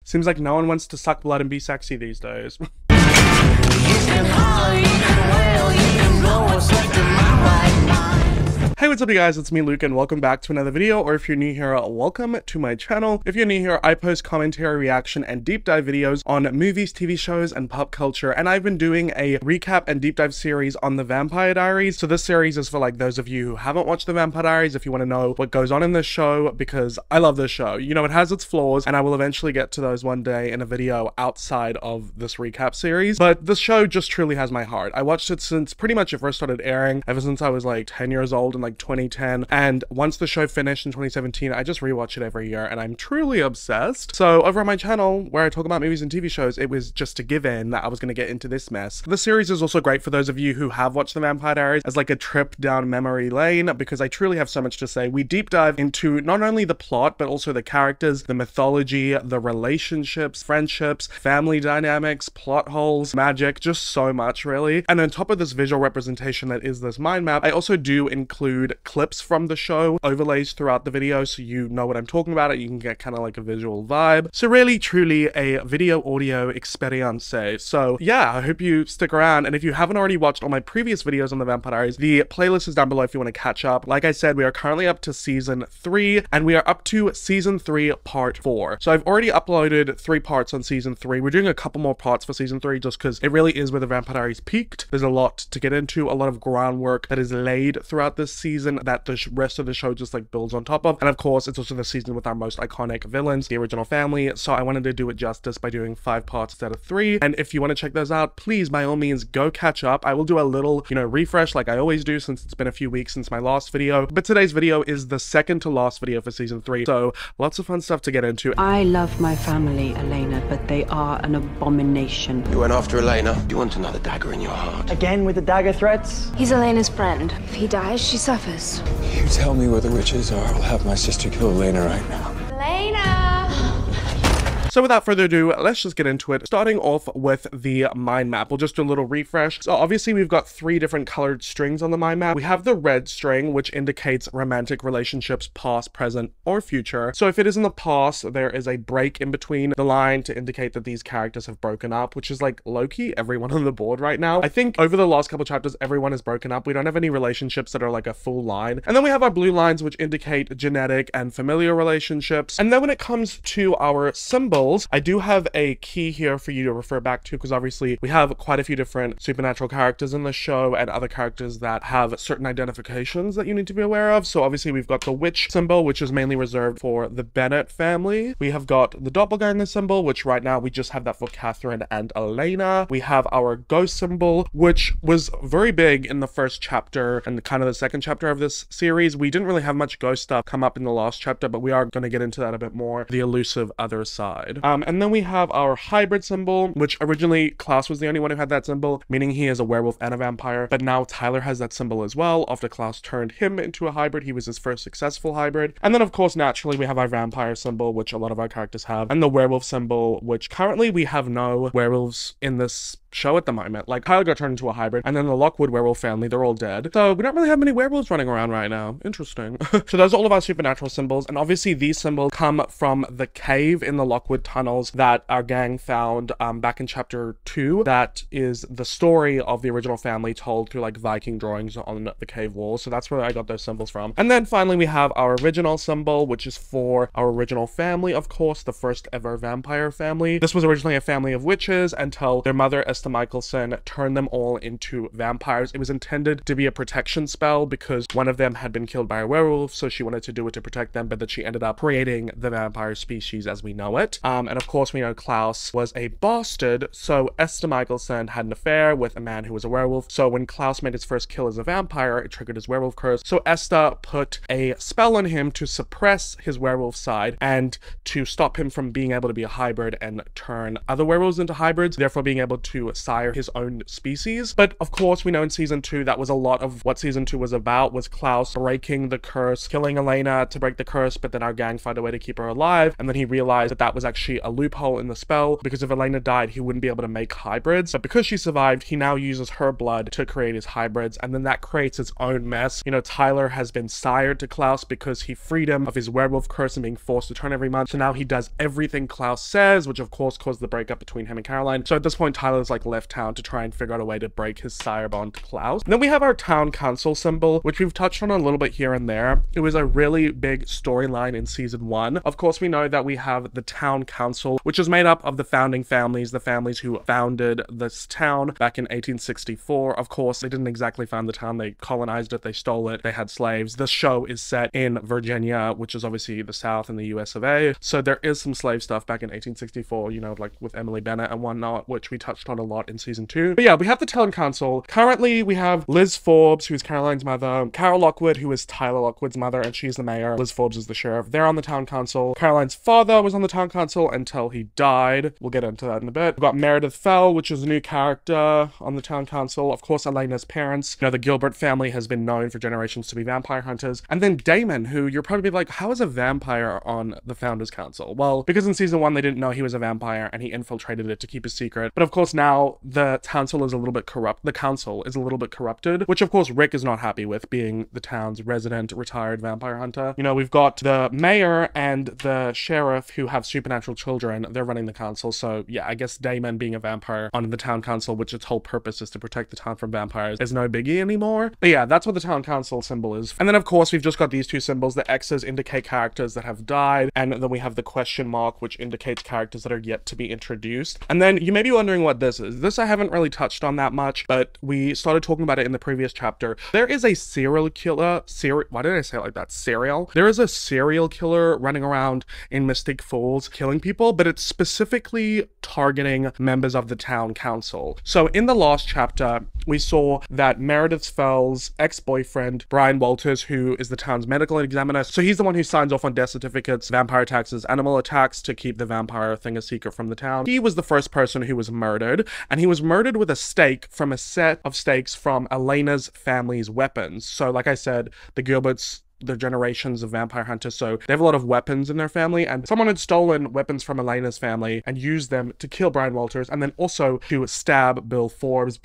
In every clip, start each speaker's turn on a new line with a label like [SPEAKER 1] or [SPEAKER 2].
[SPEAKER 1] Seems like no one wants to suck blood and be sexy these days. Hey, what's up you guys, it's me Luke and welcome back to another video, or if you're new here, welcome to my channel. If you're new here, I post commentary, reaction, and deep dive videos on movies, TV shows, and pop culture, and I've been doing a recap and deep dive series on the Vampire Diaries. So this series is for like those of you who haven't watched the Vampire Diaries, if you want to know what goes on in this show, because I love this show. You know, it has its flaws, and I will eventually get to those one day in a video outside of this recap series, but this show just truly has my heart. I watched it since pretty much it first started airing, ever since I was like 10 years old in like 2010, and once the show finished in 2017, I just rewatch it every year, and I'm truly obsessed. So over on my channel, where I talk about movies and TV shows, it was just a given that I was going to get into this mess. The series is also great for those of you who have watched the Vampire Diaries as like a trip down memory lane, because I truly have so much to say. We deep dive into not only the plot, but also the characters, the mythology, the relationships, friendships, family dynamics, plot holes, magic, just so much really. And on top of this visual representation that is this mind map, I also do include clips from the show, overlays throughout the video, so you know what I'm talking about. You can get kind of like a visual vibe. So really, truly a video audio experience. So yeah, I hope you stick around. And if you haven't already watched all my previous videos on the Vampire Diaries, the playlist is down below if you want to catch up. Like I said, we are currently up to season 3, and we are up to season 3 part 4. So I've already uploaded 3 parts on season 3. We're doing a couple more parts for season 3 just because it really is where the Vampire Diaries peaked. There's a lot to get into, a lot of groundwork that is laid throughout this season that the rest of the show just like builds on top of. And of course, it's also the season with our most iconic villains, the original family. So I wanted to do it justice by doing 5 parts instead of 3. And if you want to check those out, please, by all means, go catch up. I will do a little, you know, refresh like I always do since it's been a few weeks since my last video. But today's video is the second to last video for season 3. So lots of fun stuff to get into.
[SPEAKER 2] I love my family, Elena, but they are an abomination.
[SPEAKER 3] You went after Elena. Do you want another dagger in your heart?
[SPEAKER 4] Again with the dagger threats?
[SPEAKER 5] He's Elena's friend. If he dies, she suffers.
[SPEAKER 6] You tell me where the witches are, I'll have my sister kill Elena right now.
[SPEAKER 5] Elena!
[SPEAKER 1] So without further ado, let's just get into it. Starting off with the mind map, we'll just do a little refresh. So obviously we've got 3 different colored strings on the mind map. We have the red string, which indicates romantic relationships, past, present, or future. So if it is in the past, there is a break in between the line to indicate that these characters have broken up, which is like low-key everyone on the board right now. I think over the last couple chapters, everyone has broken up. We don't have any relationships that are like a full line. And then we have our blue lines, which indicate genetic and familial relationships. And then when it comes to our symbols, I do have a key here for you to refer back to, because obviously we have quite a few different supernatural characters in the show and other characters that have certain identifications that you need to be aware of. So obviously we've got the witch symbol, which is mainly reserved for the Bennett family. We have got the doppelganger symbol, which right now we just have that for Catherine and Elena. We have our ghost symbol, which was very big in the first chapter and kind of the second chapter of this series. We didn't really have much ghost stuff come up in the last chapter, but we are going to get into that a bit more. The elusive other side. And then we have our hybrid symbol, which originally Klaus was the only one who had that symbol, meaning he is a werewolf and a vampire. But now Tyler has that symbol as well. After Klaus turned him into a hybrid, he was his first successful hybrid. And then of course, naturally, we have our vampire symbol, which a lot of our characters have, and the werewolf symbol, which currently we have no werewolves in this show at the moment. Like Tyler got turned into a hybrid, and then the Lockwood werewolf family, they're all dead. So we don't really have many werewolves running around right now. Interesting. So those are all of our supernatural symbols, and obviously these symbols come from the cave in the Lockwood tunnels that our gang found back in chapter 2. That is the story of the original family told through like Viking drawings on the cave walls. So that's where I got those symbols from. And then finally we have our original symbol, which is for our original family, of course, the first ever vampire family. This was originally a family of witches until their mother Michelson turned them all into vampires. It was intended to be a protection spell because one of them had been killed by a werewolf, so she wanted to do it to protect them, but then she ended up creating the vampire species as we know it. And of course we know Klaus was a bastard, so Esther Michelson had an affair with a man who was a werewolf. So when Klaus made his first kill as a vampire, it triggered his werewolf curse. So Esther put a spell on him to suppress his werewolf side and to stop him from being able to be a hybrid and turn other werewolves into hybrids, therefore being able to to sire his own species. But of course, we know in season 2 that was a lot of what season 2 was about, was Klaus breaking the curse, killing Elena to break the curse, but then our gang found a way to keep her alive, and then he realized that that was actually a loophole in the spell, because if Elena died, he wouldn't be able to make hybrids. But because she survived, he now uses her blood to create his hybrids, and then that creates its own mess. You know, Tyler has been sired to Klaus because he freed him of his werewolf curse and being forced to turn every month, so now he does everything Klaus says, which of course caused the breakup between him and Caroline. So at this point, Tyler's like left town to try and figure out a way to break his sire bond to Klaus. And then we have our town council symbol, which we've touched on a little bit here and there. It was a really big storyline in season 1. Of course, we know that we have the town council, which is made up of the founding families, the families who founded this town back in 1864. Of course, they didn't exactly found the town, they colonized it, they stole it, they had slaves. This show is set in Virginia, which is obviously the South in the US of A. So there is some slave stuff back in 1864, you know, like with Emily Bennett and whatnot, which we touched on a lot in season 2. But yeah, we have the town council. Currently, we have Liz Forbes, who is Caroline's mother, Carol Lockwood, who is Tyler Lockwood's mother, and she's the mayor. Liz Forbes is the sheriff. They're on the town council. Caroline's father was on the town council until he died. We'll get into that in a bit. We've got Meredith Fell, which is a new character on the town council. Of course, Elena's parents. You know, the Gilbert family has been known for generations to be vampire hunters. And then Damon, who you're probably like, how is a vampire on the Founders Council? Well, because in season 1, they didn't know he was a vampire and he infiltrated it to keep a secret. But of course, now the council is a little bit corrupt. The council is a little bit corrupted, which of course Rick is not happy with, being the town's resident retired vampire hunter. You know, we've got the mayor and the sheriff who have supernatural children. They're running the council. So yeah, I guess Damon being a vampire on the town council, which its whole purpose is to protect the town from vampires, is no biggie anymore. But yeah, that's what the town council symbol is. And then of course, we've just got these two symbols. The X's indicate characters that have died, and then we have the question mark, which indicates characters that are yet to be introduced. And then you may be wondering what this is. This I haven't really touched on that much, but we started talking about it in the previous chapter. There is a serial killer, why did I say it like that? Serial? There is a serial killer running around in Mystic Falls killing people, but it's specifically targeting members of the town council. So in the last chapter, we saw that Meredith Fell's ex-boyfriend, Brian Walters, who is the town's medical examiner, so he's the one who signs off on death certificates, vampire taxes, animal attacks to keep the vampire thing a secret from the town. He was the first person who was murdered, and he was murdered with a stake from a set of stakes from Elena's family's weapons. So like I said, the Gilberts, the generations of vampire hunters, so they have a lot of weapons in their family, and someone had stolen weapons from Elena's family and used them to kill Brian Walters, and then also to stab Bill Forbes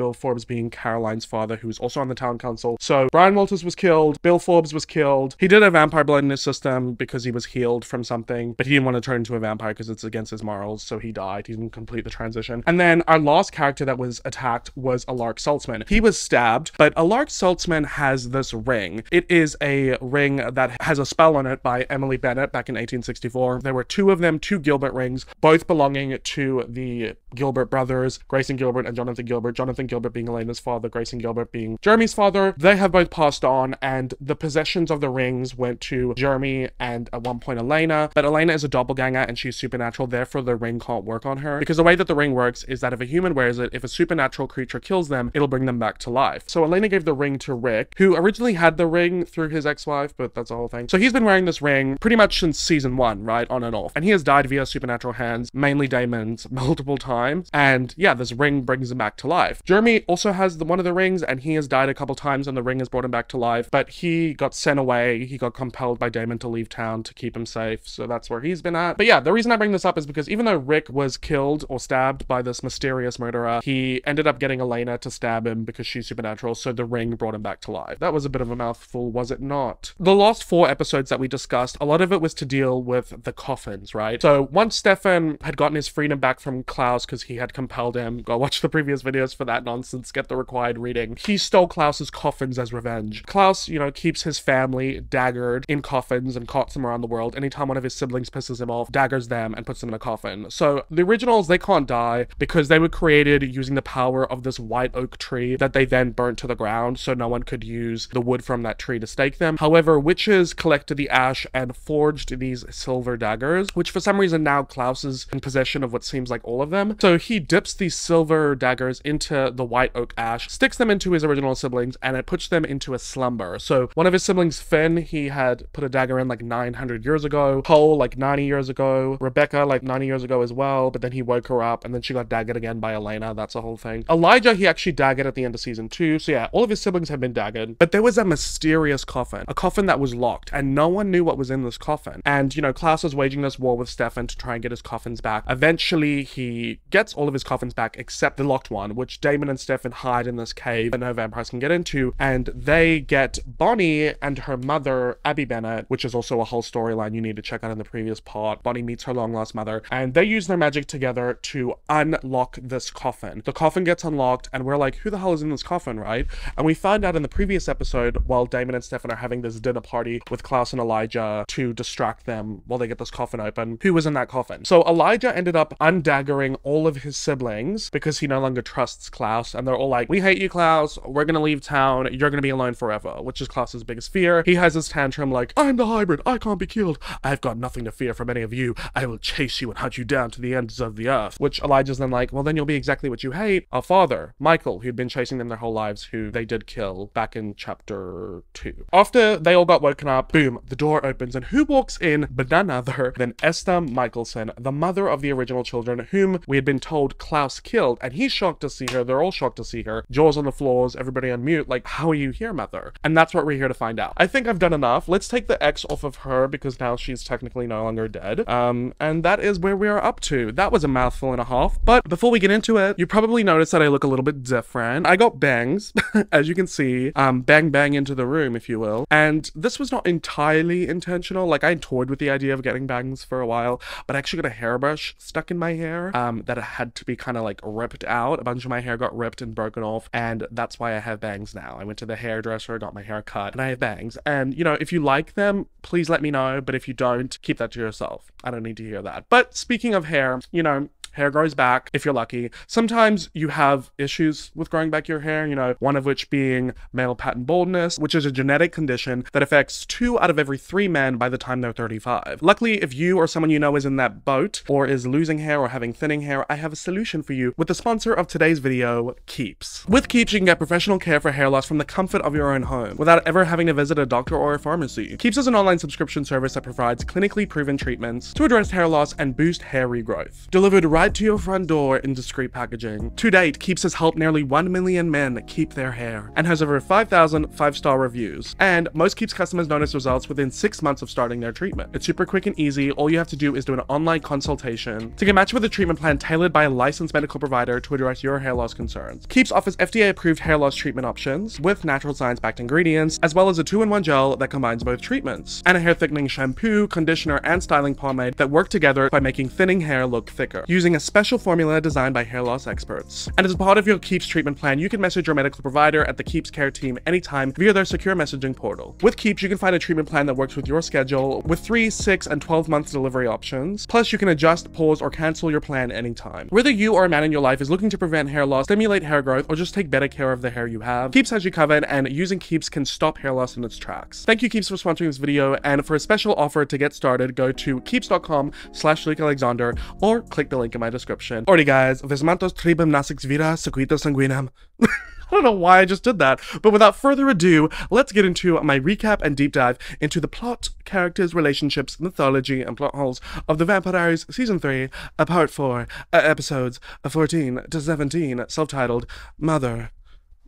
[SPEAKER 1] being Caroline's father, who's also on the town council. So Brian Walters was killed, Bill Forbes was killed. He did have vampire blood in his system because he was healed from something, but he didn't want to turn into a vampire because it's against his morals, so he died. He didn't complete the transition. And then our last character that was attacked was Alark Saltzman. He was stabbed, but Alark Saltzman has this ring. It is a ring that has a spell on it by Emily Bennett back in 1864. There were 2 of them, 2 Gilbert rings, both belonging to the Gilbert brothers, Grayson Gilbert and Jonathan Gilbert. Jonathan Gilbert being Elena's father, Grayson Gilbert being Jeremy's father. They have both passed on, and the possessions of the rings went to Jeremy and at one point Elena. But Elena is a doppelganger and she's supernatural, therefore the ring can't work on her. Because the way that the ring works is that if a human wears it, if a supernatural creature kills them, it'll bring them back to life. So Elena gave the ring to Rick, who originally had the ring through his ex-wife, but that's the whole thing. So he's been wearing this ring pretty much since season 1, right? On and off. And he has died via supernatural hands, mainly Damon's, multiple times. And yeah, this ring brings him back to life. Jeremy also has one of the rings, and he has died a couple times and the ring has brought him back to life. But he got sent away. He got compelled by Damon to leave town to keep him safe. So that's where he's been at. But yeah, the reason I bring this up is because even though Rick was killed or stabbed by this mysterious murderer, he ended up getting Elena to stab him because she's supernatural. So the ring brought him back to life. That was a bit of a mouthful, was it not? The last 4 episodes that we discussed, a lot of it was to deal with the coffins, right? So once Stefan had gotten his freedom back from Klaus because he had compelled him, go watch the previous videos for that nonsense, get the required reading, he stole Klaus's coffins as revenge. Klaus, you know, keeps his family daggered in coffins and carts them around the world. Anytime one of his siblings pisses him off, daggers them and puts them in a coffin. So the originals, they can't die because they were created using the power of this white oak tree that they then burnt to the ground, so no one could use the wood from that tree to stake them. However, However, witches collected the ash and forged these silver daggers, which for some reason now Klaus is in possession of what seems like all of them. So he dips these silver daggers into the white oak ash, sticks them into his original siblings, and it puts them into a slumber. So one of his siblings, Finn, he had put a dagger in like 900 years ago, Cole like 90 years ago, Rebecca like 90 years ago as well, but then he woke her up and then she got daggered again by Elena. That's the whole thing. Elijah, he actually daggered at the end of season 2. So yeah, all of his siblings have been daggered, but there was a mysterious coffin, a coffin that was locked, and no one knew what was in this coffin. And, you know, Klaus was waging this war with Stefan to try and get his coffins back. Eventually, he gets all of his coffins back except the locked one, which Damon and Stefan hide in this cave that no vampires can get into, and they get Bonnie and her mother, Abby Bennett, which is also a whole storyline you need to check out in the previous part. Bonnie meets her long-lost mother, and they use their magic together to unlock this coffin. The coffin gets unlocked, and we're like, who the hell is in this coffin, right? And we find out in the previous episode, while Damon and Stefan are having this dinner party with Klaus and Elijah to distract them while they get this coffin open, who was in that coffin. So Elijah ended up undaggering all of his siblings because he no longer trusts Klaus, and they're all like, we hate you, Klaus, we're gonna leave town, you're gonna be alone forever, which is Klaus's biggest fear. He has his tantrum like, I'm the hybrid, I can't be killed, I've got nothing to fear from any of you, I will chase you and hunt you down to the ends of the earth. Which Elijah's then like, well then you'll be exactly what you hate. Our father, Michael, who'd been chasing them their whole lives, who they did kill back in chapter 2. After they all got woken up, boom, the door opens, and who walks in but none other than Esther Michelson, the mother of the original children, whom we had been told Klaus killed, and he's shocked to see her, they're all shocked to see her, jaws on the floors, everybody on mute, like, how are you here, mother? And that's what we're here to find out. I think I've done enough. Let's take the X off of her, because now she's technically no longer dead. And that is where we are up to. That was a mouthful and a half, but before we get into it, you probably noticed that I look a little bit different. I got bangs, as you can see, bang bang into the room, if you will, and this was not entirely intentional. Like, I toyed with the idea of getting bangs for a while, but I actually got a hairbrush stuck in my hair that had to be kind of like ripped out. A bunch of my hair got ripped and broken off, and that's why I have bangs now. I went to the hairdresser, got my hair cut, and I have bangs. And, you know, if you like them, please let me know, but if you don't, keep that to yourself. I don't need to hear that. But speaking of hair, you know, hair grows back if you're lucky. Sometimes you have issues with growing back your hair, you know, one of which being male pattern baldness, which is a genetic condition that affects 2 out of every 3 men by the time they're 35. Luckily, if you or someone you know is in that boat or is losing hair or having thinning hair, I have a solution for you with the sponsor of today's video, Keeps. With Keeps, you can get professional care for hair loss from the comfort of your own home without ever having to visit a doctor or a pharmacy. Keeps is an online subscription service that provides clinically proven treatments to address hair loss and boost hair regrowth. Delivered right to your front door in discreet packaging. To date, Keeps has helped nearly 1 million men keep their hair and has over 5,000 5-star reviews. And most Keeps customers notice results within 6 months of starting their treatment. It's super quick and easy. All you have to do is do an online consultation to get matched with a treatment plan tailored by a licensed medical provider to address your hair loss concerns. Keeps offers FDA-approved hair loss treatment options with natural science-backed ingredients, as well as a 2-in-1 gel that combines both treatments, and a hair thickening shampoo, conditioner, and styling pomade that work together by making thinning hair look thicker, using a special formula designed by hair loss experts. And as a part of your Keeps treatment plan, you can message your medical provider at the Keeps Care team anytime via their secure messaging portal. With Keeps, you can find a treatment plan that works with your schedule with 3, 6, and 12-month delivery options. Plus, you can adjust, pause, or cancel your plan anytime. Whether you or a man in your life is looking to prevent hair loss, stimulate hair growth, or just take better care of the hair you have, Keeps has you covered, and using Keeps can stop hair loss in its tracks. Thank you, Keeps, for sponsoring this video, and for a special offer to get started, go to keeps.com/LukeAlexander or click the link in my description. Alrighty guys, Vismantos tribum nasix vira sequita sanguinem. I don't know why I just did that, but without further ado, let's get into my recap and deep dive into the plot, characters, relationships, mythology, and plot holes of the Vampire Diaries Season 3, Part 4, episodes 14 to 17, self-titled Mother,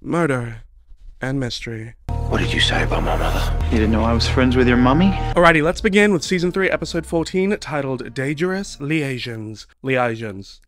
[SPEAKER 1] Murder, and Mystery.
[SPEAKER 3] What did you say about my mother?
[SPEAKER 4] You didn't know I was friends with your mummy?
[SPEAKER 1] Alrighty, let's begin with Season 3, Episode 14, titled Dangerous Liaisons. Liaisons.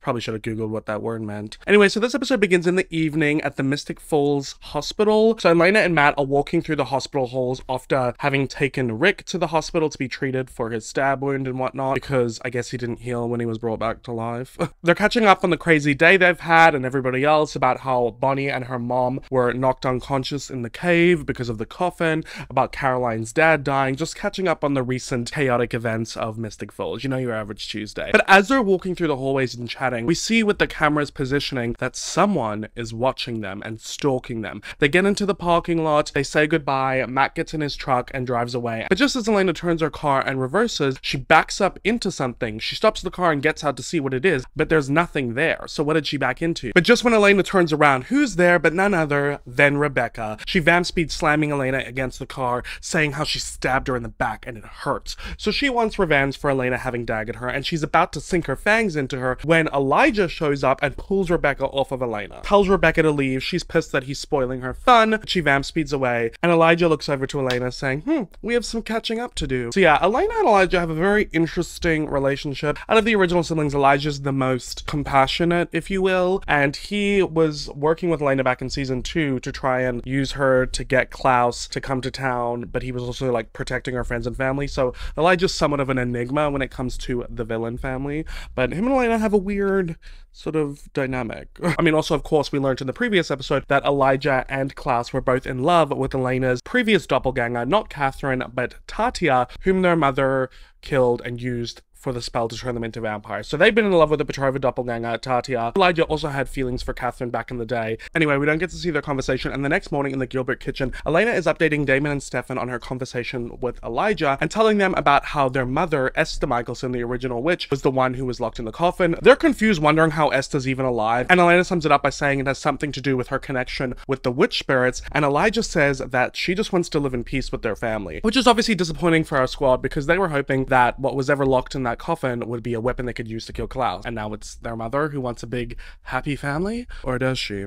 [SPEAKER 1] Probably should have Googled what that word meant. Anyway, so this episode begins in the evening at the Mystic Falls Hospital. So Elena and Matt are walking through the hospital halls after having taken Rick to the hospital to be treated for his stab wound and whatnot, because I guess he didn't heal when he was brought back to life. They're catching up on the crazy day they've had and everybody else, about how Bonnie and her mom were knocked unconscious in the cave because of the coffin, about Caroline's dad dying, just catching up on the recent chaotic events of Mystic Falls. You know, your average Tuesday. But as they're walking through the hallways and chatting, chatting, we see with the camera's positioning that someone is watching them and stalking them. They get into the parking lot, they say goodbye, Matt gets in his truck and drives away. But just as Elena turns her car and reverses, she backs up into something. She stops the car and gets out to see what it is, but there's nothing there. So what did she back into? But just when Elena turns around, who's there but none other than Rebecca. She vamp speeds, slamming Elena against the car, saying how she stabbed her in the back and it hurts. So she wants revenge for Elena having daggered her, and she's about to sink her fangs into her when Elijah shows up and pulls Rebecca off of Elena. Tells Rebecca to leave. She's pissed that he's spoiling her fun. She vamp speeds away, and Elijah looks over to Elena saying, we have some catching up to do. So yeah, Elena and Elijah have a very interesting relationship. Out of the original siblings, Elijah's the most compassionate, if you will, and he was working with Elena back in season 2 to try and use her to get Klaus to come to town, but he was also like protecting her friends and family. So Elijah's somewhat of an enigma when it comes to the villain family, but him and Elena have a weird sort of dynamic. I mean, also, of course, we learned in the previous episode that Elijah and Klaus were both in love with Elena's previous doppelganger, not Catherine, but Tatia, whom their mother killed and used for the spell to turn them into vampires. So they've been in love with the betrothed doppelganger, Tatia. Elijah also had feelings for Catherine back in the day. Anyway, we don't get to see their conversation, and the next morning in the Gilbert kitchen, Elena is updating Damon and Stefan on her conversation with Elijah and telling them about how their mother, Esther Michelson, the original witch, was the one who was locked in the coffin. They're confused, wondering how Esther's even alive, and Elena sums it up by saying it has something to do with her connection with the witch spirits, and Elijah says that she just wants to live in peace with their family, which is obviously disappointing for our squad because they were hoping that what was ever locked in that coffin would be a weapon they could use to kill Klaus, and now it's their mother who wants a big happy family, or does she?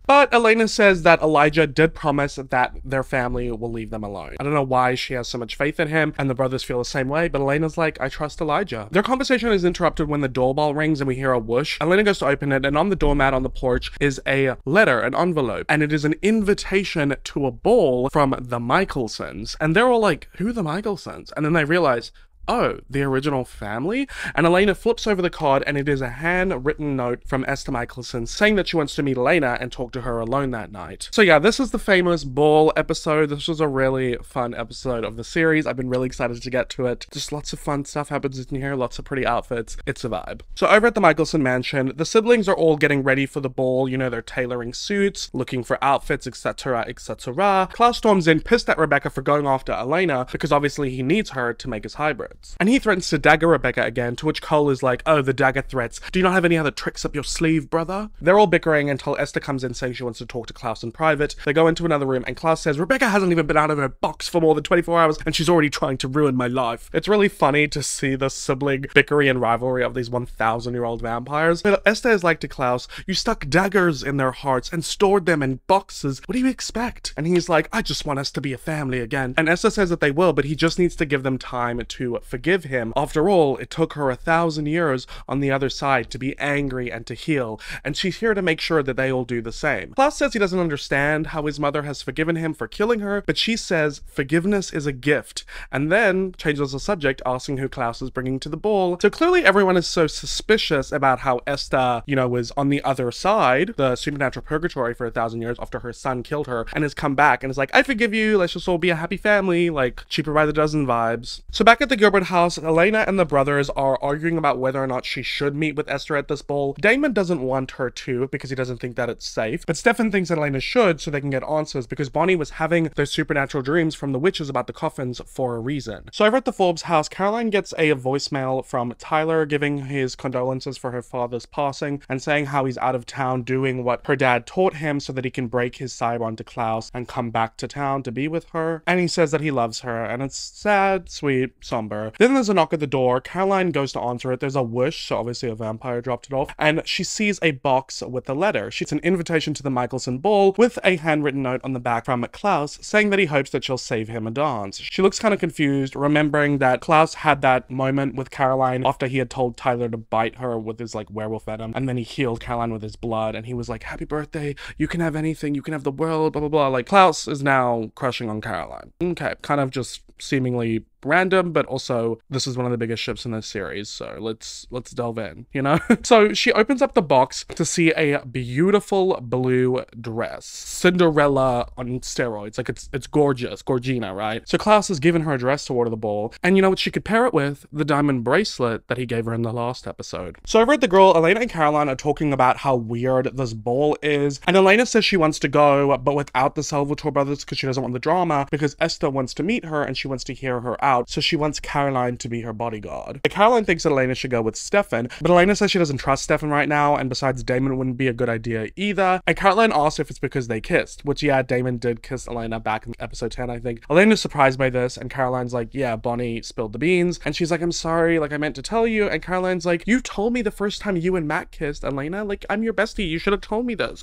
[SPEAKER 1] But Elena says that Elijah did promise that their family will leave them alone. I don't know why she has so much faith in him, and the brothers feel the same way, but Elena's like, I trust Elijah. Their conversation is interrupted when the doorbell rings and we hear a whoosh. Elena goes to open it, and on the doormat on the porch is a letter, an envelope, and it is an invitation to a ball from the Michelsons. And they're all like, who are the Michelsons? And then they realize, oh, the original family? And Elena flips over the card, and it is a handwritten note from Esther Michelson saying that she wants to meet Elena and talk to her alone that night. So yeah, this is the famous ball episode. This was a really fun episode of the series. I've been really excited to get to it. Just lots of fun stuff happens in here, lots of pretty outfits. It's a vibe. So over at the Michelson mansion, the siblings are all getting ready for the ball. You know, they're tailoring suits, looking for outfits, etc, etc. Klaus storms in, pissed at Rebecca for going after Elena, because obviously he needs her to make his hybrid. And he threatens to dagger Rebecca again, to which Cole is like, oh, the dagger threats. Do you not have any other tricks up your sleeve, brother? They're all bickering until Esther comes in saying she wants to talk to Klaus in private. They go into another room and Klaus says, Rebecca hasn't even been out of her box for more than 24 hours and she's already trying to ruin my life. It's really funny to see the sibling bickery and rivalry of these 1,000-year-old vampires. But Esther is like to Klaus, you stuck daggers in their hearts and stored them in boxes. What do you expect? And he's like, I just want us to be a family again. And Esther says that they will, but he just needs to give them time to forgive him. After all, it took her 1,000 years on the other side to be angry and to heal, and she's here to make sure that they all do the same. Klaus says he doesn't understand how his mother has forgiven him for killing her, but she says forgiveness is a gift, and then changes the subject, asking who Klaus is bringing to the ball. So clearly everyone is so suspicious about how Esther, you know, was on the other side, the supernatural purgatory for 1,000 years after her son killed her, and has come back and is like, I forgive you, let's just all be a happy family, like Cheaper by the Dozen vibes. So back at the Gilbert house, Elena and the brothers are arguing about whether or not she should meet with Esther at this ball. Damon doesn't want her to because he doesn't think that it's safe, but Stefan thinks that Elena should so they can get answers, because Bonnie was having those supernatural dreams from the witches about the coffins for a reason. So over at the Forbes house, Caroline gets a voicemail from Tyler giving his condolences for her father's passing and saying how he's out of town doing what her dad taught him so that he can break his side-on to Klaus and come back to town to be with her. And he says that he loves her, and it's sad, sweet, somber. Then there's a knock at the door. Caroline goes to answer it. There's a whoosh, so obviously a vampire dropped it off, and she sees a box with a letter. She's an invitation to the Michelson ball with a handwritten note on the back from Klaus saying that he hopes that she'll save him a dance. She looks kind of confused, remembering that Klaus had that moment with Caroline after he had told Tyler to bite her with his like werewolf venom, and then he healed Caroline with his blood, and he was like, happy birthday, you can have anything, you can have the world, blah blah blah. Like, Klaus is now crushing on Caroline. Okay, kind of just seemingly random, but also this is one of the biggest ships in this series, so let's delve in, you know? So she opens up the box to see a beautiful blue dress. Cinderella on steroids. Like, it's gorgeous. Gorgina, right? So Klaus has given her a dress to order the ball, and you know what she could pair it with? The diamond bracelet that he gave her in the last episode. So over at the Grill, Elena and Caroline are talking about how weird this ball is, and Elena says she wants to go, but without the Salvatore brothers because she doesn't want the drama, because Esther wants to meet her and she wants to hear her out. So she wants Caroline to be her bodyguard. But Caroline thinks that Elena should go with Stefan, but Elena says she doesn't trust Stefan right now, and besides, Damon wouldn't be a good idea either. And Caroline asks if it's because they kissed, which, yeah, Damon did kiss Elena back in episode 10, I think. Elena's surprised by this, and Caroline's like, yeah, Bonnie spilled the beans. And she's like, I'm sorry, like, I meant to tell you. And Caroline's like, you told me the first time you and Matt kissed, Elena. Like, I'm your bestie. You should have told me this.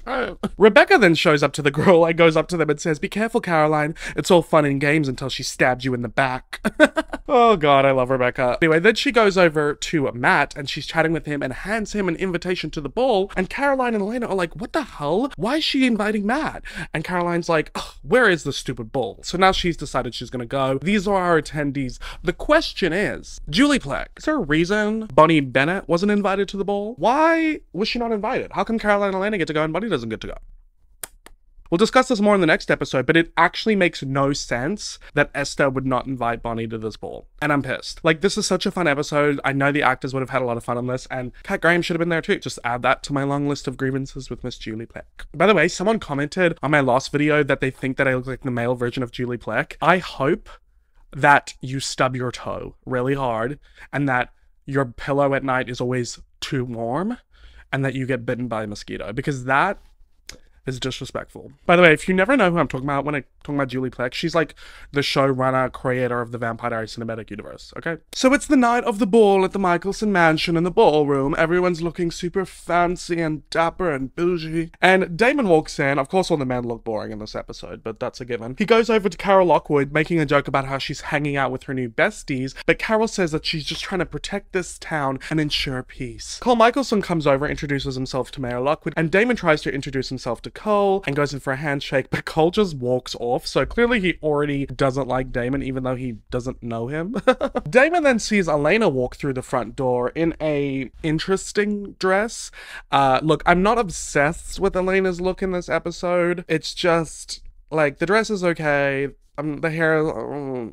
[SPEAKER 1] Rebecca then shows up to the Grill and goes up to them and says, be careful, Caroline. It's all fun and games until she stabs you in the back. Oh god, I love Rebecca. Anyway, then she goes over to Matt and she's chatting with him and hands him an invitation to the ball, and Caroline and Elena are like, what the hell? Why is she inviting Matt? And Caroline's like, where is the stupid ball? So now she's decided she's gonna go. These are our attendees. The question is, Julie Plec, is there a reason Bonnie Bennett wasn't invited to the ball? Why was she not invited? How come Caroline and Elena get to go and Bonnie doesn't get to go? We'll discuss this more in the next episode, but it actually makes no sense that Esther would not invite Bonnie to this ball. And I'm pissed. Like, this is such a fun episode. I know the actors would have had a lot of fun on this, and Kat Graham should have been there too. Just add that to my long list of grievances with Miss Julie Plec. By the way, someone commented on my last video that they think that I look like the male version of Julie Plec. I hope that you stub your toe really hard, and that your pillow at night is always too warm, and that you get bitten by a mosquito, because that is disrespectful. By the way, if you never know who I'm talking about when I'm talking about Julie Plec, she's like the showrunner, creator of the Vampire Diaries cinematic universe, okay? So it's the night of the ball at the Michelson Mansion in the ballroom. Everyone's looking super fancy and dapper and bougie. And Damon walks in. Of course, all the men look boring in this episode, but that's a given. He goes over to Carol Lockwood, making a joke about how she's hanging out with her new besties, but Carol says that she's just trying to protect this town and ensure peace. Cole Michelson comes over, introduces himself to Mayor Lockwood, and Damon tries to introduce himself to Cole and goes in for a handshake, but Cole just walks off, so clearly he already doesn't like Damon, even though he doesn't know him. Damon then sees Elena walk through the front door in a interesting dress. Look, I'm not obsessed with Elena's look in this episode. It's just, like, the dress is okay. The hair,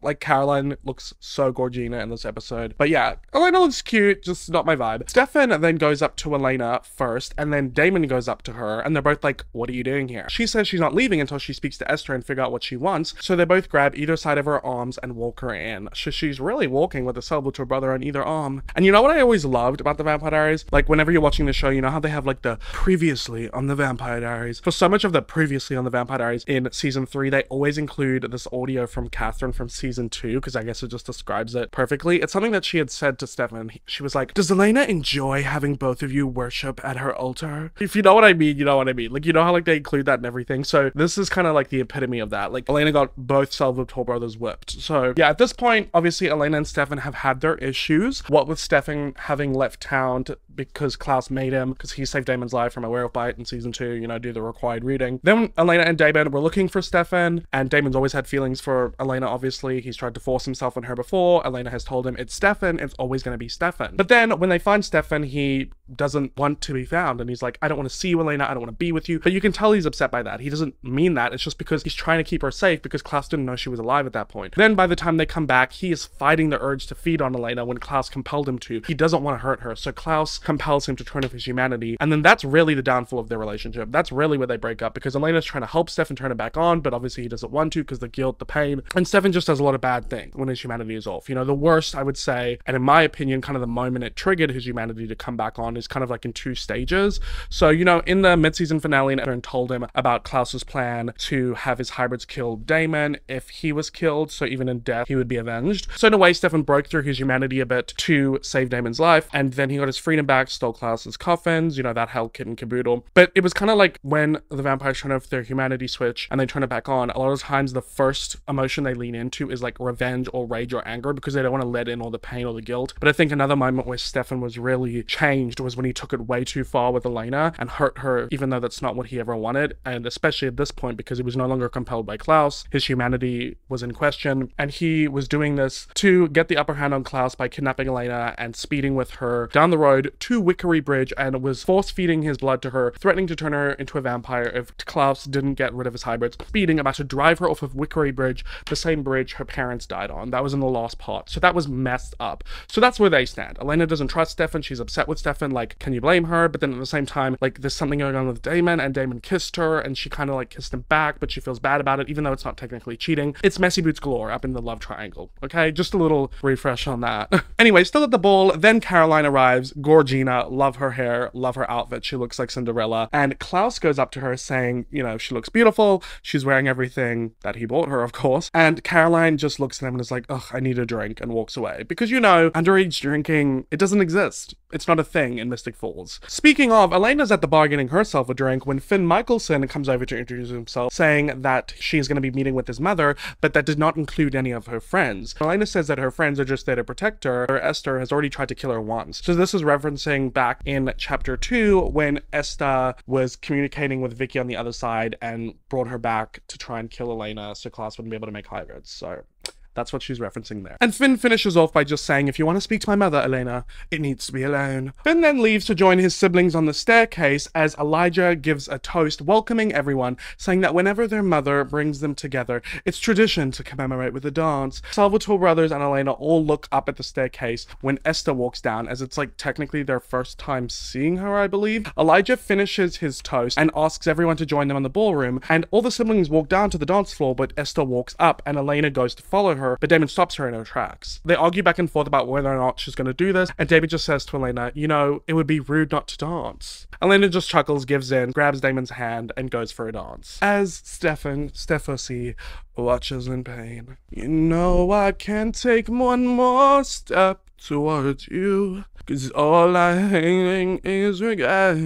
[SPEAKER 1] like, Caroline looks so gorgina in this episode. But yeah, Elena looks cute, just not my vibe. Stefan then goes up to Elena first, and then Damon goes up to her, and they're both like, what are you doing here? She says she's not leaving until she speaks to Esther and figure out what she wants, so they both grab either side of her arms and walk her in. So she's really walking with a Salvatore brother on either arm. And you know what I always loved about the Vampire Diaries? Like, whenever you're watching the show, you know how they have, like, the previously on the Vampire Diaries? For so much of the previously on the Vampire Diaries in season 3, they always include this audio from Catherine from season 2, because I guess it just describes it perfectly. It's something that she had said to Stefan. She was like, does Elena enjoy having both of you worship at her altar? If you know what I mean, you know what I mean. Like, you know how, like, they include that and everything? So this is kind of like the epitome of that. Like, Elena got both Salvatore brothers whipped. So yeah, at this point, obviously Elena and Stefan have had their issues. What with Stefan having left town because Klaus made him, because he saved Damon's life from a werewolf bite in season 2, you know, do the required reading. Then Elena and Damon were looking for Stefan, and Damon's always had feelings for Elena, obviously. He's tried to force himself on her before. Elena has told him it's Stefan, it's always going to be Stefan. But then when they find Stefan, he doesn't want to be found, and he's like, I don't want to see you, Elena, I don't want to be with you. But you can tell he's upset by that. He doesn't mean that. It's just because he's trying to keep her safe, because Klaus didn't know she was alive at that point. Then by the time they come back, he is fighting the urge to feed on Elena when Klaus compelled him to. He doesn't want to hurt her, so Klaus compels him to turn off his humanity, and then that's really the downfall of their relationship. That's really where they break up, because Elena's trying to help Stefan turn it back on, but obviously he doesn't want to because the guilt, the pain, and Stefan just does a lot of bad things when his humanity is off. You know, the worst, I would say, and in my opinion, kind of the moment it triggered his humanity to come back on is kind of like in 2 stages. So, you know, in the mid-season finale, Aaron told him about Klaus's plan to have his hybrids kill Damon if he was killed, so even in death, he would be avenged. So in a way, Stefan broke through his humanity a bit to save Damon's life, and then he got his freedom back, stole Klaus's coffins, you know, that hell kit and caboodle. But it was kind of like when the vampires turn off their humanity switch and they turn it back on, a lot of times the first emotion they lean into is like revenge or rage or anger, because they don't want to let in all the pain or the guilt. But I think another moment where Stefan was really changed was when he took it way too far with Elena and hurt her, even though that's not what he ever wanted. And especially at this point, because he was no longer compelled by Klaus, his humanity was in question, and he was doing this to get the upper hand on Klaus by kidnapping Elena and speeding with her down the road to Wickery Bridge, and was force-feeding his blood to her, threatening to turn her into a vampire if Klaus didn't get rid of his hybrids, speeding, about to drive her off of Wickery Bridge, the same bridge her parents died on. That was in the last part. So that was messed up. So that's where they stand. Elena doesn't trust Stefan. She's upset with Stefan. Like, can you blame her? But then at the same time, like, there's something going on with Damon, and Damon kissed her, and she kind of like kissed him back, but she feels bad about it, even though it's not technically cheating. It's messy boots galore up in the love triangle. Okay, just a little refresh on that. Anyway, still at the ball, then Caroline arrives. Gorgina, love her hair, love her outfit. She looks like Cinderella. And Klaus goes up to her saying, you know, she looks beautiful. She's wearing everything that he bought her, of course. And Caroline just looks at him and is like, ugh, I need a drink, and walks away. Because, you know, underage drinking, it doesn't exist. It's not a thing in Mystic Falls. Speaking of, Elena's at the bar getting herself a drink when Finn Michelson comes over to introduce himself, saying that she's going to be meeting with his mother, but that did not include any of her friends. Elena says that her friends are just there to protect her. Esther has already tried to kill her once. So this is referencing back in chapter 2 when Esther was communicating with Vicky on the other side and brought her back to try and kill Elena so Klaus wouldn't be able to make hybrids. So that's what she's referencing there. And Finn finishes off by just saying, if you want to speak to my mother, Elena, it needs to be alone. Finn then leaves to join his siblings on the staircase as Elijah gives a toast welcoming everyone, saying that whenever their mother brings them together, it's tradition to commemorate with a dance. Salvatore brothers and Elena all look up at the staircase when Esther walks down, as it's like technically their first time seeing her, I believe. Elijah finishes his toast and asks everyone to join them in the ballroom, and all the siblings walk down to the dance floor, but Esther walks up and Elena goes to follow her, but Damon stops her in her tracks. They argue back and forth about whether or not she's going to do this, and Damon just says to Elena, you know, it would be rude not to dance. Elena just chuckles, gives in, grabs Damon's hand, and goes for a dance. As Stefosy watches in pain. You know I can't take one more step towards you, 'cause all I think is regret.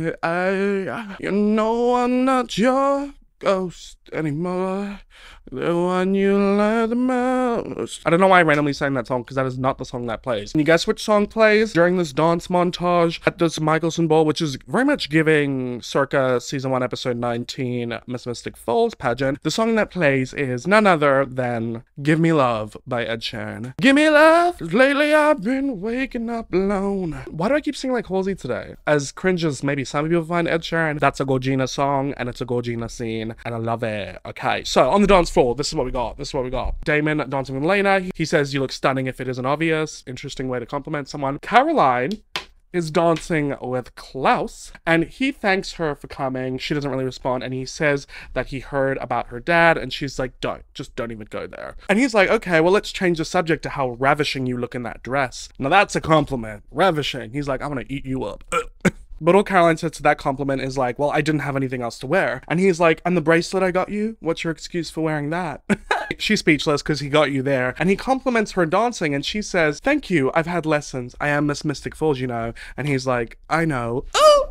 [SPEAKER 1] You know I'm not your ghost anymore, the one you love the most. I don't know why I randomly sang that song, because that is not the song that plays. Can you guess which song plays during this dance montage at this Michelson ball, which is very much giving circa season 1 episode 19 Miss Mystic Falls pageant? The song that plays is none other than Give Me Love by Ed Sheeran. Give me love, 'cause lately I've been waking up alone. Why do I keep singing like Halsey today? As cringe as maybe some people find Ed Sheeran, that's a Gorgina song, and it's a Gorgina scene, and I love it. Okay, so on the dance floor, this is what we got. Damon dancing with Elena. He says, you look stunning if it isn't obvious. Interesting way to compliment someone. Caroline is dancing with Klaus, and he thanks her for coming. She doesn't really respond, and he says that he heard about her dad, and she's like, don't even go there. And he's like, okay, well, let's change the subject to how ravishing you look in that dress. Now that's a compliment. Ravishing. He's like, I'm gonna eat you up. But all Caroline says to that compliment is like, well, I didn't have anything else to wear. And he's like, and the bracelet I got you? What's your excuse for wearing that? She's speechless because he got you there. And he compliments her dancing, and she says, thank you, I've had lessons. I am Miss Mystic Falls, you know. And he's like, I know. Oh!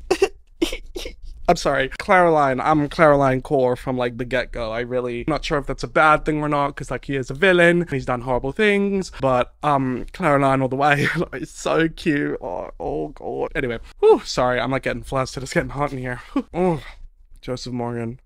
[SPEAKER 1] I'm sorry, Caroline. I'm Caroline Core from like the get-go. Not sure if that's a bad thing or not, because like he is a villain and he's done horrible things, but Caroline all the way. It's so cute. Oh god. Anyway, whew, sorry, I'm like getting flustered. It's getting hot in here. Oh, Joseph Morgan.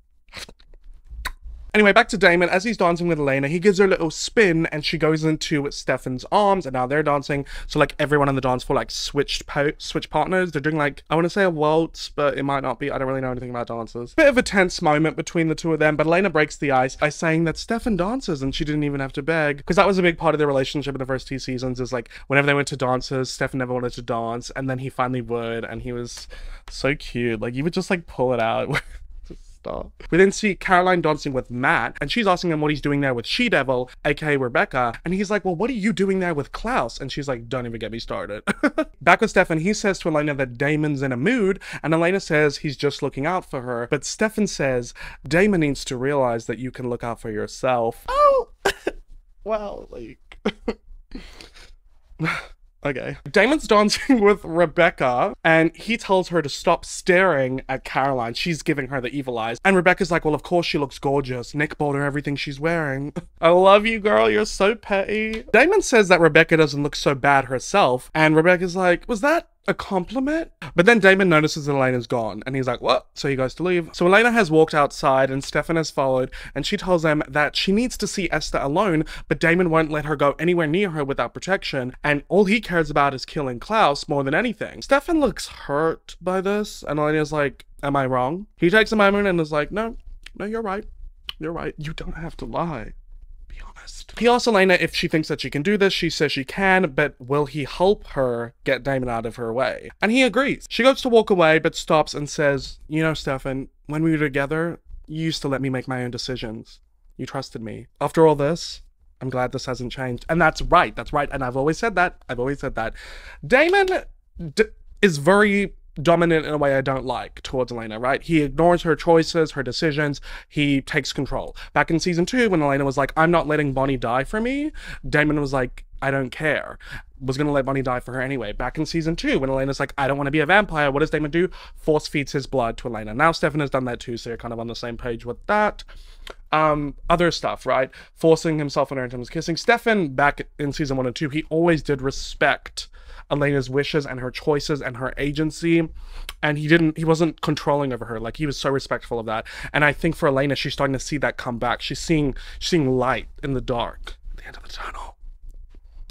[SPEAKER 1] Anyway, back to Damon. As he's dancing with Elena, he gives her a little spin, and she goes into Stefan's arms, and now they're dancing. So like everyone on the dance floor like switch partners. They're doing like, I want to say a waltz, but it might not be. I don't really know anything about dances. Bit of a tense moment between the two of them, but Elena breaks the ice by saying that Stefan dances, and she didn't even have to beg, because that was a big part of their relationship in the first 2 seasons. Is like whenever they went to dances, Stefan never wanted to dance, and then he finally would, and he was so cute. Like you would just like pull it out. We then see Caroline dancing with Matt, and she's asking him what he's doing there with She-Devil, aka Rebecca, and he's like, well, what are you doing there with Klaus? And she's like, don't even get me started. Back with Stefan, he says to Elena that Damon's in a mood, and Elena says he's just looking out for her, but Stefan says, Damon needs to realize that you can look out for yourself. Oh! Well, like... Okay. Damon's dancing with Rebecca, and he tells her to stop staring at Caroline. She's giving her the evil eyes. And Rebecca's like, well, of course she looks gorgeous. Nick bought her everything she's wearing. I love you, girl. You're so petty. Damon says that Rebecca doesn't look so bad herself, and Rebecca's like, was that a compliment? But then Damon notices that Elena's gone and he's like, what? So he goes to leave. So Elena has walked outside and Stefan has followed, and she tells him that she needs to see Esther alone, but Damon won't let her go anywhere near her without protection, and all he cares about is killing Klaus more than anything. Stefan looks hurt by this, and Elena's like, am I wrong? He takes a moment and is like, no, you're right. You're right. You don't have to lie. Be honest. He asks Elena if she thinks that she can do this. She says she can, but will he help her get Damon out of her way? And he agrees. She goes to walk away, but stops and says, you know, Stefan, when we were together, you used to let me make my own decisions. You trusted me. After all this, I'm glad this hasn't changed. And that's right. That's right. And I've always said that. I've always said that. Damon is very dominant in a way I don't like towards Elena, right? He ignores her choices, her decisions. He takes control. Back in season 2, when Elena was like, I'm not letting Bonnie die for me, Damon was like, I don't care. Was gonna let Bonnie die for her anyway. Back in season 2, when Elena's like, I don't want to be a vampire, what does Damon do? Force feeds his blood to Elena. Now Stefan has done that too, so you're kind of on the same page with that. Other stuff, right? Forcing himself on her in terms of kissing. Stefan, back in season 1 and 2, he always did respect Elena's wishes and her choices and her agency, and he wasn't controlling over her. Like, he was so respectful of that. And I think for Elena, she's starting to see that come back. She's seeing light in the dark at the end of the tunnel,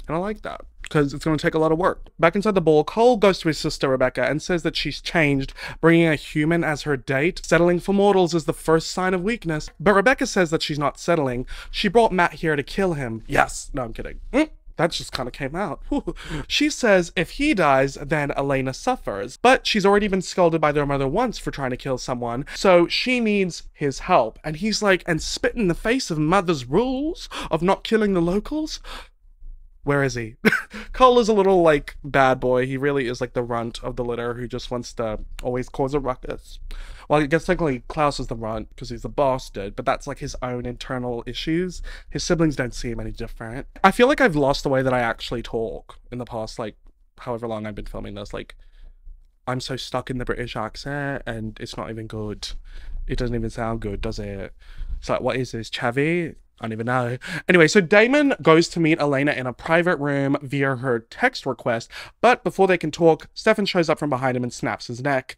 [SPEAKER 1] and I like that, because it's going to take a lot of work. Back inside the ball, Cole goes to his sister Rebecca and says that she's changed, bringing a human as her date. Settling for mortals is the first sign of weakness. But Rebecca says that she's not settling. She brought Matt here to kill him. Yes. No, I'm kidding. That just kind of came out. She says if he dies, then Elena suffers. But she's already been scolded by their mother once for trying to kill someone, so she needs his help. And he's like, and spit in the face of mother's rules of not killing the locals? Where is he? Cole is a little, like, bad boy. He really is, like, the runt of the litter who just wants to always cause a ruckus. Well, I guess technically Klaus is the runt because he's the bastard, but that's, like, his own internal issues. His siblings don't seem any different. I feel like I've lost the way that I actually talk in the past, like, however long I've been filming this. Like, I'm so stuck in the British accent, and it's not even good. It doesn't even sound good, does it? It's like, what is this, Chavy? I don't even know. Anyway, so Damon goes to meet Elena in a private room via her text request, but before they can talk, Stefan shows up from behind him and snaps his neck,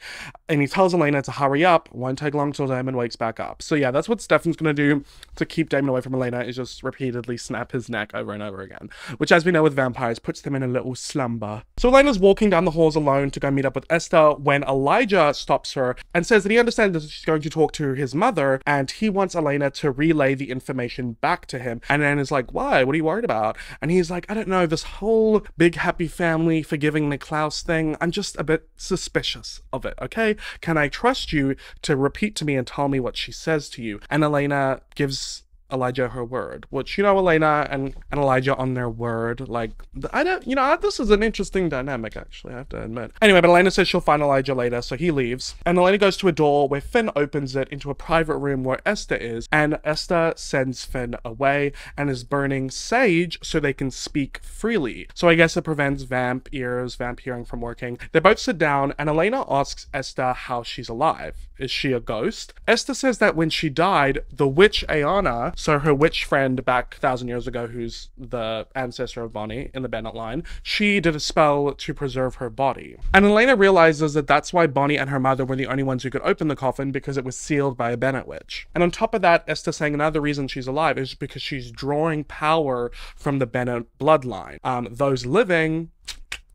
[SPEAKER 1] and he tells Elena to hurry up. Won't take long till Damon wakes back up. So yeah, that's what Stefan's gonna do to keep Damon away from Elena, is just repeatedly snap his neck over and over again, which, as we know with vampires, puts them in a little slumber. So Elena's walking down the halls alone to go meet up with Esther when Elijah stops her and says that he understands that she's going to talk to his mother, and he wants Elena to relay the information back to him. And then is like, why? What are you worried about? And he's like, I don't know, this whole big happy family forgiving the Klaus thing, I'm just a bit suspicious of it, okay? Can I trust you to repeat to me and tell me what she says to you? And Elena gives Elijah her word, which, you know, Elena and Elijah on their word, like, I don't, you know, this is an interesting dynamic, actually, I have to admit. Anyway, but Elena says she'll find Elijah later, so he leaves. And Elena goes to a door where Finn opens it into a private room where Esther is, and Esther sends Finn away and is burning sage so they can speak freely. So I guess it prevents vamp hearing from working. They both sit down, and Elena asks Esther how she's alive. Is she a ghost? Esther says that when she died, the witch Ayana, so her witch friend back 1,000 years ago, who's the ancestor of Bonnie in the Bennett line, she did a spell to preserve her body. And Elena realizes that that's why Bonnie and her mother were the only ones who could open the coffin, because it was sealed by a Bennett witch. And on top of that, Esther saying another reason she's alive is because she's drawing power from the Bennett bloodline. Those living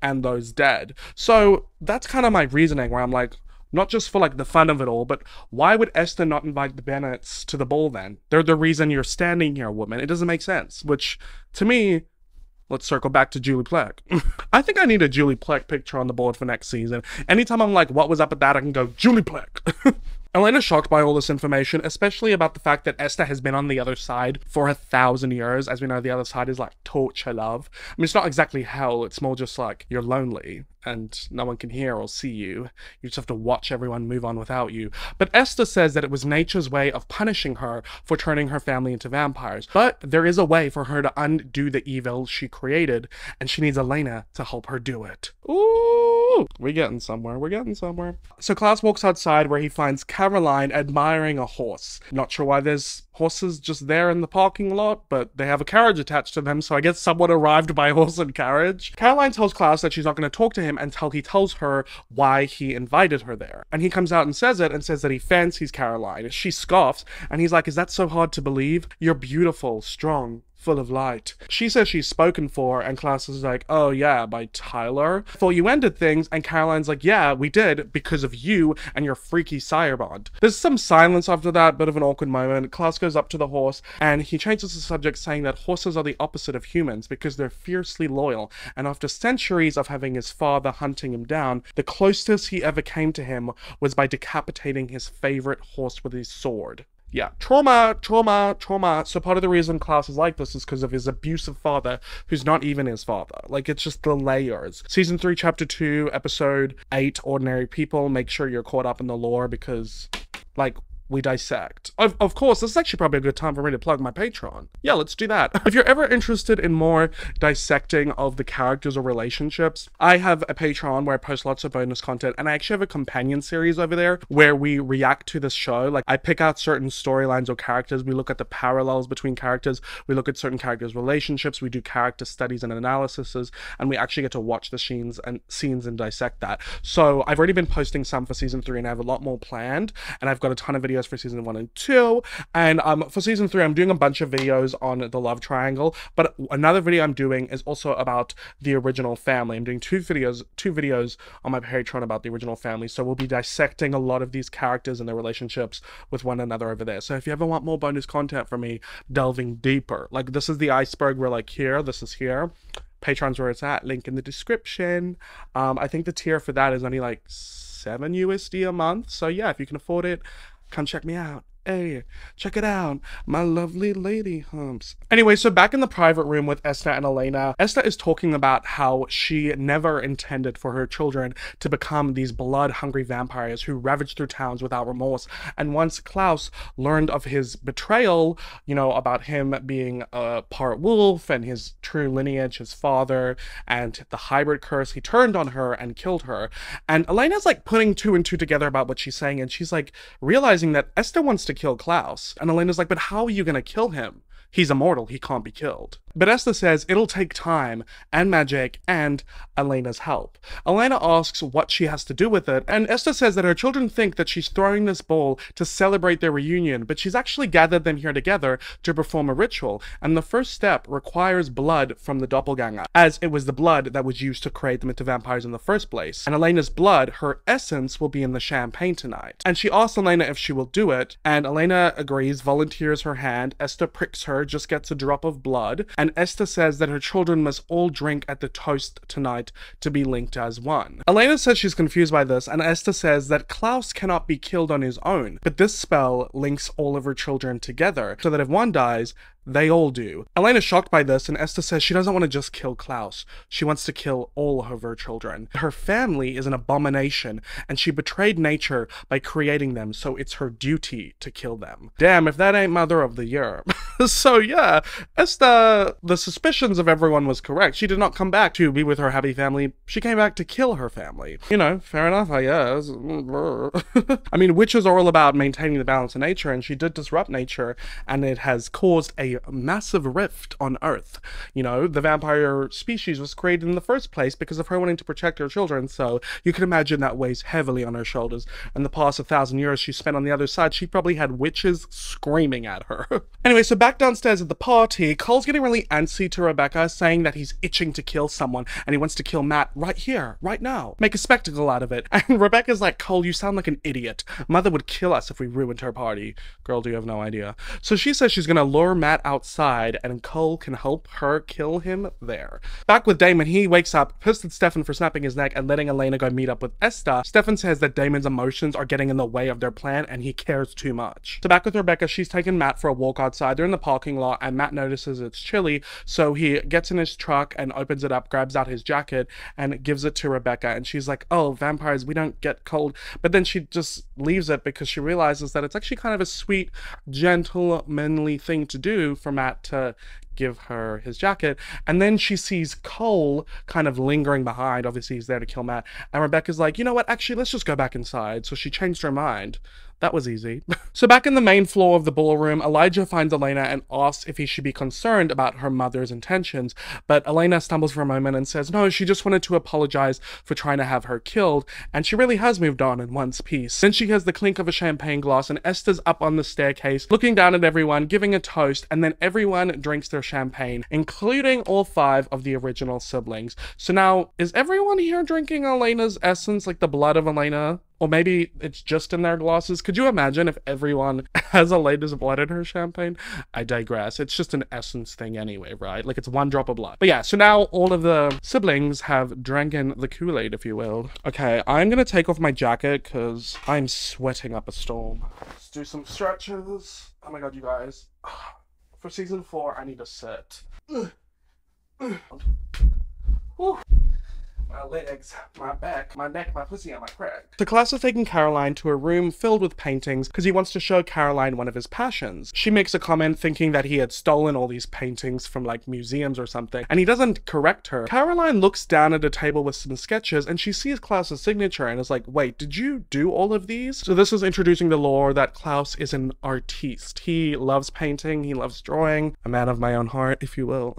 [SPEAKER 1] and those dead. So that's kind of my reasoning, where I'm like, not just for, like, the fun of it all, but why would Esther not invite the Bennetts to the ball then? They're the reason you're standing here, woman. It doesn't make sense. Which, to me, let's circle back to Julie Plec. I think I need a Julie Plec picture on the board for next season. Anytime I'm like, what was up with that, I can go, Julie Plec. Elena's shocked by all this information, especially about the fact that Esther has been on the other side for 1,000 years. As we know, the other side is like torture love. I mean, it's not exactly hell, it's more just like you're lonely and no one can hear or see you. You just have to watch everyone move on without you. But Esther says that it was nature's way of punishing her for turning her family into vampires. But there is a way for her to undo the evil she created, and she needs Elena to help her do it. Ooh! Woo! We're getting somewhere. We're getting somewhere. So Klaus walks outside where he finds Caroline admiring a horse. Not sure why there's horses just there in the parking lot, but they have a carriage attached to them, so I guess someone arrived by horse and carriage. Caroline tells Klaus that she's not going to talk to him until he tells her why he invited her there. And he comes out and says it, and says that he fancies Caroline. She scoffs, and he's like, is that so hard to believe? You're beautiful, strong, full of light. She says she's spoken for, and Klaus is like, oh yeah, by Tyler? Thought you ended things, and Caroline's like, yeah, we did, because of you and your freaky sire bond. There's some silence after that, bit of an awkward moment. Klaus goes up to the horse, and he changes the subject, saying that horses are the opposite of humans, because they're fiercely loyal, and after centuries of having his father hunting him down, the closest he ever came to him was by decapitating his favorite horse with his sword. Yeah, trauma, trauma, trauma. So part of the reason Klaus is like this is because of his abusive father, who's not even his father. Like, it's just the layers. Season 3, Chapter 2, Episode 8, Ordinary People. Make sure you're caught up in the lore because, like, we dissect. Of course, this is actually probably a good time for me to plug my Patreon. Yeah, let's do that. If you're ever interested in more dissecting of the characters or relationships, I have a Patreon where I post lots of bonus content, and I actually have a companion series over there where we react to this show. Like, I pick out certain storylines or characters, we look at the parallels between characters, we look at certain characters' relationships, we do character studies and analyses, and we actually get to watch the scenes and dissect that. So I've already been posting some for season 3, and I have a lot more planned, and I've got a ton of videos for season 1 and 2, and for season 3 I'm doing a bunch of videos on the love triangle, but another video I'm doing is also about the original family. I'm doing two videos on my Patreon about the original family, so we'll be dissecting a lot of these characters and their relationships with one another over there. So if you ever want more bonus content from me delving deeper, like, this is the iceberg, we're like here, this is here, Patreon's where it's at, link in the description. I think the tier for that is only like $7 USD a month, so yeah, if you can afford it, come check me out. Hey, check it out, my lovely lady humps. Anyway, so back in the private room with Esther and Elena, Esther is talking about how she never intended for her children to become these blood-hungry vampires who ravage through towns without remorse. And once Klaus learned of his betrayal, you know, about him being a part wolf and his true lineage, his father, and the hybrid curse, he turned on her and killed her. And Elena's like putting 2 and 2 together about what she's saying, and she's like realizing that Esther wants to kill Klaus. And Elena's like, but how are you gonna kill him? He's immortal, he can't be killed. But Esther says it'll take time and magic and Elena's help. Elena asks what she has to do with it, and Esther says that her children think that she's throwing this ball to celebrate their reunion, but she's actually gathered them here together to perform a ritual, and the first step requires blood from the doppelganger, as it was the blood that was used to create them into vampires in the first place. And Elena's blood, her essence, will be in the champagne tonight. And she asks Elena if she will do it, and Elena agrees, volunteers her hand. Esther pricks her, just gets a drop of blood, and Esther says that her children must all drink at the toast tonight to be linked as one. Elena says she's confused by this, and Esther says that Klaus cannot be killed on his own, but this spell links all of her children together, so that if one dies, they all do. Elena's shocked by this, and Esther says she doesn't want to just kill Klaus. She wants to kill all of her children. Her family is an abomination, and she betrayed nature by creating them, so it's her duty to kill them. Damn, if that ain't Mother of the Year. So yeah, Esther, the suspicions of everyone was correct. She did not come back to be with her happy family. She came back to kill her family. You know, fair enough, I guess. I mean, witches are all about maintaining the balance of nature, and she did disrupt nature, and it has caused a massive rift on Earth. You know, the vampire species was created in the first place because of her wanting to protect her children, so you can imagine that weighs heavily on her shoulders. In the past 1,000 years she spent on the other side, she probably had witches screaming at her. Anyway, so back downstairs at the party, Cole's getting really antsy to Rebecca, saying that he's itching to kill someone, and he wants to kill Matt right here, right now. Make a spectacle out of it. And Rebecca's like, Cole, you sound like an idiot. Mother would kill us if we ruined her party. Girl, do you have no idea? So she says she's gonna lure Matt outside, and Cole can help her kill him there. Back with Damon, he wakes up, pissed at Stefan for snapping his neck and letting Elena go meet up with Esther. Stefan says that Damon's emotions are getting in the way of their plan, and he cares too much. So back with Rebecca, she's taken Matt for a walk outside. They're in the parking lot, and Matt notices it's chilly, so he gets in his truck and opens it up, grabs out his jacket, and gives it to Rebecca, and she's like, oh, vampires, we don't get cold. But then she just leaves it because she realizes that it's actually kind of a sweet, gentlemanly thing to do for Matt to give her his jacket, and then she sees Cole kind of lingering behind. Obviously he's there to kill Matt, and Rebecca's like, you know what, actually let's just go back inside. So she changed her mind. That was easy. So back in the main floor of the ballroom, Elijah finds Elena and asks if he should be concerned about her mother's intentions, but Elena stumbles for a moment and says no, she just wanted to apologize for trying to have her killed, and she really has moved on in one piece. Then she hears the clink of a champagne glass, and Esther's up on the staircase looking down at everyone, giving a toast, and then everyone drinks their champagne, including all 5 of the original siblings. So now, is everyone here drinking Elena's essence, like the blood of Elena? Or maybe it's just in their glasses. Could you imagine if everyone has Elena's blood in her champagne? I digress. It's just an essence thing anyway, right? Like it's 1 drop of blood. But yeah, so now all of the siblings have drinking the Kool-Aid, if you will. Okay, I'm gonna take off my jacket because I'm sweating up a storm. Let's do some stretches. Oh my god, you guys. For season 4, I need to sit. Whew. My legs, my back, my neck, my pussy, and my crack. So Klaus is taking Caroline to a room filled with paintings because he wants to show Caroline one of his passions. She makes a comment thinking that he had stolen all these paintings from like museums or something, and he doesn't correct her. Caroline looks down at a table with some sketches and she sees Klaus's signature and is like, wait, did you do all of these? So this is introducing the lore that Klaus is an artiste. He loves painting, he loves drawing, a man of my own heart, if you will.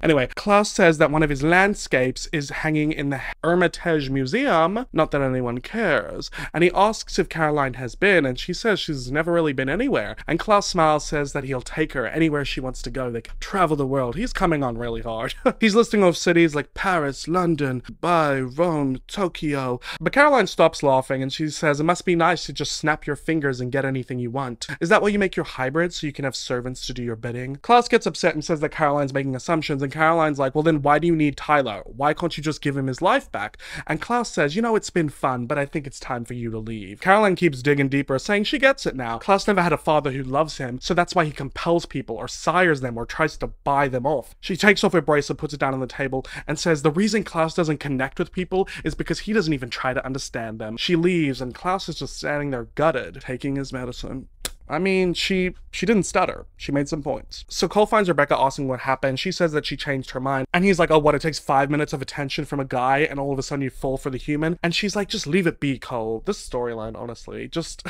[SPEAKER 1] Anyway, Klaus says that one of his landscapes is hanging in the Hermitage Museum, not that anyone cares, and he asks if Caroline has been, and she says she's never really been anywhere, and Klaus smiles, says that he'll take her anywhere she wants to go. They can travel the world. He's coming on really hard. He's listing off cities like Paris, London, Dubai, Rome, Tokyo, but Caroline stops laughing and she says it must be nice to just snap your fingers and get anything you want. Is that why you make your hybrids, so you can have servants to do your bidding? Klaus gets upset and says that Caroline's making assumptions, and Caroline's like, well then why do you need Tyler? Why can't you just give him his life back? And Klaus says, you know, it's been fun, but I think it's time for you to leave. Caroline keeps digging deeper, saying she gets it now. Klaus never had a father who loves him, so that's why he compels people or sires them or tries to buy them off. She takes off her bracelet, puts it down on the table, and says the reason Klaus doesn't connect with people is because he doesn't even try to understand them. She leaves, and Klaus is just standing there gutted, taking his medicine. I mean, she didn't stutter. She made some points. So Cole finds Rebecca asking what happened. She says that she changed her mind. And he's like, oh, what, it takes 5 minutes of attention from a guy and all of a sudden you fall for the human? And she's like, just leave it be, Cole. This storyline, honestly, just...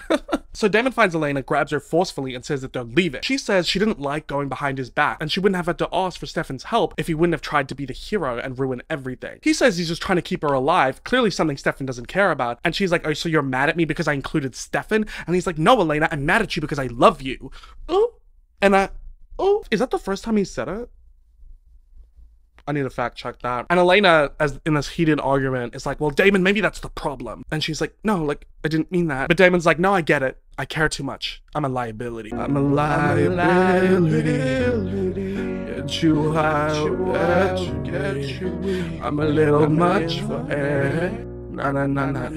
[SPEAKER 1] So Damon finds Elena, grabs her forcefully, and says that they'll leave it. She says she didn't like going behind his back, and she wouldn't have had to ask for Stefan's help if he wouldn't have tried to be the hero and ruin everything. He says he's just trying to keep her alive, clearly something Stefan doesn't care about. And she's like, oh, so you're mad at me because I included Stefan? And he's like, no, Elena, I'm mad at you because I love you. Oh, and oh, is that the first time he said it? I need to fact check that. And Elena, as in this heated argument, is like, well, Damon, maybe that's the problem. And she's like, no, like, I didn't mean that. But Damon's like, no, I get it. I care too much. I'm a liability. I'm a liability. Get you out, get you. I'm a little much for air. Na na na na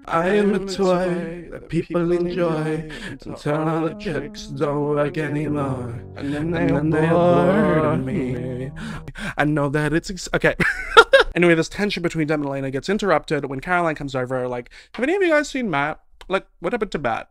[SPEAKER 1] I am a toy that people enjoy until all the chicks don't work anymore, and then they bore me. I know that it's okay. Anyway, this tension between Dem and Elena gets interrupted when Caroline comes over, like, have any of you guys seen Matt? Like, what happened to Matt?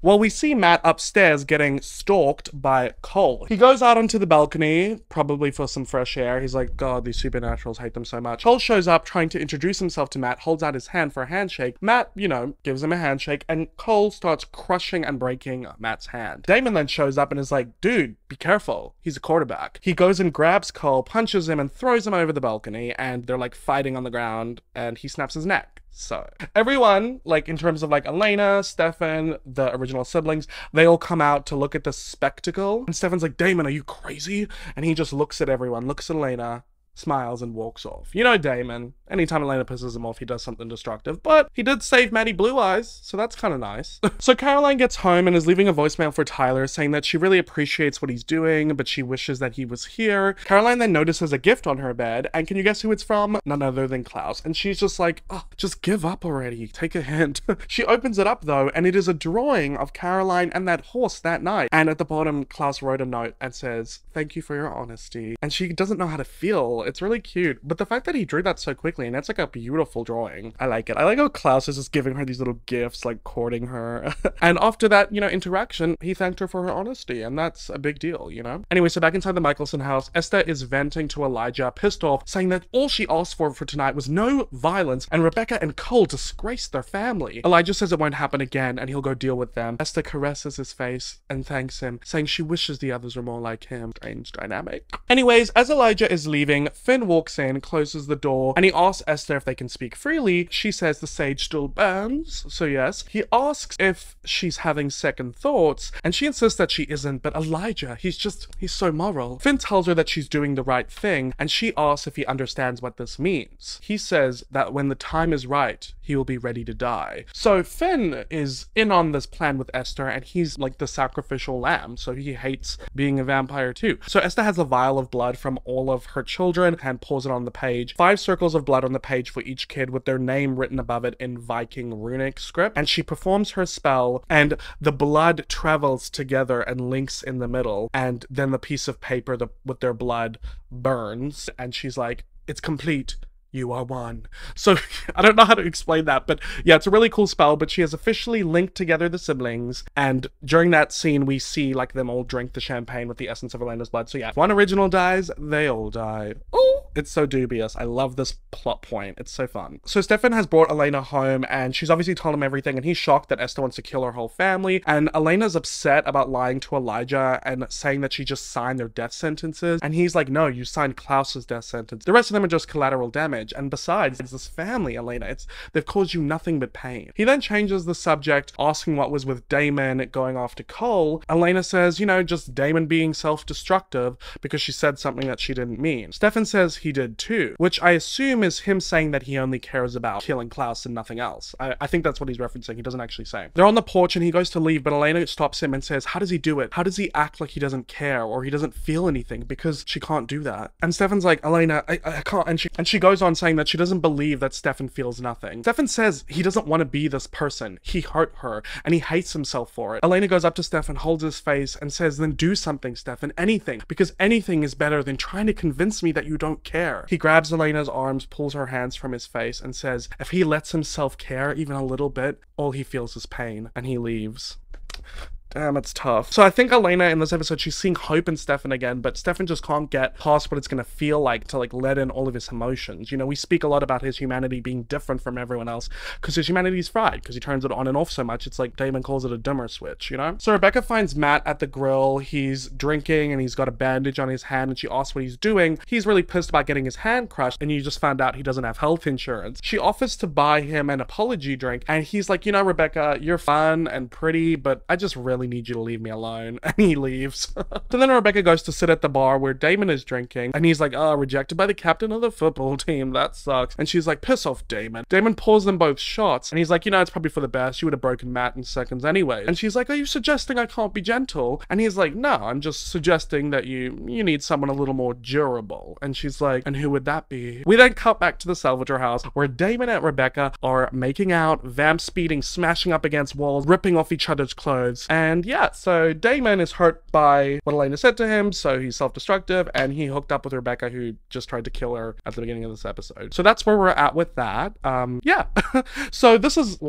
[SPEAKER 1] Well, we see Matt upstairs getting stalked by Cole. He goes out onto the balcony, probably for some fresh air. He's like, God, these supernaturals hate them so much. Cole shows up trying to introduce himself to Matt, holds out his hand for a handshake. Matt, you know, gives him a handshake, and Cole starts crushing and breaking Matt's hand. Damon then shows up and is like, dude, be careful. He's a quarterback. He goes and grabs Cole, punches him, and throws him over the balcony, and they're like fighting on the ground, and he snaps his neck. So everyone, like in terms of like Elena, Stefan, the original siblings, they all come out to look at the spectacle. And Stefan's like, Damon, are you crazy? And he just looks at everyone, looks at Elena, smiles, and walks off. You know Damon. Anytime Elena pisses him off, he does something destructive. But he did save Maddie Blue Eyes, so that's kind of nice. So Caroline gets home and is leaving a voicemail for Tyler saying that she really appreciates what he's doing, but she wishes that he was here. Caroline then notices a gift on her bed, and can you guess who it's from? None other than Klaus. And she's just like, oh, just give up already. Take a hint. She opens it up though, and it is a drawing of Caroline and that horse that night. And at the bottom, Klaus wrote a note and says, thank you for your honesty. And she doesn't know how to feel. It's really cute. But the fact that he drew that so quickly, and that's like a beautiful drawing. I like it. I like how Klaus is just giving her these little gifts, like courting her. And after that, you know, interaction, he thanked her for her honesty, and that's a big deal, you know? Anyway, so back inside the Michelson house, Esther is venting to Elijah, pissed off, saying that all she asked for tonight was no violence, and Rebecca and Cole disgraced their family. Elijah says it won't happen again, and he'll go deal with them. Esther caresses his face and thanks him, saying she wishes the others were more like him. Strange dynamic. Anyways, as Elijah is leaving, Finn walks in, closes the door, and he asks Esther if they can speak freely. She says the sage still burns, so yes. He asks if she's having second thoughts, and she insists that she isn't, but Elijah, he's so moral. Finn tells her that she's doing the right thing, and she asks if he understands what this means. He says that when the time is right, he will be ready to die. So Finn is in on this plan with Esther, and he's like the sacrificial lamb, so he hates being a vampire too. So Esther has a vial of blood from all of her children and pours it on the page. 5 circles of blood on the page for each kid with their name written above it in Viking runic script. And she performs her spell, and the blood travels together and links in the middle, and then the piece of paper with their blood burns, and she's like, it's complete. You are one. So I don't know how to explain that, but yeah, it's a really cool spell. But she has officially linked together the siblings, and during that scene we see like them all drink the champagne with the essence of Elena's blood. So yeah, if one original dies, they all die. Oh, it's so dubious. I love this plot point. It's so fun. So Stefan has brought Elena home, and she's obviously told him everything, and he's shocked that Esther wants to kill her whole family. And Elena's upset about lying to Elijah and saying that she just signed their death sentences, and he's like, no, you signed Klaus's death sentence. The rest of them are just collateral damage. And besides, it's this family, Elena. They've caused you nothing but pain. He then changes the subject, asking what was with Damon going after Cole. Elena says, you know, just Damon being self-destructive because she said something that she didn't mean. Stefan says he did too, which I assume is him saying that he only cares about killing Klaus and nothing else. I think that's what he's referencing. He doesn't actually say. They're on the porch and he goes to leave, but Elena stops him and says, how does he do it? How does he act like he doesn't care or he doesn't feel anything? Because she can't do that. And Stefan's like, Elena, I can't. And she goes on saying that she doesn't believe that Stefan feels nothing. Stefan says he doesn't want to be this person. He hurt her and he hates himself for it. Elena goes up to Stefan, holds his face and says, then do something, Stefan, anything, because anything is better than trying to convince me that you don't care. He grabs Elena's arms, pulls her hands from his face and says, if he lets himself care even a little bit, all he feels is pain, and he leaves. Damn, it's tough. So I think Elena in this episode, she's seeing hope in Stefan again, but Stefan just can't get past what it's going to feel like to like let in all of his emotions. You know, we speak a lot about his humanity being different from everyone else because his humanity is fried because he turns it on and off so much. It's like Damon calls it a dimmer switch, you know? So Rebecca finds Matt at the grill. He's drinking and he's got a bandage on his hand, and she asks what he's doing. He's really pissed about getting his hand crushed, and you just found out he doesn't have health insurance. She offers to buy him an apology drink, and he's like, you know, Rebecca, you're fun and pretty, but I just really need you to leave me alone. And he leaves. So then Rebecca goes to sit at the bar where Damon is drinking, and he's like, oh, rejected by the captain of the football team, that sucks. And she's like, piss off, Damon. Damon pours them both shots, and he's like, you know, it's probably for the best. You would have broken Matt in seconds anyway. And she's like, are you suggesting I can't be gentle? And he's like, no, I'm just suggesting that you need someone a little more durable. And she's like, and who would that be? We then cut back to the Salvator house where Damon and Rebecca are making out, vamp speeding, smashing up against walls, ripping off each other's clothes. And yeah, so Damon is hurt by what Elena said to him, so he's self-destructive, and he hooked up with Rebecca, who just tried to kill her at the beginning of this episode. So that's where we're at with that. Yeah. So this is,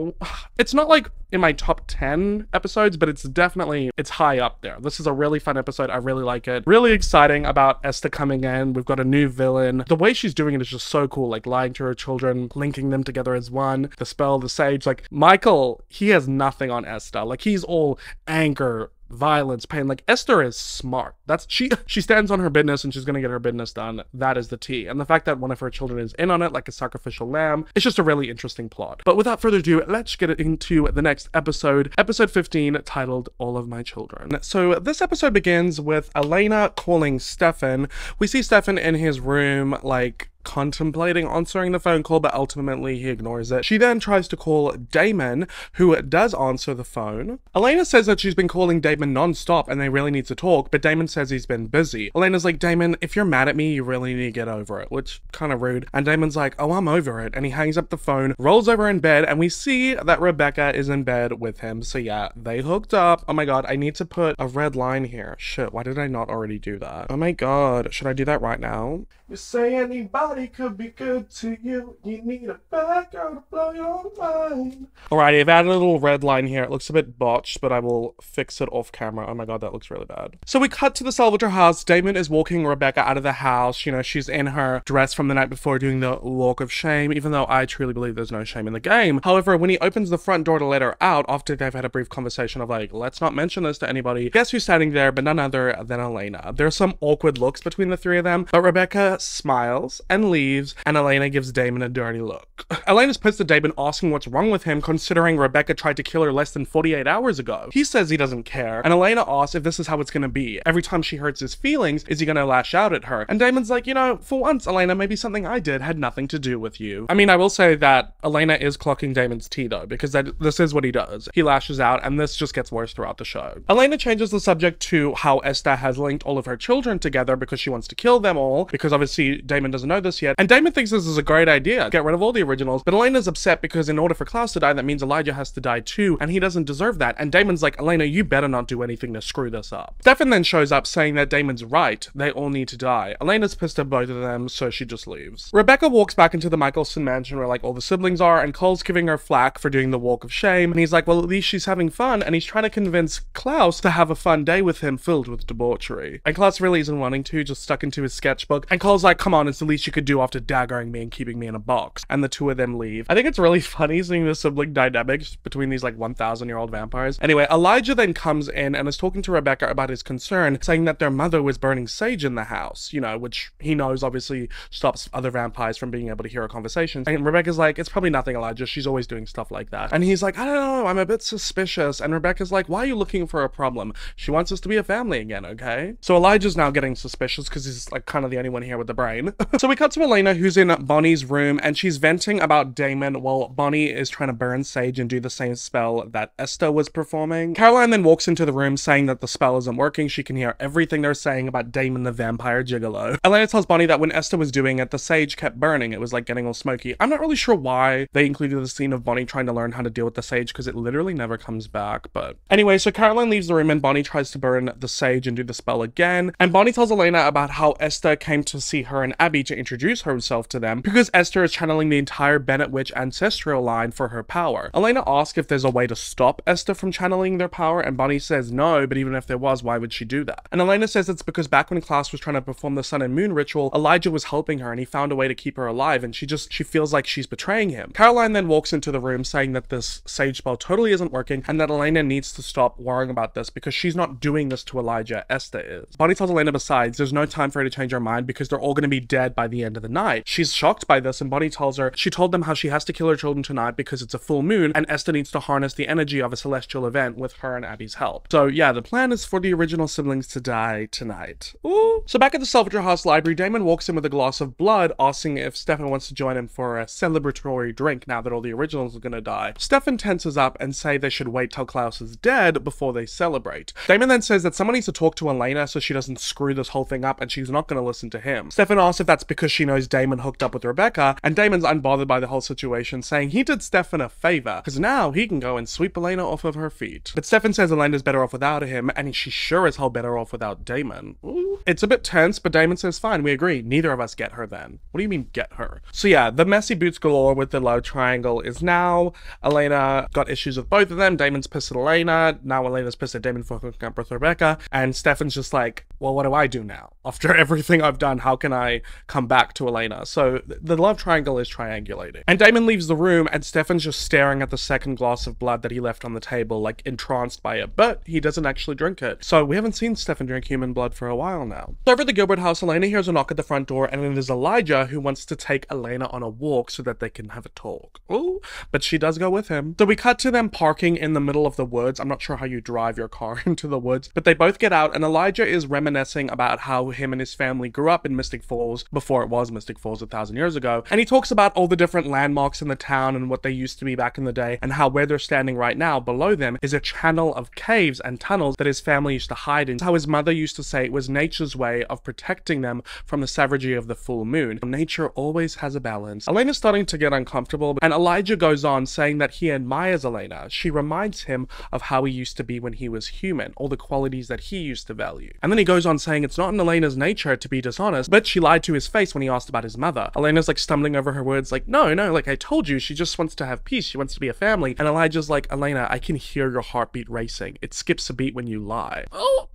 [SPEAKER 1] it's not like in my top 10 episodes, but it's high up there. This is a really fun episode. I really like it. Really exciting about Esther coming in. We've got a new villain. The way she's doing it is just so cool, like lying to her children, linking them together as one, the spell, the sage. Like Michael, he has nothing on Esther. Like he's all anger, violence, pain. Like Esther is smart. That's she stands on her business and she's gonna get her business done. That is the tea. And the fact that one of her children is in on it like a sacrificial lamb, it's just a really interesting plot. But without further ado, let's get into the next episode 15, titled All of My Children. So this episode begins with Elena calling Stefan. We see Stefan in his room, like contemplating answering the phone call, but ultimately he ignores it. She then tries to call Damon, who does answer the phone. Elena says that she's been calling Damon Damon non-stop and they really need to talk, but Damon says he's been busy. Elena's like, Damon, if you're mad at me, you really need to get over it, which kind of rude. And Damon's like, oh, I'm over it. And he hangs up the phone, rolls over in bed, and we see that Rebecca is in bed with him. So yeah, they hooked up. Oh my god, I need to put a red line here. Shit, why did I not already do that? Oh my god, should I do that right now? You say anybody could be good to you. You need a bad girl to blow your mind. Alrighty, I've added a little red line here. It looks a bit botched, but I will fix it off camera. Oh my god, that looks really bad. So we cut to the Salvatore house. Damon is walking Rebecca out of the house. You know, she's in her dress from the night before doing the walk of shame, even though I truly believe there's no shame in the game. However, when he opens the front door to let her out, after they've had a brief conversation of like, let's not mention this to anybody, guess who's standing there but none other than Elena. There's some awkward looks between the three of them, but Rebecca smiles and leaves, and Elena gives Damon a dirty look. Elena's pissed at Damon, asking what's wrong with him, considering Rebecca tried to kill her less than 48 hours ago. He says he doesn't care, and Elena asks if this is how it's gonna be. Every time she hurts his feelings, is he gonna lash out at her? And Damon's like, you know, for once, Elena, maybe something I did had nothing to do with you. I mean, I will say that Elena is clocking Damon's tea though, because this is what he does. He lashes out, and this just gets worse throughout the show. Elena changes the subject to how Esther has linked all of her children together because she wants to kill them all, because obviously Damon doesn't know this yet, and Damon thinks this is a great idea. Get rid of all the originals, but Elena's upset because in order for Klaus to die, that means Elijah has to die too, and he doesn't deserve that, and Damon's like, Elena, you better not do anything to screw this up. Stefan then shows up saying that Damon's right, they all need to die. Elena's pissed at both of them, so she just leaves. Rebecca walks back into the Michelson mansion where like all the siblings are, and Cole's giving her flack for doing the walk of shame, and he's like, well, at least she's having fun, and he's trying to convince Klaus to have a fun day with him filled with debauchery. And Klaus really isn't wanting to, just stuck into his sketchbook, and Cole's like, come on, it's the least you could do after daggering me and keeping me in a box. And the two of them leave. I think it's really funny seeing the sibling dynamics between these like 1,000-year-old vampires. Anyway, Elijah then comes in and is talking to Rebecca about his concern, saying that their mother was burning sage in the house, you know, which he knows obviously stops other vampires from being able to hear a conversation. And Rebecca's like, it's probably nothing, Elijah, she's always doing stuff like that. And he's like, I don't know, I'm a bit suspicious. And Rebecca's like, why are you looking for a problem? She wants us to be a family again, okay? So Elijah's now getting suspicious because he's like kind of the only one here with the brain. So we cut to Elena, who's in Bonnie's room, and she's venting about Damon while Bonnie is trying to burn sage and do the same spell that Esther was performing. Caroline then walks into the room saying that the spell isn't working. She can hear everything they're saying about Damon the vampire gigolo. Elena tells Bonnie that when Esther was doing it, the sage kept burning. It was like getting all smoky. I'm not really sure why they included the scene of Bonnie trying to learn how to deal with the sage, because it literally never comes back. But anyway, so Caroline leaves the room and Bonnie tries to burn the sage and do the spell again. And Bonnie tells Elena about how Esther came to see her and Abby to introduce herself to them because Esther is channeling the entire Bennett Witch ancestral line for her power. Elena asks if there's a way to stop Esther from channeling their power, and Bonnie says no, but even if there was, why would she do that? And Elena says it's because back when Klaus was trying to perform the sun and moon ritual, Elijah was helping her and he found a way to keep her alive, and she feels like she's betraying him. Caroline then walks into the room saying that this sage spell totally isn't working and that Elena needs to stop worrying about this because she's not doing this to Elijah, Esther is. Bonnie tells Elena besides, there's no time for her to change her mind because they're all going to be dead by the end of the night. She's shocked by this, and Bonnie tells her she told them how she has to kill her children tonight because it's a full moon and Esther needs to harness the energy of a celestial event with her and Abby's help. So yeah, the plan is for the original siblings to die tonight. Ooh. So back at the Salvatore House library, Damon walks in with a glass of blood, asking if Stefan wants to join him for a celebratory drink now that all the originals are gonna die. Stefan tenses up and say they should wait till Klaus is dead before they celebrate. Damon then says that someone needs to talk to Elena so she doesn't screw this whole thing up, and she's not gonna listen to him. Stefan asks if that's because she knows Damon hooked up with Rebecca, and Damon's unbothered by the whole situation, saying he did Stefan a favor because now he can go and sweep Elena off of her feet. But Stefan says Elena's better off without him, and she's sure as hell better off without Damon. Ooh. It's a bit tense, but Damon says fine, we agree, neither of us get her then. What do you mean get her? So yeah, the messy boots galore with the love triangle is now. Elena got issues with both of them. Damon's pissed at Elena, now Elena's pissed at Damon for hooking up with Rebecca, and Stefan's just like, well, what do I do now? After everything I've done, how can I come back to Elena? So the love triangle is triangulating. And Damon leaves the room, and Stefan's just staring at the second glass of blood that he left on the table, like entranced by it, but he doesn't actually drink it. So we haven't seen Stefan drink human blood for a while now. So over at the Gilbert house, Elena hears a knock at the front door, and it is Elijah who wants to take Elena on a walk so that they can have a talk. Ooh, but she does go with him. So we cut to them parking in the middle of the woods. I'm not sure how you drive your car into the woods, but they both get out, and Elijah is reminiscing about how him and his family grew up in Mystic Falls before it was Mystic Falls 1,000 years ago. And he talks about all the different landmarks in the town and what they used to be back in the day, and how where they're standing right now below them is a channel of cave caves and tunnels that his family used to hide in. How his mother used to say it was nature's way of protecting them from the savagery of the full moon. Nature always has a balance. Elena's starting to get uncomfortable, and Elijah goes on saying that he admires Elena. She reminds him of how he used to be when he was human, all the qualities that he used to value. And then he goes on saying it's not in Elena's nature to be dishonest, but she lied to his face when he asked about his mother. Elena's like stumbling over her words like, no, like I told you, she just wants to have peace. She wants to be a family. And Elijah's like, Elena, I can hear your heartbeat racing. It skips a beat when you lie. Oh!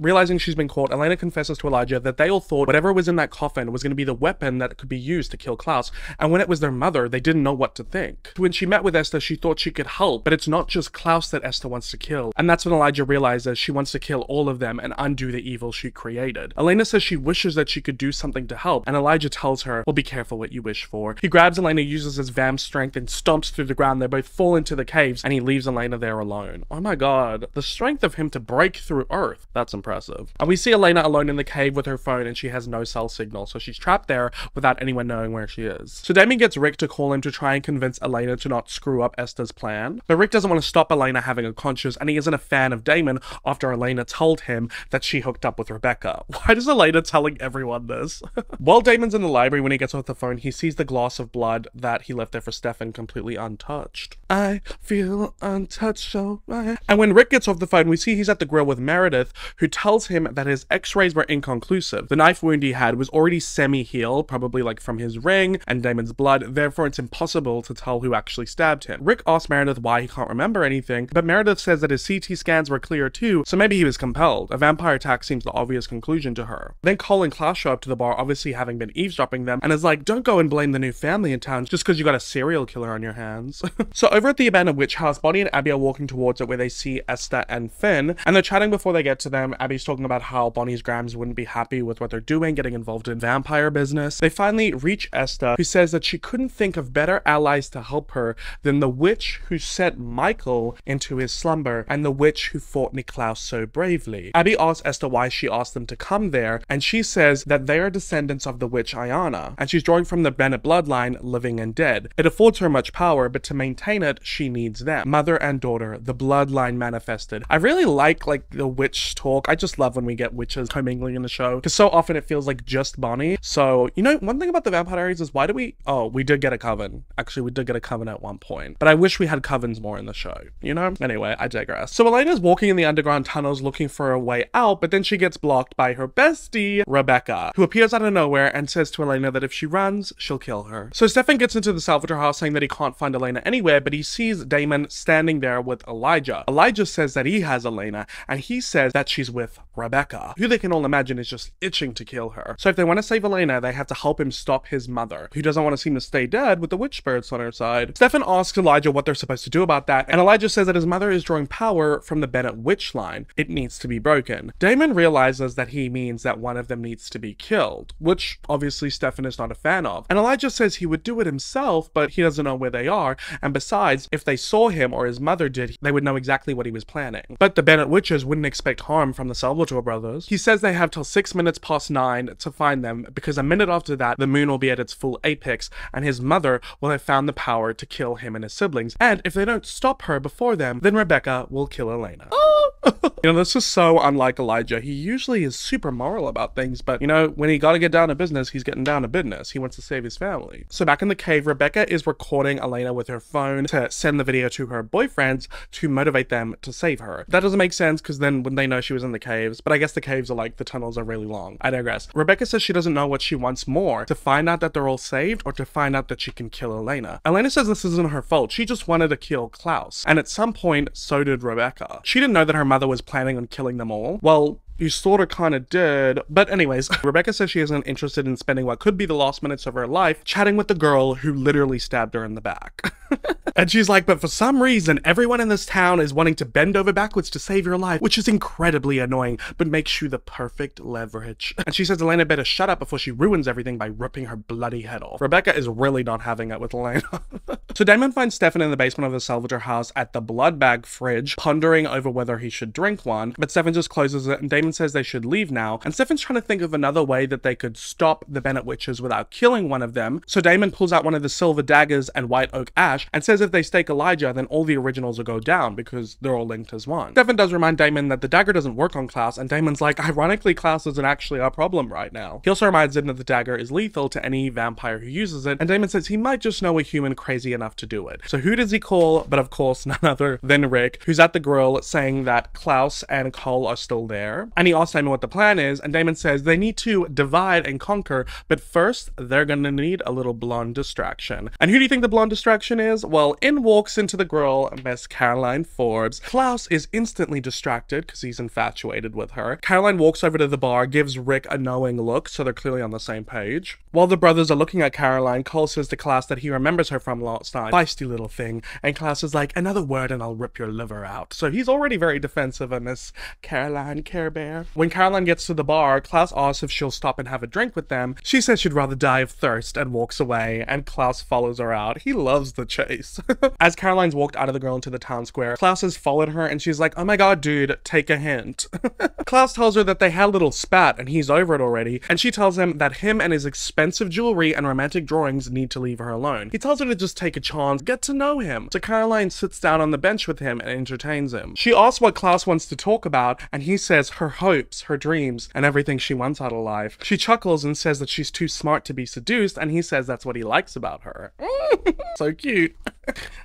[SPEAKER 1] Realizing she's been caught, Elena confesses to Elijah that they all thought whatever was in that coffin was going to be the weapon that could be used to kill Klaus, and when it was their mother, they didn't know what to think. When she met with Esther, she thought she could help, but it's not just Klaus that Esther wants to kill, and that's when Elijah realizes she wants to kill all of them and undo the evil she created. Elena says she wishes that she could do something to help, and Elijah tells her, well, be careful what you wish for. He grabs Elena, uses his vamp strength, and stomps through the ground. They both fall into the caves, and he leaves Elena there alone. Oh my god, the strength of him to break through Earth. That's impressive. And we see Elena alone in the cave with her phone, and she has no cell signal, so she's trapped there without anyone knowing where she is. So Damien gets Rick to call him to try and convince Elena to not screw up Esther's plan. But Rick doesn't want to stop Elena having a conscience, and he isn't a fan of Damon after Elena told him that she hooked up with Rebecca. Why does Elena telling everyone this? While Damon's in the library, when he gets off the phone, he sees the glass of blood that he left there for Stefan completely untouched. I feel untouched, so I... And when Rick gets off the phone, we see he's at the grill with Meredith, who tells him that his x-rays were inconclusive. The knife wound he had was already semi-healed, probably like from his ring and Damon's blood, therefore it's impossible to tell who actually stabbed him. Rick asks Meredith why he can't remember anything, but Meredith says that his CT scans were clear too, so maybe he was compelled. A vampire attack seems the obvious conclusion to her. Then Cole and Klaus show up to the bar, obviously having been eavesdropping them, and is like, don't go and blame the new family in town just because you got a serial killer on your hands. So over at the abandoned witch house, Bonnie and Abby are walking towards it where they see Esther and Finn, and they're chatting before they get to them. Abby's talking about how Bonnie's Grams wouldn't be happy with what they're doing, getting involved in vampire business. They finally reach Esther, who says that she couldn't think of better allies to help her than the witch who sent Michael into his slumber and the witch who fought Niklaus so bravely. Abby asks Esther why she asked them to come there, and she says that they are descendants of the witch Ayana, and she's drawing from the Bennett bloodline, living and dead. It affords her much power, but to maintain it, she needs them. Mother and daughter, the bloodline manifested. I really like the witch talk. I just love when we get witches commingling in the show, because so often it feels like just Bonnie. So, you know, one thing about the Vampire Diaries is why do we... Oh, we did get a coven. Actually, we did get a coven at one point, but I wish we had covens more in the show, you know? Anyway, I digress. So Elena's walking in the underground tunnels looking for a way out, but then she gets blocked by her bestie, Rebecca, who appears out of nowhere and says to Elena that if she runs, she'll kill her. So Stefan gets into the salvator house saying that he can't find Elena anywhere, but he sees Damon standing there with Elijah. Elijah says that he has Elena, and he says that she's with Rebecca, who they can all imagine is just itching to kill her. So if they want to save Elena, they have to help him stop his mother, who doesn't want to seem to stay dead with the witch spirits on her side. Stefan asks Elijah what they're supposed to do about that, and Elijah says that his mother is drawing power from the Bennett witch line. It needs to be broken. Damon realizes that he means that one of them needs to be killed, which obviously Stefan is not a fan of. And Elijah says he would do it himself, but he doesn't know where they are, and besides, if they saw him or his mother did, they would know exactly what he was planning. But the Bennett witches wouldn't expect harm from the Salvatore brothers. He says they have till 6 minutes past 9 to find them, because a minute after that, the moon will be at its full apex, and his mother will have found the power to kill him and his siblings. And if they don't stop her before them, then Rebecca will kill Elena. You know, this is so unlike Elijah. He usually is super moral about things, but you know, when he gotta get down to business, he's getting down to business. He wants to save his family. So back in the cave, Rebecca is recording Elena with her phone to send the video to her boyfriends to motivate them to save her. That doesn't make sense, because then when they know she was in the caves, but I guess the caves are like, the tunnels are really long. I digress. Rebecca says she doesn't know what she wants more, to find out that they're all saved or to find out that she can kill Elena. Elena says this isn't her fault. She just wanted to kill Klaus. And at some point, so did Rebecca. She didn't know that her mother was planning on killing them all. Well, you sort of kind of did. But anyways, Rebecca says she isn't interested in spending what could be the last minutes of her life chatting with the girl who literally stabbed her in the back. And she's like, but for some reason, everyone in this town is wanting to bend over backwards to save your life, which is incredibly annoying, but makes you the perfect leverage. And she says Elena better shut up before she ruins everything by ripping her bloody head off. Rebecca is really not having it with Elena. So Damon finds Stefan in the basement of the salvager house at the blood bag fridge, pondering over whether he should drink one, but Stefan just closes it and Damon says they should leave now, and Stefan's trying to think of another way that they could stop the Bennett witches without killing one of them. So Damon pulls out one of the silver daggers and white oak ash and says if they stake Elijah, then all the originals will go down because they're all linked as one. Stefan does remind Damon that the dagger doesn't work on Klaus, and Damon's like, ironically, Klaus isn't actually our problem right now. He also reminds him that the dagger is lethal to any vampire who uses it, and Damon says he might just know a human crazy enough to do it. So who does he call? But of course, none other than Rick, who's at the grill saying that Klaus and Cole are still there. And he asks Damon what the plan is, and Damon says they need to divide and conquer, but first, they're gonna need a little blonde distraction. And who do you think the blonde distraction is? Well, in walks into the grill Miss Caroline Forbes. Klaus is instantly distracted because he's infatuated with her. Caroline walks over to the bar, gives Rick a knowing look, so they're clearly on the same page. While the brothers are looking at Caroline, Cole says to Klaus that he remembers her from last time. Feisty little thing. And Klaus is like, another word and I'll rip your liver out. So he's already very defensive of Miss Caroline Care Bear. When Caroline gets to the bar, Klaus asks if she'll stop and have a drink with them. She says she'd rather die of thirst and walks away, and Klaus follows her out. He loves the chase. As Caroline's walked out of the grill into the town square, Klaus has followed her and she's like, oh my god, dude, take a hint. Klaus tells her that they had a little spat and he's over it already, and she tells him that him and his expensive jewelry and romantic drawings need to leave her alone. He tells her to just take a chance, get to know him. So Caroline sits down on the bench with him and entertains him. She asks what Klaus wants to talk about, and he says her hopes, her dreams, and everything she wants out of life. She chuckles and says that she's too smart to be seduced, and he says that's what he likes about her. So cute.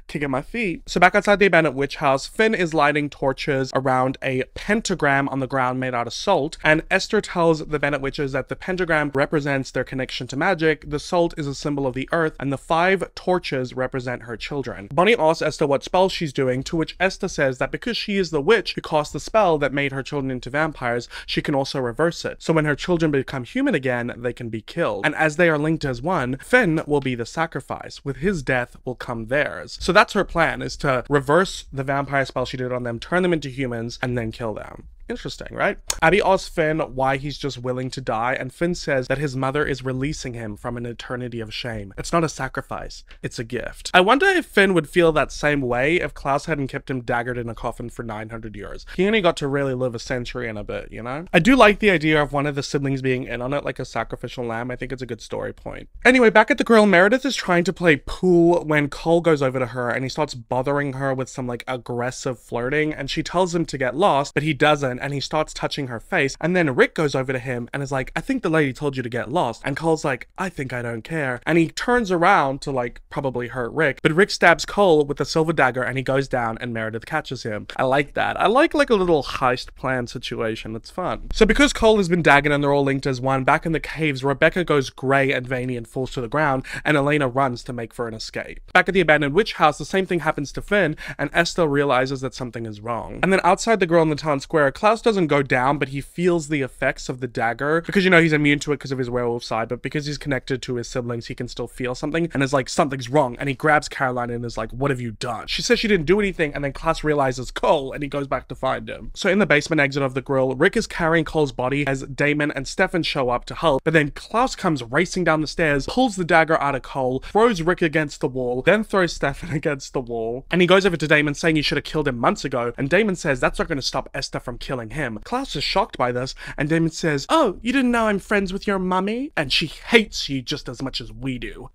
[SPEAKER 1] Kicking my feet. So back outside the abandoned witch house, Finn is lighting torches around a pentagram on the ground made out of salt, and Esther tells the Bennett witches that the pentagram represents their connection to magic, the salt is a symbol of the earth, and the 5 torches represent her children. Bonnie asks Esther what spell she's doing, to which Esther says that because she is the witch who cast the spell that made her children into vampires, she can also reverse it. So when her children become human again, they can be killed. And as they are linked as one, Finn will be the sacrifice. With his death will come theirs. So that's her plan, is to reverse the vampire spell she did on them, turn them into humans, and then kill them. Interesting, right? Abby asks Finn why he's just willing to die, and Finn says that his mother is releasing him from an eternity of shame. It's not a sacrifice, it's a gift. I wonder if Finn would feel that same way if Klaus hadn't kept him daggered in a coffin for 900 years. He only got to really live a century and a bit, you know? I do like the idea of one of the siblings being in on it like a sacrificial lamb. I think it's a good story point. Anyway, back at the grill, Meredith is trying to play pool when Cole goes over to her and he starts bothering her with some like aggressive flirting, and she tells him to get lost, but he doesn't, and he starts touching her face, and then Rick goes over to him and is like, I think the lady told you to get lost, and Cole's like, I think I don't care, and he turns around to like probably hurt Rick, but Rick stabs Cole with a silver dagger and he goes down and Meredith catches him. I like that. I like a little heist plan situation. It's fun. So because Cole has been daggered and they're all linked as one, back in the caves, Rebecca goes grey and veiny and falls to the ground, and Elena runs to make for an escape. Back at the abandoned witch house, the same thing happens to Finn, and Esther realizes that something is wrong. And then outside the grill in the town square, Klaus doesn't go down, but he feels the effects of the dagger, because you know he's immune to it because of his werewolf side, but because he's connected to his siblings, he can still feel something, and is like, something's wrong, and he grabs Caroline and is like, what have you done? She says she didn't do anything, and then Klaus realizes Cole, and he goes back to find him. So in the basement exit of the grill, Rick is carrying Cole's body as Damon and Stefan show up to help, but then Klaus comes racing down the stairs, pulls the dagger out of Cole, throws Rick against the wall, then throws Stefan against the wall, and he goes over to Damon saying he should have killed him months ago, and Damon says that's not going to stop Esther from killing him. Klaus is shocked by this, and Damon says, oh, you didn't know I'm friends with your mummy? And she hates you just as much as we do.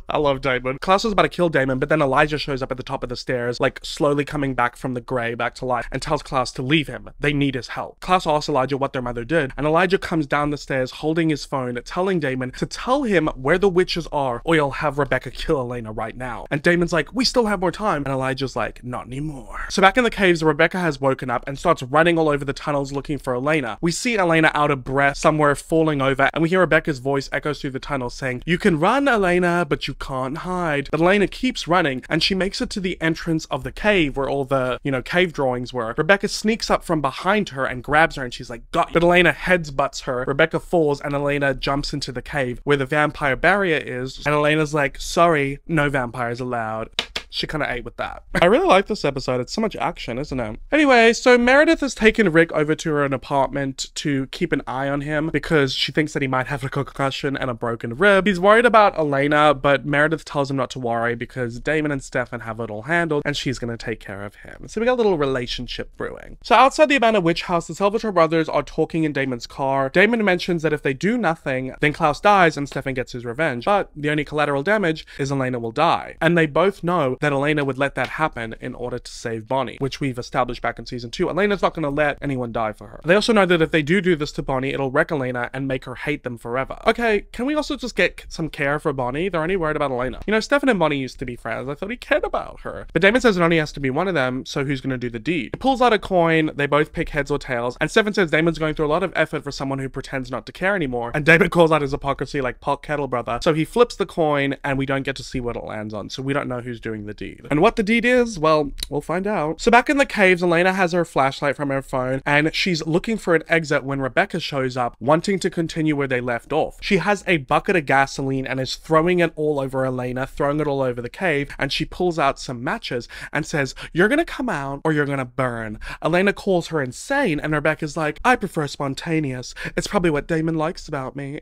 [SPEAKER 1] I love Damon. Klaus is about to kill Damon, but then Elijah shows up at the top of the stairs, like slowly coming back from the grey back to life, and tells Klaus to leave him. They need his help. Klaus asks Elijah what their mother did, and Elijah comes down the stairs holding his phone, telling Damon to tell him where the witches are, or you'll have Rebecca kill Elena right now. And Damon's like, we still have more time, and Elijah's like, not anymore. So back in the caves, Rebecca has woken up and starts running all over the tunnels looking for Elena. We see Elena out of breath somewhere falling over, and we hear Rebecca's voice echo through the tunnel saying, you can run, Elena, but you can't hide. But Elena keeps running, and she makes it to the entrance of the cave where all the, cave drawings were. Rebecca sneaks up from behind her and grabs her, and she's like, got you. But Elena headsbutts her. Rebecca falls, and Elena jumps into the cave where the vampire barrier is, and Elena's like, sorry, no vampires allowed. she kind of ate with that. I really like this episode. It's so much action, isn't it? Anyway, so Meredith has taken Rick over to her apartment to keep an eye on him because she thinks that he might have a concussion and a broken rib. He's worried about Elena, but Meredith tells him not to worry because Damon and Stefan have it all handled and she's going to take care of him. So we got a little relationship brewing. So outside the abandoned witch house, the Salvatore brothers are talking in Damon's car. Damon mentions that if they do nothing, then Klaus dies and Stefan gets his revenge. But the only collateral damage is Elena will die. And they both know that Elena would let that happen in order to save Bonnie, which we've established back in season 2. Elena's not going to let anyone die for her. They also know that if they do this to Bonnie, it'll wreck Elena and make her hate them forever. Okay, can we also just get some care for Bonnie? They're only worried about Elena. You know, Stefan and Bonnie used to be friends. I thought he cared about her. But Damon says it only has to be one of them, so who's going to do the deed? He pulls out a coin, they both pick heads or tails, and Stefan says Damon's going through a lot of effort for someone who pretends not to care anymore, and Damon calls out his hypocrisy like pot kettle brother. So he flips the coin, and we don't get to see what it lands on, so we don't know who's doing the deed. And what the deed is, well, we'll find out. So back in the caves, Elena has her flashlight from her phone, and she's looking for an exit when Rebecca shows up, wanting to continue where they left off. She has a bucket of gasoline and is throwing it all over Elena, throwing it all over the cave, and she pulls out some matches and says, "You're gonna come out or you're gonna burn." Elena calls her insane, and Rebecca's like, "I prefer spontaneous. It's probably what Damon likes about me."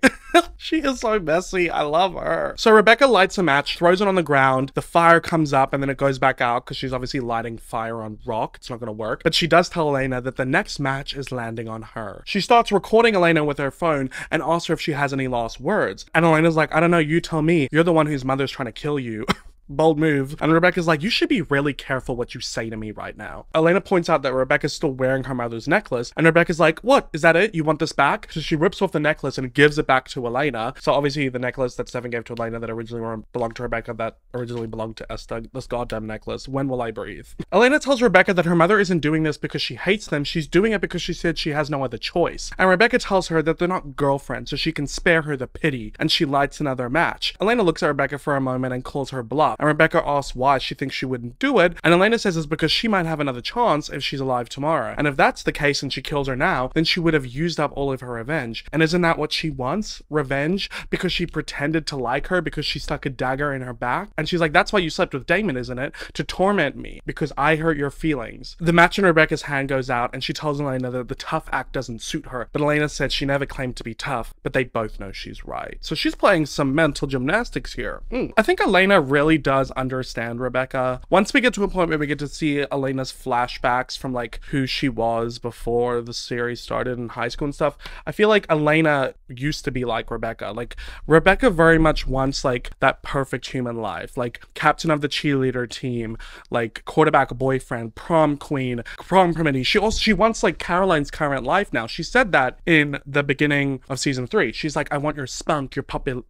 [SPEAKER 1] She is so messy. I love her. So Rebecca lights a match, throws it on the ground, the fire comes up, and then it goes back out because she's obviously lighting fire on rock. It's not gonna work. But she does tell Elena that the next match is landing on her. She starts recording Elena with her phone and asks her if she has any last words. And Elena's like, "I don't know, you tell me. You're the one whose mother's trying to kill you." Bold move. And Rebecca's like, "You should be really careful what you say to me right now." Elena points out that Rebecca's still wearing her mother's necklace, and Rebecca's like, "What? Is that it? You want this back?" So she rips off the necklace and gives it back to Elena. So obviously the necklace that Stefan gave to Elena that originally belonged to Rebecca, that originally belonged to Esther. This goddamn necklace. When will I breathe? Elena tells Rebecca that her mother isn't doing this because she hates them. She's doing it because she said she has no other choice. And Rebecca tells her that they're not girlfriends, so she can spare her the pity, and she lights another match. Elena looks at Rebecca for a moment and calls her bluff. And Rebecca asks why she thinks she wouldn't do it, and Elena says it's because she might have another chance if she's alive tomorrow. And if that's the case and she kills her now, then she would have used up all of her revenge. And isn't that what she wants? Revenge? Because she pretended to like her because she stuck a dagger in her back? And she's like, "That's why you slept with Damon, isn't it? To torment me, because I hurt your feelings." The match in Rebecca's hand goes out, and she tells Elena that the tough act doesn't suit her. But Elena said she never claimed to be tough, but they both know she's right. So she's playing some mental gymnastics here. I think Elena really does understand Rebecca. Once we get to a point where we get to see Elena's flashbacks from like who she was before the series started in high school and stuff, I feel like Elena used to be like Rebecca. Like Rebecca very much wants like that perfect human life, like captain of the cheerleader team, like quarterback boyfriend, prom queen, prom committee. She wants like Caroline's current life now. She said that in the beginning of season 3. She's like, "I want your spunk, your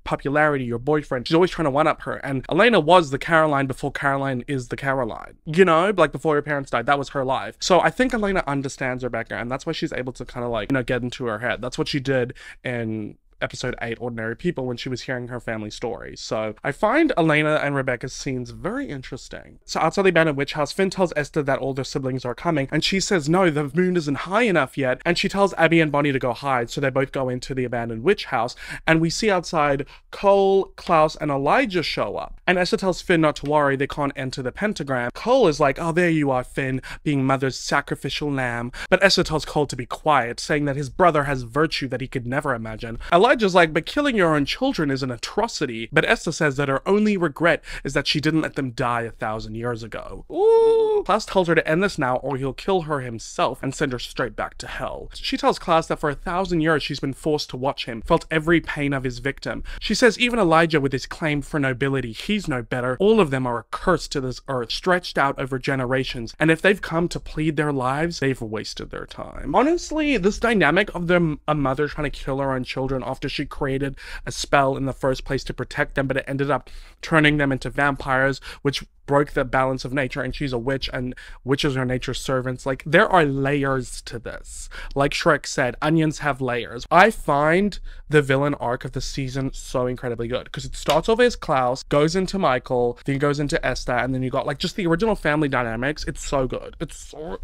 [SPEAKER 1] popularity, your boyfriend." She's always trying to one up her. And Elena was the Caroline before Caroline is the Caroline. You know, like before her parents died, that was her life. So I think Elena understands Rebecca, and that's why she's able to kind of like, you know, get into her head. That's what she did in episode 8, Ordinary People, when she was hearing her family story. So I find Elena and Rebecca's scenes very interesting. So outside the abandoned witch house, Finn tells Esther that all their siblings are coming, and she says no, the moon isn't high enough yet, and she tells Abby and Bonnie to go hide, so they both go into the abandoned witch house, and we see outside Cole, Klaus, and Elijah show up. And Esther tells Finn not to worry, they can't enter the pentagram. Cole is like, "Oh, there you are, Finn, being mother's sacrificial lamb." But Esther tells Cole to be quiet, saying that his brother has virtue that he could never imagine. Elijah's like, "But killing your own children is an atrocity." But Esther says that her only regret is that she didn't let them die 1,000 years ago. Ooh. Klaus tells her to end this now or he'll kill her himself and send her straight back to hell. She tells Klaus that for 1,000 years she's been forced to watch him, felt every pain of his victim. She says even Elijah with his claim for nobility, he's no better. All of them are a curse to this earth, stretched out over generations, and if they've come to plead their lives, they've wasted their time. Honestly, this dynamic of a mother trying to kill her own children after she created a spell in the first place to protect them, but it ended up turning them into vampires, which broke the balance of nature, and she's a witch and witches are nature's servants. Like, there are layers to this. Like Shrek said, onions have layers. I find the villain arc of the season so incredibly good because it starts off as Klaus, goes into Michael, then goes into Esther, and then you got like just the original family dynamics. It's so good. It's so...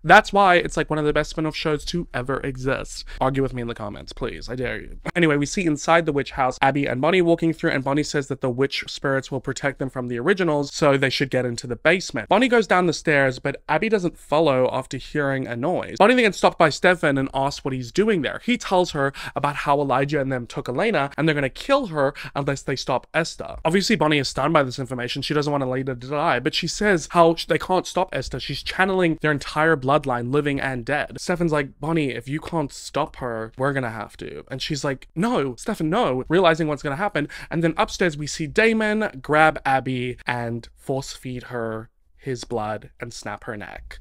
[SPEAKER 1] That's why it's like one of the best spin-off shows to ever exist. Argue with me in the comments, please. I dare you. Anyway, we see inside the witch house Abby and Bonnie walking through, and Bonnie says that the witch spirits will protect them from the originals, so they should get into the basement. Bonnie goes down the stairs, but Abby doesn't follow after hearing a noise. Bonnie then gets stopped by Stefan and asks what he's doing there. He tells her about how Elijah and them took Elena, and they're gonna kill her unless they stop Esther. Obviously, Bonnie is stunned by this information. She doesn't want Elena to die, but she says how they can't stop Esther. She's channeling their entire bloodline, living and dead. Stefan's like, Bonnie, if you can't stop her, we're gonna have to. And she's like, no, Stefan, no, realizing what's gonna happen. And then upstairs, we see Damon grab Abby and force feed her his blood and snap her neck.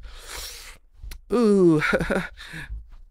[SPEAKER 1] Ooh.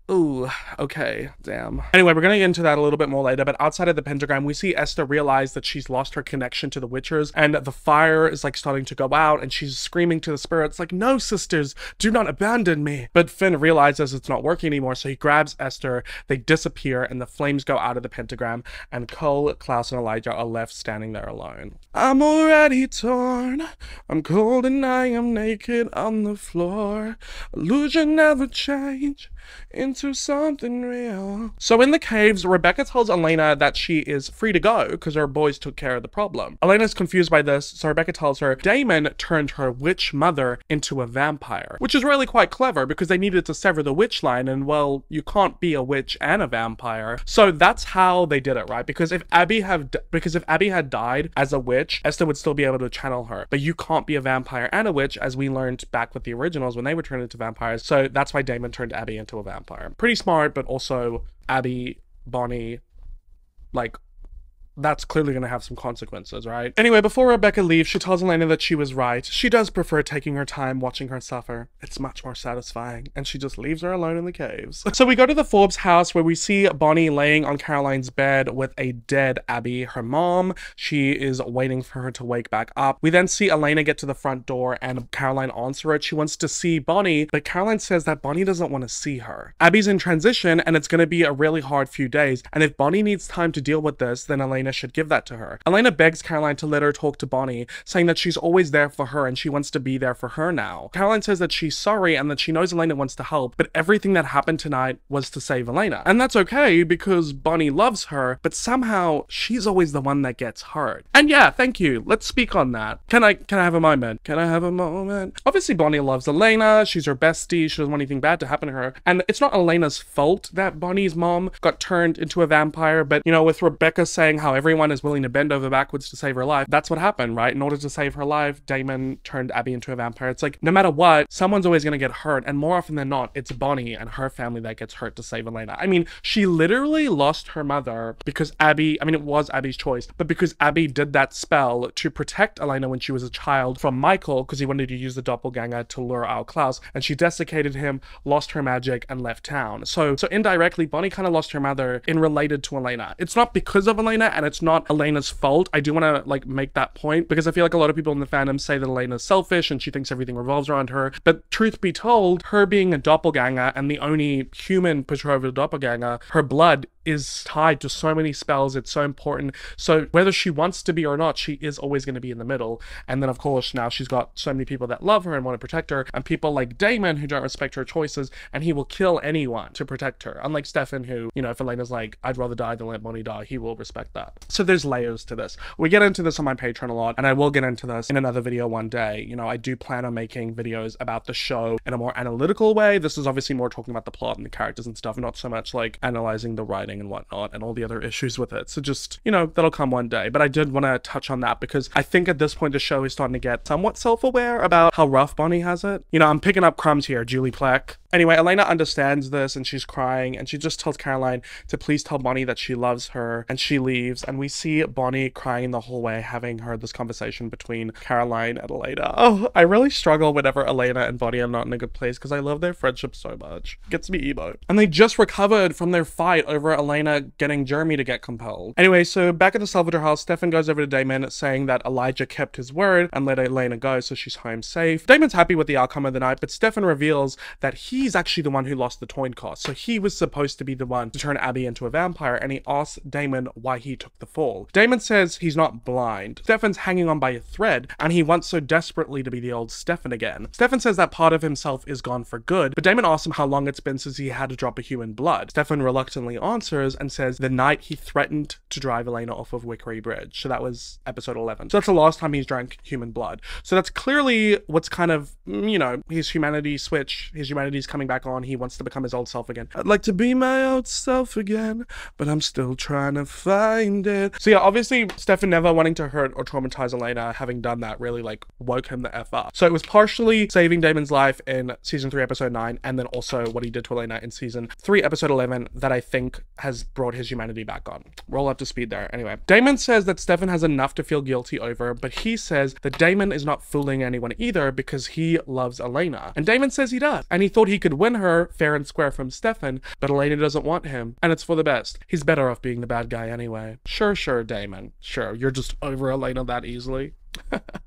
[SPEAKER 1] Ooh, okay, damn. Anyway, we're gonna get into that a little bit more later, but outside of the pentagram, we see Esther realize that she's lost her connection to the Witchers, and the fire is like starting to go out, and she's screaming to the spirits like, no, sisters, do not abandon me. But Finn realizes it's not working anymore, so he grabs Esther, they disappear, and the flames go out of the pentagram, and Cole, Klaus, and Elijah are left standing there alone. I'm already torn, I'm cold and I am naked on the floor. Illusion never change into something real. So in the caves, Rebecca tells Elena that she is free to go because her boys took care of the problem. Elena's confused by this, so Rebecca tells her Damon turned her witch mother into a vampire, which is really quite clever because they needed to sever the witch line, and well, you can't be a witch and a vampire. So that's how they did it, right? Because if Abby had died as a witch, Esther would still be able to channel her, but you can't be a vampire and a witch, as we learned back with the originals when they were turned into vampires. So that's why Damon turned Abby into a vampire. Pretty smart, but also Abby, Bonnie, like, that's clearly going to have some consequences, right? Anyway, before Rebecca leaves, she tells Elena that she was right. She does prefer taking her time watching her suffer. It's much more satisfying. And she just leaves her alone in the caves. So we go to the Forbes house where we see Bonnie laying on Caroline's bed with a dead Abby, her mom. She is waiting for her to wake back up. We then see Elena get to the front door and Caroline answer it. She wants to see Bonnie, but Caroline says that Bonnie doesn't want to see her. Abby's in transition and it's going to be a really hard few days. And if Bonnie needs time to deal with this, then Elena should give that to her. Elena begs Caroline to let her talk to Bonnie, saying that she's always there for her and she wants to be there for her now. Caroline says that she's sorry and that she knows Elena wants to help, but everything that happened tonight was to save Elena. And that's okay because Bonnie loves her, but somehow she's always the one that gets hurt. And yeah, thank you. Let's speak on that. Can I have a moment? Can I have a moment? Obviously, Bonnie loves Elena. She's her bestie. She doesn't want anything bad to happen to her. And it's not Elena's fault that Bonnie's mom got turned into a vampire, but you know, with Rebecca saying how everyone is willing to bend over backwards to save her life, that's what happened, right? In order to save her life, Damon turned Abby into a vampire. It's like, no matter what, someone's always gonna get hurt, and more often than not, it's Bonnie and her family that gets hurt to save Elena. I mean, she literally lost her mother because Abby, I mean, it was Abby's choice, but because Abby did that spell to protect Elena when she was a child from Michael, because he wanted to use the doppelganger to lure out Klaus, and she desiccated him, lost her magic, and left town. So indirectly, Bonnie kind of lost her mother in related to Elena. It's not because of Elena, and it's not Elena's fault. I do want to like make that point because I feel like a lot of people in the fandom say that Elena's selfish and she thinks everything revolves around her, but truth be told, her being a doppelganger and the only human portrayal of a doppelganger, her blood is tied to so many spells. It's so important. So whether she wants to be or not, she is always going to be in the middle. And then of course now she's got so many people that love her and want to protect her, and people like Damon who don't respect her choices, and he will kill anyone to protect her. Unlike Stefan, who, you know, if Elena's like, I'd rather die than let Bonnie die, he will respect that. So there's layers to this. We get into this on my Patreon a lot, and I will get into this in another video one day. You know, I do plan on making videos about the show in a more analytical way. This is obviously more talking about the plot and the characters and stuff, not so much like analyzing the writing and whatnot and all the other issues with it. So just, you know, that'll come one day. But I did want to touch on that because I think at this point the show is starting to get somewhat self-aware about how rough Bonnie has it. You know, I'm picking up crumbs here, Julie Plec. Anyway, Elena understands this and she's crying, and she just tells Caroline to please tell Bonnie that she loves her, and she leaves, and we see Bonnie crying the whole way, having heard this conversation between Caroline and Elena. Oh, I really struggle whenever Elena and Bonnie are not in a good place because I love their friendship so much. It gets me emo. And they just recovered from their fight over Elena getting Jeremy to get compelled. Anyway, so back at the Salvador house, Stefan goes over to Damon saying that Elijah kept his word and let Elena go so she's home safe. Damon's happy with the outcome of the night, but Stefan reveals that he's actually the one who lost the coin toss. So he was supposed to be the one to turn Abby into a vampire, and he asks Damon why he took the fall. Damon says he's not blind. Stefan's hanging on by a thread, and he wants so desperately to be the old Stefan again. Stefan says that part of himself is gone for good, but Damon asks him how long it's been since he had to drop a human blood. Stefan reluctantly answers and says the night he threatened to drive Elena off of Wickery Bridge. So that was episode 11. So that's the last time he's drank human blood. So that's clearly what's kind of, you know, his humanity switch. His humanity's coming back on. He wants to become his old self again. I'd like to be my old self again, but I'm still trying to find it. So yeah, obviously Stefan never wanting to hurt or traumatize Elena, having done that really like woke him the F up. So it was partially saving Damon's life in season 3 episode 9, and then also what he did to Elena in season 3 episode 11 that I think has brought his humanity back on. Roll up to speed there. Anyway, Damon says that Stefan has enough to feel guilty over, but he says that Damon is not fooling anyone either because he loves Elena. And Damon says he does, and he thought he could win her fair and square from Stefan, but Elena doesn't want him, and it's for the best. He's better off being the bad guy anyway. Sure, Damon. Sure, you're just over Elena that easily.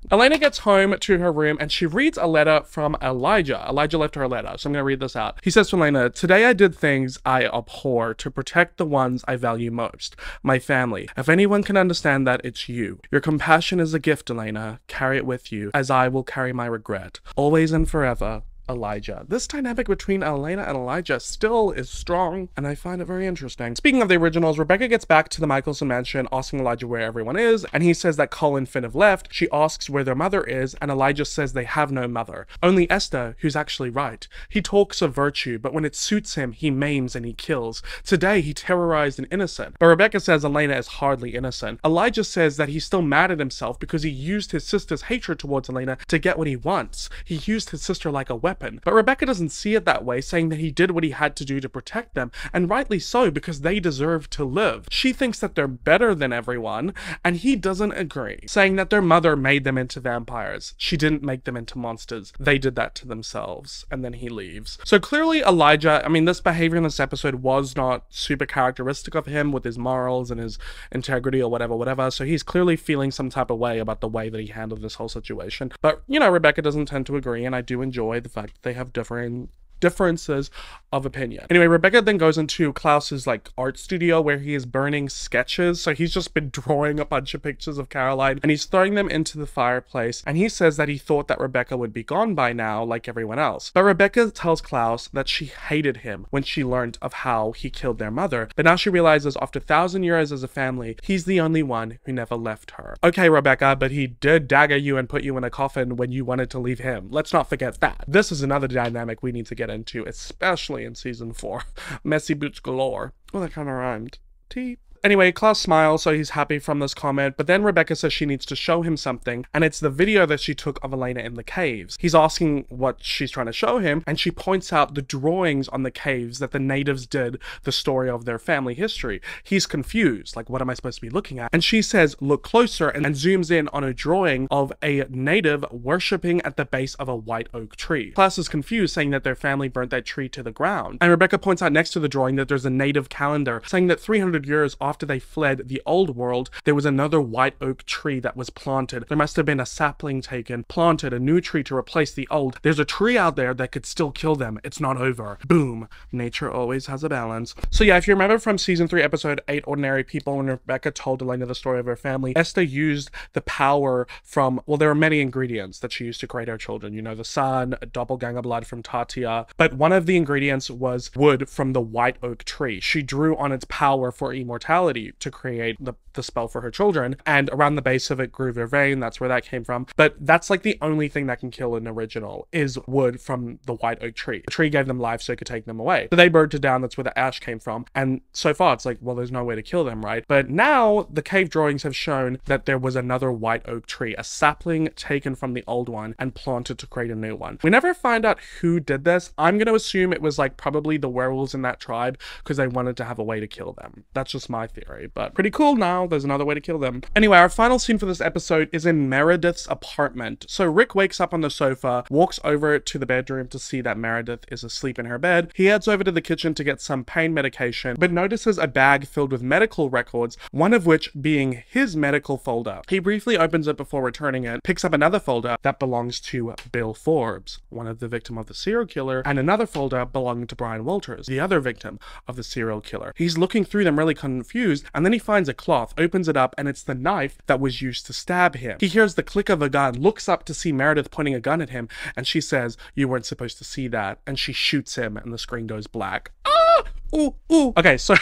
[SPEAKER 1] Elena gets home to her room and she reads a letter from Elijah. Elijah left her a letter, so I'm going to read this out. He says to Elena, "Today I did things I abhor to protect the ones I value most, my family. If anyone can understand that, it's you. Your compassion is a gift, Elena. Carry it with you, as I will carry my regret. Always and forever, Elijah." This dynamic between Elena and Elijah still is strong, and I find it very interesting. Speaking of the originals, Rebecca gets back to the Michelson mansion asking Elijah where everyone is, and he says that Cole and Finn have left. She asks where their mother is, and Elijah says they have no mother. Only Esther, who's actually right. He talks of virtue, but when it suits him, he maims and he kills. Today, he terrorized an innocent. But Rebecca says Elena is hardly innocent. Elijah says that he's still mad at himself because he used his sister's hatred towards Elena to get what he wants. He used his sister like a weapon. But Rebecca doesn't see it that way, saying that he did what he had to do to protect them, and rightly so, because they deserve to live. She thinks that they're better than everyone, and he doesn't agree, saying that their mother made them into vampires. She didn't make them into monsters. They did that to themselves, and then he leaves. So clearly Elijah, I mean, this behavior in this episode was not super characteristic of him with his morals and his integrity or whatever, so he's clearly feeling some type of way about the way that he handled this whole situation. But, you know, Rebecca doesn't tend to agree, and I do enjoy the fact they have differences of opinion. Anyway, Rebecca then goes into Klaus's like art studio where he is burning sketches. So he's just been drawing a bunch of pictures of Caroline and he's throwing them into the fireplace, and he says that he thought that Rebecca would be gone by now like everyone else. But Rebecca tells Klaus that she hated him when she learned of how he killed their mother, but now she realizes after 1,000 years as a family, he's the only one who never left her. Okay, Rebecca, but he did dagger you and put you in a coffin when you wanted to leave him. Let's not forget that. This is another dynamic we need to get into, especially in season 4. Messy boots galore. Well, that kind of rhymed. Tea. Anyway, Klaus smiles, so he's happy from this comment, but then Rebecca says she needs to show him something, and it's the video that she took of Elena in the caves. He's asking what she's trying to show him, and she points out the drawings on the caves that the natives did the story of their family history. He's confused, like, what am I supposed to be looking at? And she says, look closer, and zooms in on a drawing of a native worshipping at the base of a white oak tree. Klaus is confused, saying that their family burnt that tree to the ground. And Rebecca points out next to the drawing that there's a native calendar, saying that 300 years after they fled the old world, there was another white oak tree that was planted. There must have been a sapling taken, planted, a new tree to replace the old. There's a tree out there that could still kill them. It's not over. Boom. Nature always has a balance. So yeah, if you remember from season 3 episode 8, Ordinary People, when Rebecca told Elena the story of her family, Esther used the power from, well, there are many ingredients that she used to create her children. You know, the sun, a doppelganger blood from Tatia, but one of the ingredients was wood from the white oak tree. She drew on its power for immortality to create the spell for her children, and around the base of it grew vervain. That's where that came from. But that's like the only thing that can kill an original is wood from the white oak tree. The tree gave them life so it could take them away. So they burned it down. That's where the ash came from. And so far it's like, well, there's no way to kill them, right? But now the cave drawings have shown that there was another white oak tree, a sapling taken from the old one and planted to create a new one. We never find out who did this. I'm going to assume it was like probably the werewolves in that tribe because they wanted to have a way to kill them. That's just my theory, but pretty cool now. There's another way to kill them. Anyway, our final scene for this episode is in Meredith's apartment. So Rick wakes up on the sofa, walks over to the bedroom to see that Meredith is asleep in her bed. He heads over to the kitchen to get some pain medication, but notices a bag filled with medical records, one of which being his medical folder. He briefly opens it before returning it, picks up another folder that belongs to Bill Forbes, one of the victim of the serial killer, and another folder belonging to Brian Walters, the other victim of the serial killer. He's looking through them really confused, and then he finds a cloth, opens it up, and it's the knife that was used to stab him. He hears the click of a gun, looks up to see Meredith pointing a gun at him, and she says, "You weren't supposed to see that," and she shoots him, and the screen goes black. Ah! Ooh, ooh. Okay, so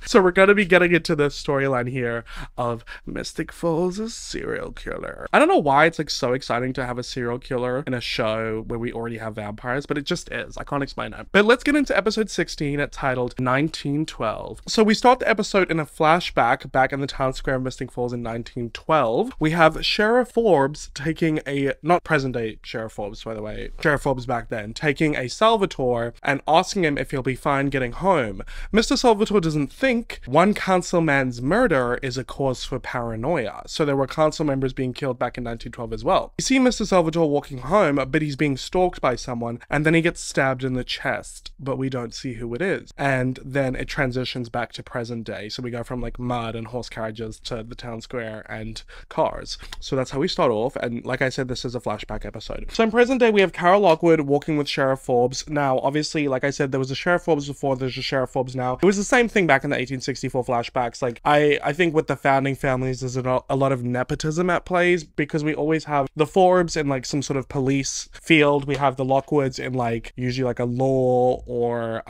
[SPEAKER 1] so we're gonna be getting into the storyline here of Mystic Falls' serial killer. I don't know why it's like so exciting to have a serial killer in a show where we already have vampires, but it just is. I can't explain it. But let's get into episode 16, titled 1912. So we start the episode in a flashback back in the town square of Mystic Falls in 1912. We have Sheriff Forbes taking a, not present day Sheriff Forbes, by the way, Sheriff Forbes back then, taking a Salvatore and asking him if he'll be fine getting home. Mr. Salvatore doesn't think one councilman's murder is a cause for paranoia, so there were council members being killed back in 1912 as well. You see Mr. Salvatore walking home, but he's being stalked by someone, and then he gets stabbed in the chest, but we don't see who it is. And then it transitions back to present day, so we go from like mud and horse carriages to the town square and cars. So that's how we start off, and like I said, this is a flashback episode. So in present day, we have Carol Lockwood walking with Sheriff Forbes. Now, obviously, like I said, there was a Sheriff Forbes before, there's a Sheriff Forbes now. It was the same thing back in the 1864 flashbacks. Like, I think with the founding families, there's a lot of nepotism at plays, because we always have the Forbes in like some sort of police field. We have the Lockwoods in like usually like a law or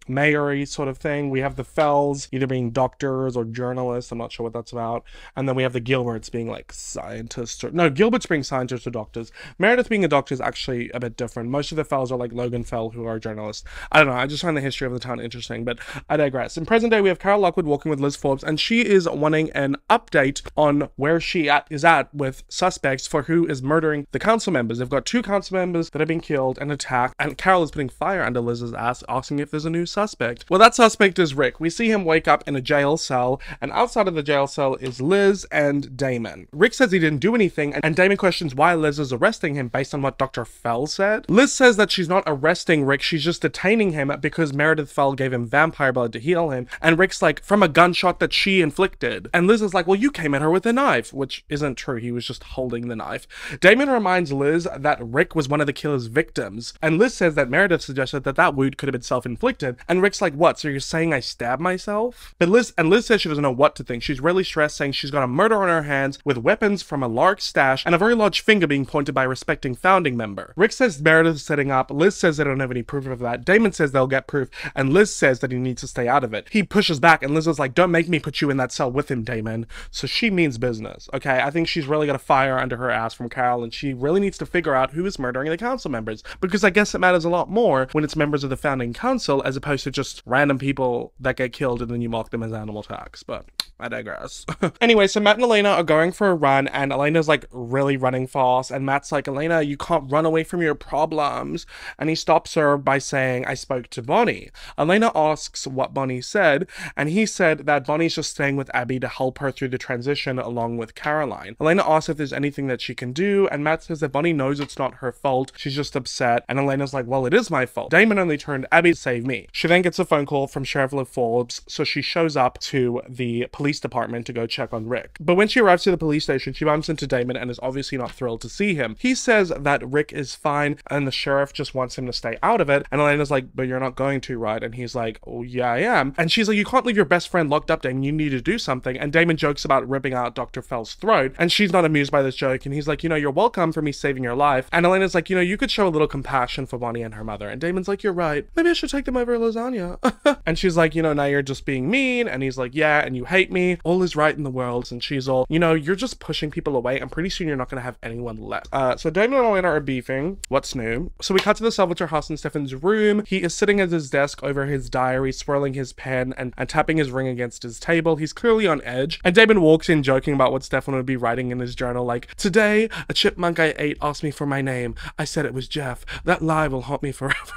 [SPEAKER 1] mayory sort of thing. We have the Fells either being doctors or journalists. I'm not sure what that's about. And then we have the Gilberts being like scientists. Or, no, Gilberts being scientists or doctors. Meredith being a doctor is actually a bit different. Most of the Fells are like Logan Fell, who are journalists. I don't know. I just find the history of the town interesting, but I digress. In present day, we have Carol Lockwood walking with Liz Forbes, and she is wanting an update on where she is at with suspects for who is murdering the council members. They've got 2 council members that have been killed and attacked, and Carol is putting fire under Liz's ass, asking if there's a new suspect. Well, that suspect is Rick. We see him wake up in a jail cell, and outside of the jail cell is Liz and Damon. Rick says he didn't do anything, and Damon questions why Liz is arresting him based on what Dr. Fell said. Liz says that she's not arresting Rick, she's just detaining him because Meredith Fell gave him vampire blood to heal him, and Rick's like, from a gunshot that she inflicted. And Liz is like, well, you came at her with a knife, which isn't true. He was just holding the knife. Damon reminds Liz that Rick was one of the killer's victims, and Liz says that Meredith suggested that that wound could have been self-inflicted, and Rick's like, what, so you're saying I stabbed myself? But Liz says she doesn't know what to think. She's really stressed, saying she's got a murder on her hands with weapons from a large stash and a very large finger being pointed by a respecting founding member. Rick says Meredith is setting up, Liz says they don't have any proof of that, Damon says they'll get proof, and Liz says that he needs to stay out of it. He pushes back, and Liz is like, don't make me put you in that cell with him, Damon. So she means business, okay? I think she's really got a fire under her ass from Carol, and she really needs to figure out who is murdering the council members, because I guess it matters a lot more when it's members of the founding council as opposed to just random people that get killed and then you mock them as animal attacks, but I digress. Anyway, so Matt and Elena are going for a run, and Elena's like really running fast, and Matt's like, Elena, you can't run away from your problems, and he stops her by saying, I spoke to Bonnie. Elena asks what Bonnie said, and he said that Bonnie's just staying with Abby to help her through the transition along with Caroline. Elena asks if there's anything that she can do, and Matt says that Bonnie knows it's not her fault, she's just upset, and Elena's like, well, it is my fault. Damon only turned Abby to save me. She then gets a phone call from Sheriff Forbes, so she shows up to the police department to go check on Rick. But when she arrives to the police station, she bumps into Damon and is obviously not thrilled to see him. He says that Rick is fine and the sheriff just wants him to stay out of it, and Elena's like, but you're not going to, right? And he's like, oh yeah, I am. And she's like, you can't leave your best friend locked up, Damon, you need to do something. And Damon jokes about ripping out Dr. Fell's throat, and she's not amused by this joke, and he's like, you know, you're welcome for me saving your life. And Elena's like, you know, you could show a little compassion for Bonnie and her mother. And Damon's like, you're right, maybe I should take them over lasagna. And she's like, you know, now you're just being mean. And he's like, yeah, and you hate me, all is right in the world. And she's all, you know, you're just pushing people away, and pretty soon you're not gonna have anyone left. So Damon and Elena are beefing. What's new? So we cut to the Salvatore house in Stefan's room. He is sitting at his desk over his diary, swirling his pen and tapping his ring against his table. He's clearly on edge, and Damon walks in joking about what Stefan would be writing in his journal, like, today a chipmunk I ate asked me for my name. I said it was Jeff. That lie will haunt me forever.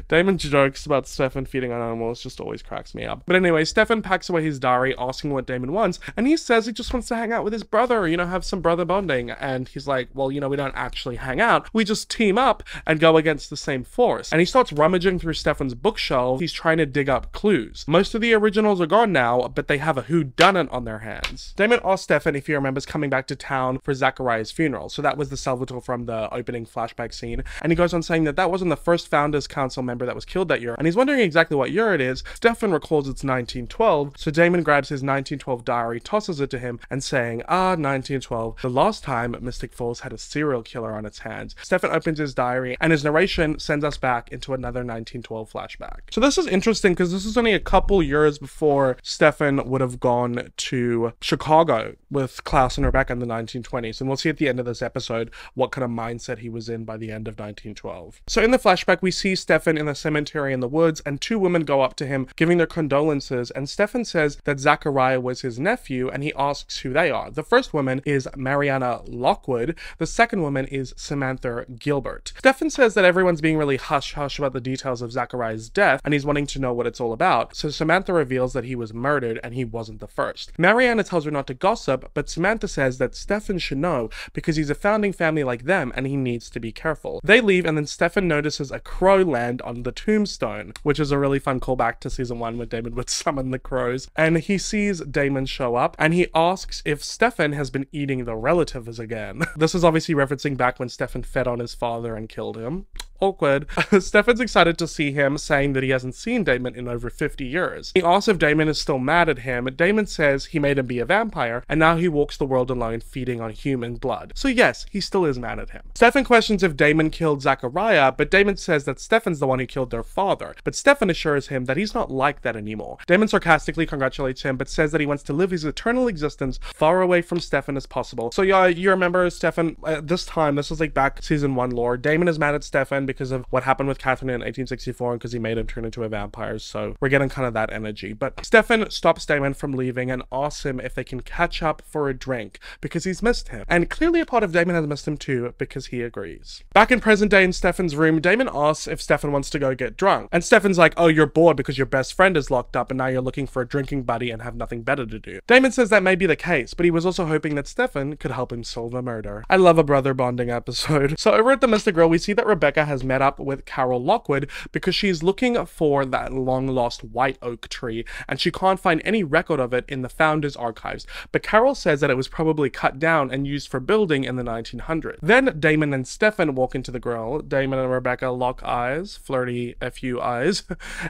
[SPEAKER 1] Damon jokes about Stefan feeding on animals, just always cracks me up. But anyway, Stefan packs away his diary, asking what Damon wants, and he says he just wants to hang out with his brother, you know, have some brother bonding. And he's like, well, you know, we don't actually hang out, we just team up and go against the same force. And he starts rummaging through Stefan's bookshelf. He's trying to dig up clues. Most of the originals are gone now, but they have a whodunit on their hands. Damon asks Stefan if he remembers coming back to town for Zachariah's funeral. So that was the Salvatore from the opening flashback scene. And he goes on saying that that wasn't the first Founders Council member that was killed that year. And he's wondering exactly what year it is. Stefan recalls it's 1912. So Damon grabs his 1912 diary, tosses it to him, and saying, 1912, the last time Mystic Falls had a serial killer on its hands. Stefan opens his diary, and his narration sends us back into another 1912 flashback. So this is interesting because this is only a couple years before Stefan would have gone to Chicago with Klaus and Rebecca in the 1920s. And we'll see at the end of this episode what kind of mindset he was in by the end of 1912. So in the flashback, we see Stefan in the cemetery in the woods, and two women go up to him, giving their condolences, and Stefan says that Zachariah was his nephew, and he asks who they are. The first woman is Mariana Lockwood. The second woman is Samantha Gilbert. Stefan says that everyone's being really hush-hush about the details of Zachariah's death, and he's wanting to know what it's all about. So Samantha reveals that he was murdered, and he wasn't the first. Mariana tells her not to gossip, but Samantha says that Stefan should know because he's a founding family like them, and he needs to be careful. They leave, and then Stefan notices a crow land on the tombstone, which is a really fun callback to season 1 where Damon would summon the crows. And he sees Damon show up, and he asks if Stefan has been eating the relatives again. This is obviously referencing back when Stefan fed on his father and killed him. Awkward. Stefan's excited to see him, saying that he hasn't seen Damon in over 50 years. He asks if Damon is still mad at him. Damon says he made him be a vampire, and now he walks the world alone feeding on human blood. So yes, he still is mad at him. Stefan questions if Damon killed Zachariah, but Damon says that Stefan's the one who killed their father. But Stefan assures him that he's not like that anymore. Damon sarcastically congratulates him, but says that he wants to live his eternal existence far away from Stefan as possible. So yeah, you remember Stefan, this time, this was like back season 1 lore, Damon is mad at Stefan because of what happened with Catherine in 1864 and because he made him turn into a vampire, so we're getting kind of that energy. But Stefan stops Damon from leaving and asks him if they can catch up for a drink because he's missed him. And clearly a part of Damon has missed him too because he agrees. Back in present day in Stefan's room, Damon asks if Stefan wants to go get drunk. And Stefan's like, oh, you're bored because your best friend is locked up and now you're looking for a drinking buddy and have nothing better to do. Damon says that may be the case, but he was also hoping that Stefan could help him solve a murder. I love a brother bonding episode. So over at the Mystic Grill, we see that Rebecca has met up with Carol Lockwood because she's looking for that long-lost white oak tree, and she can't find any record of it in the Founders archives. But Carol says that it was probably cut down and used for building in the 1900s. Then Damon and Stefan walk into the grill. Damon and Rebecca lock eyes, flirty FU eyes,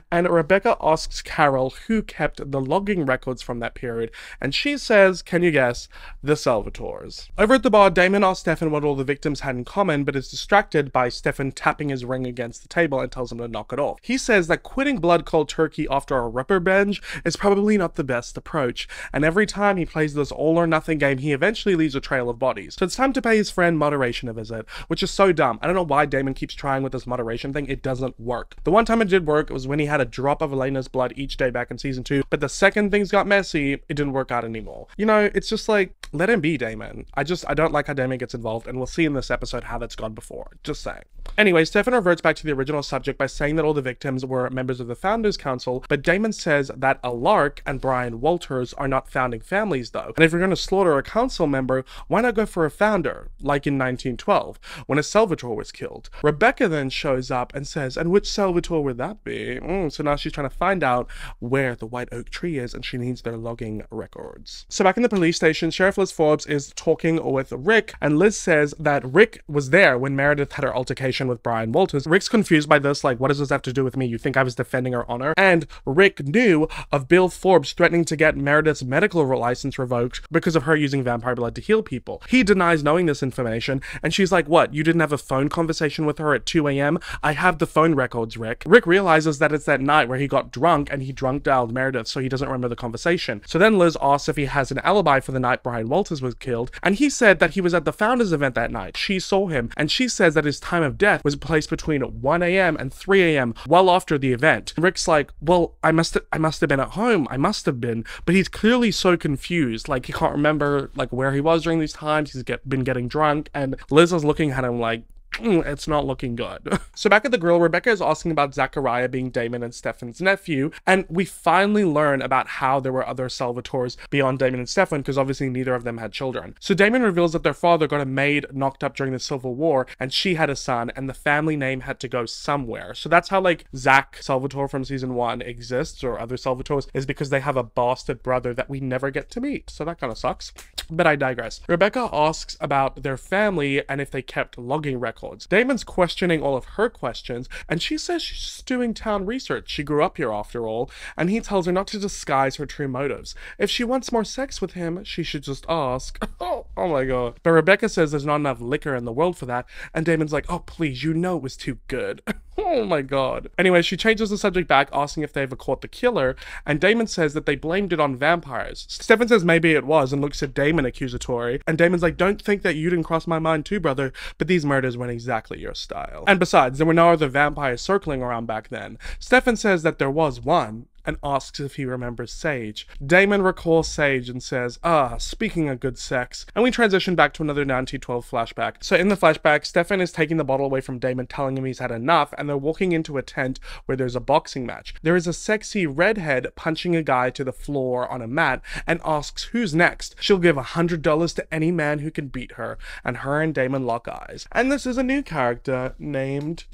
[SPEAKER 1] and Rebecca asks Carol who kept the logging records from that period, and she says, can you guess, the Salvatores. Over at the bar, Damon asks Stefan what all the victims had in common, but is distracted by Stefan tapping his ring against the table and tells him to knock it off. He says that quitting blood cold turkey after a ripper binge is probably not the best approach, and every time he plays this all or nothing game, he eventually leaves a trail of bodies. So it's time to pay his friend moderation a visit, which is so dumb. I don't know why Damon keeps trying with this moderation thing. It doesn't work. The one time it did work was when he had a drop of Elena's blood each day back in season 2, but the second things got messy, it didn't work out anymore. You know, it's just like, let him be, Damon. I don't like how Damon gets involved, and we'll see in this episode how that's gone before. Just saying. Anyway, Stefan reverts back to the original subject by saying that all the victims were members of the Founders Council, but Damon says that Alark and Brian Walters are not founding families though. And if you're going to slaughter a council member, why not go for a founder, like in 1912, when a Salvatore was killed? Rebecca then shows up and says, and which Salvatore would that be? So now she's trying to find out where the white oak tree is, and she needs their logging records. So back in the police station, Sheriff Liz Forbes is talking with Rick, and Liz says that Rick was there when Meredith had her altercation with Brian Walters. Rick's confused by this, like, what does this have to do with me? You think I was defending her honor? And Rick knew of Bill Forbes threatening to get Meredith's medical license revoked because of her using vampire blood to heal people. He denies knowing this information, and she's like, what, you didn't have a phone conversation with her at 2 a.m? I have the phone records, Rick. Rick realizes that it's that night where he got drunk and he drunk dialed Meredith, so he doesn't remember the conversation. So then Liz asks if he has an alibi for the night Brian Walters was killed, and he said that he was at the Founders event that night. She saw him, and she says that his time of death was placed between 1 a.m. and 3 a.m. well after the event. Rick's like, well, I must have been at home. I must have been. But he's clearly so confused. Like, he can't remember, like, where he was during these times. He's been getting drunk, and Liz is looking at him like, it's not looking good. So back at the grill, Rebecca is asking about Zachariah being Damon and Stefan's nephew, and we finally learn about how there were other Salvatores beyond Damon and Stefan, because obviously neither of them had children. So Damon reveals that their father got a maid knocked up during the Civil War, and she had a son, and the family name had to go somewhere. So that's how, like, Zach Salvatore from season 1 exists, or other Salvatores, is because they have a bastard brother that we never get to meet. So that kind of sucks. But I digress. Rebecca asks about their family and if they kept logging records. Damon's questioning all of her questions, and she says she's just doing town research. She grew up here after all, and he tells her not to disguise her true motives. If she wants more sex with him, she should just ask. Oh my god. But Rebecca says there's not enough liquor in the world for that, and Damon's like, oh please, you know it was too good. Oh my god. Anyway, she changes the subject back, asking if they ever caught the killer, and Damon says that they blamed it on vampires. Stefan says maybe it was, and looks at Damon accusatory, and Damon's like, don't think that you didn't cross my mind too, brother, but these murders weren't exactly your style. And besides, there were no other vampires circling around back then. Stefan says that there was one, and asks if he remembers Sage. Damon recalls Sage and says, speaking of good sex. And we transition back to another 1912 flashback. So in the flashback, Stefan is taking the bottle away from Damon, telling him he's had enough, and they're walking into a tent where there's a boxing match. There is a sexy redhead punching a guy to the floor on a mat and asks who's next. She'll give $100 to any man who can beat her, and her and Damon lock eyes. And this is a new character named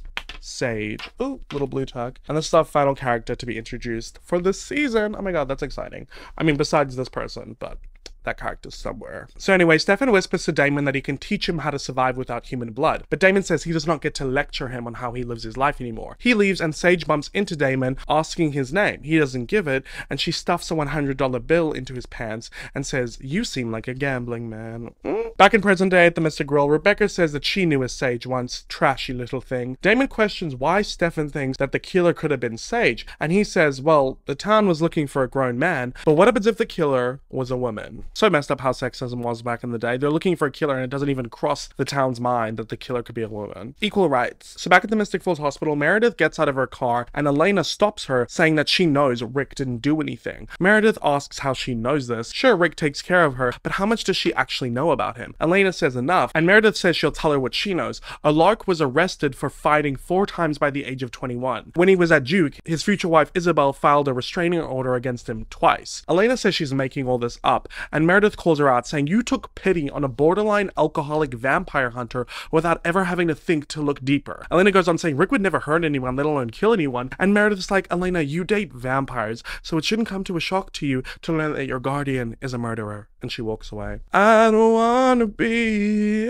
[SPEAKER 1] Sage. Ooh, little blue tag. And this is our final character to be introduced for this season. Oh my god, that's exciting. I mean, besides this person, but that character's somewhere. So anyway, Stefan whispers to Damon that he can teach him how to survive without human blood, but Damon says he does not get to lecture him on how he lives his life anymore. He leaves and Sage bumps into Damon, asking his name. He doesn't give it, and she stuffs a $100 bill into his pants and says, you seem like a gambling man. Back in present day at the Mr. Grill, Rebecca says that she knew a Sage once, trashy little thing. Damon questions why Stefan thinks that the killer could have been Sage, and he says, well, the town was looking for a grown man, but what happens if the killer was a woman? So messed up how sexism was back in the day. They're looking for a killer and it doesn't even cross the town's mind that the killer could be a woman. Equal rights. So back at the Mystic Falls Hospital, Meredith gets out of her car and Elena stops her, saying that she knows Rick didn't do anything. Meredith asks how she knows this. Sure, Rick takes care of her, but how much does she actually know about him? Elena says enough, and Meredith says she'll tell her what she knows. Lark was arrested for fighting 4 times by the age of 21. When he was at Duke, his future wife Isabel filed a restraining order against him twice. Elena says she's making all this up, and Meredith calls her out, saying you took pity on a borderline alcoholic vampire hunter without ever having to think to look deeper. Elena goes on saying Rick would never hurt anyone, let alone kill anyone, and Meredith's like, Elena, you date vampires, so it shouldn't come to a shock to you to learn that your guardian is a murderer. And she walks away. I don't wanna be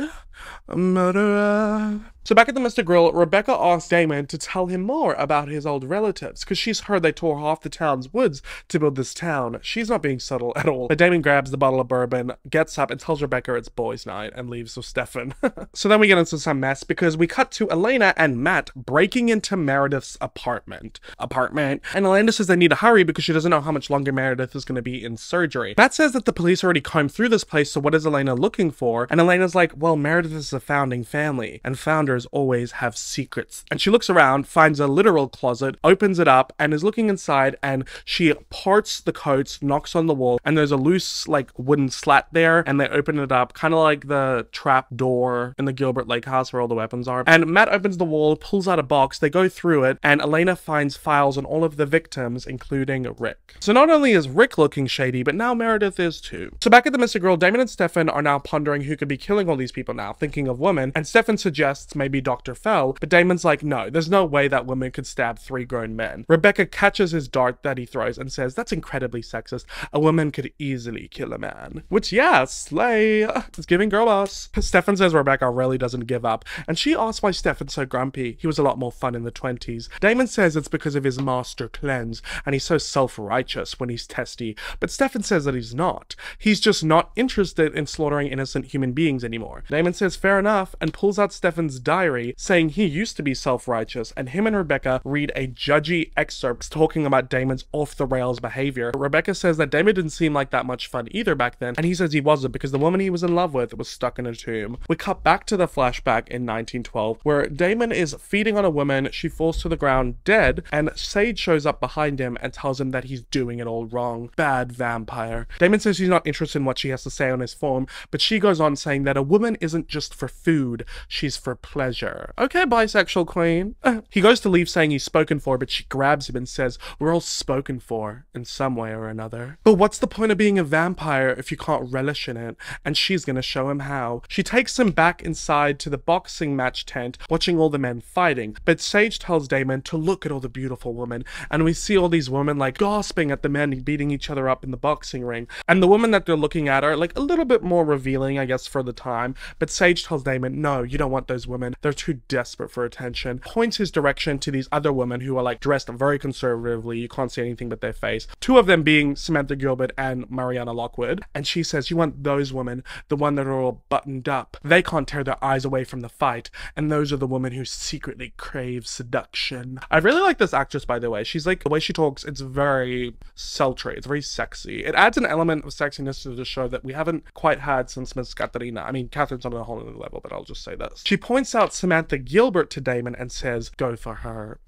[SPEAKER 1] a murderer. So back at the Mr. Grill, Rebecca asks Damon to tell him more about his old relatives, because she's heard they tore half the town's woods to build this town. She's not being subtle at all. But Damon grabs the bottle of bourbon, gets up, and tells Rebecca it's boys' night, and leaves with Stefan. So then we get into some mess, because we cut to Elena and Matt breaking into Meredith's apartment. And Elena says they need to hurry because she doesn't know how much longer Meredith is going to be in surgery. Matt says that the police already combed through this place, so what is Elena looking for? And Elena's like, well, Meredith is a founding family, and founders always have secrets. And she looks around, finds a literal closet, opens it up, and is looking inside, and she parts the coats, knocks on the wall, and there's a loose, like, wooden slat there, and they open it up, kind of like the trap door in the Gilbert Lake house where all the weapons are. And Matt opens the wall, pulls out a box, they go through it, and Elena finds files on all of the victims, including Rick. So not only is Rick looking shady, but now Meredith is too. So back at the Mr. Girl, Damon and Stefan are now pondering who could be killing all these people now, thinking of women, and Stefan suggests maybe Dr. Fell, but Damon's like, no, there's no way that woman could stab 3 grown men. Rebecca catches his dart that he throws and says, that's incredibly sexist. A woman could easily kill a man. Which, yeah, slay. It's giving girl boss. Stefan says Rebecca really doesn't give up, and she asks why Stefan's so grumpy. He was a lot more fun in the 20s. Damon says it's because of his master cleanse, and he's so self-righteous when he's testy, but Stefan says that he's not. He's just not interested in slaughtering innocent human beings anymore. Damon says fair enough, and pulls out Stefan's diary, saying he used to be self-righteous, and him and Rebecca read a judgy excerpt talking about Damon's off-the-rails behavior. Rebecca says that Damon didn't seem like that much fun either back then, and he says he wasn't because the woman he was in love with was stuck in a tomb. We cut back to the flashback in 1912, where Damon is feeding on a woman, she falls to the ground dead, and Sage shows up behind him and tells him that he's doing it all wrong. Bad vampire. Damon says he's not interested in what she has to say on his form, but she goes on saying that a woman isn't just for food, she's for pleasure. Okay, bisexual queen. He goes to leave saying he's spoken for, but she grabs him and says, we're all spoken for in some way or another. But what's the point of being a vampire if you can't relish in it? And she's gonna show him how. She takes him back inside to the boxing match tent, watching all the men fighting. But Sage tells Damon to look at all the beautiful women, and we see all these women like gasping at the men beating each other up in the boxing ring. And the women that they're looking at are like a little bit more revealing, I guess, for the time. But Sage tells Damon, no, you don't want those women. They're too desperate for attention. Points his direction to these other women who are like dressed very conservatively. You can't see anything but their face. Two of them being Samantha Gilbert and Mariana Lockwood. And she says, you want those women, the one that are all buttoned up. They can't tear their eyes away from the fight. And those are the women who secretly crave seduction. I really like this actress, by the way. She's like, the way she talks, it's very sultry. It's very sexy. It adds an element of sexiness to the show that we haven't quite had since Miss Katarina. I mean, Catherine's on a whole other level, but I'll just say this. She points out Samantha Gilbert to Damon and says, go for her.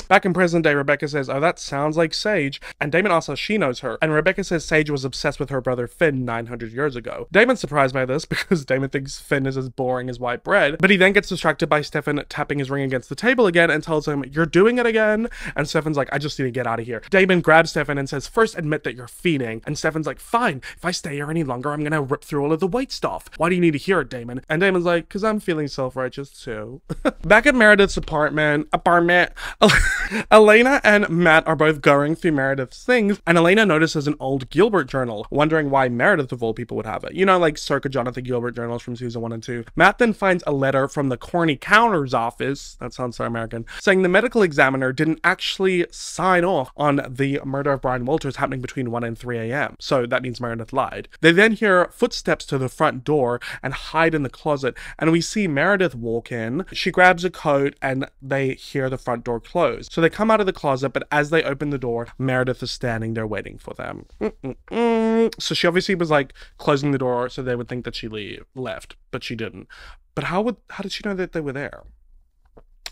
[SPEAKER 1] Back in present day, Rebecca says, oh, that sounds like Sage. And Damon asks how she knows her. And Rebecca says Sage was obsessed with her brother Finn 900 years ago. Damon's surprised by this because Damon thinks Finn is as boring as white bread. But he then gets distracted by Stefan tapping his ring against the table again and tells him, you're doing it again. And Stefan's like, I just need to get out of here. Damon grabs Stefan and says, first admit that you're fiending. And Stefan's like, fine. If I stay here any longer, I'm gonna rip through all of the white stuff. Why do you need to hear it, Damon? And Damon's like, because I'm feeling self-righteous too. Back at Meredith's apartment, Elena and Matt are both going through Meredith's things, and Elena notices an old Gilbert journal, wondering why Meredith of all people would have it. You know, like circa Jonathan Gilbert journals from season 1 and 2. Matt then finds a letter from the Corny Counter's office, that sounds so American, saying the medical examiner didn't actually sign off on the murder of Brian Walters happening between 1 and 3 a.m. So that means Meredith lied. They then hear footsteps to the front door and hide in the closet, and we see Meredith walk in. She grabs a coat and they hear the front door close. So they come out of the closet, but as they open the door, Meredith is standing there waiting for them. So she obviously was like closing the door so they would think that she left, but she didn't. But how did she know that they were there?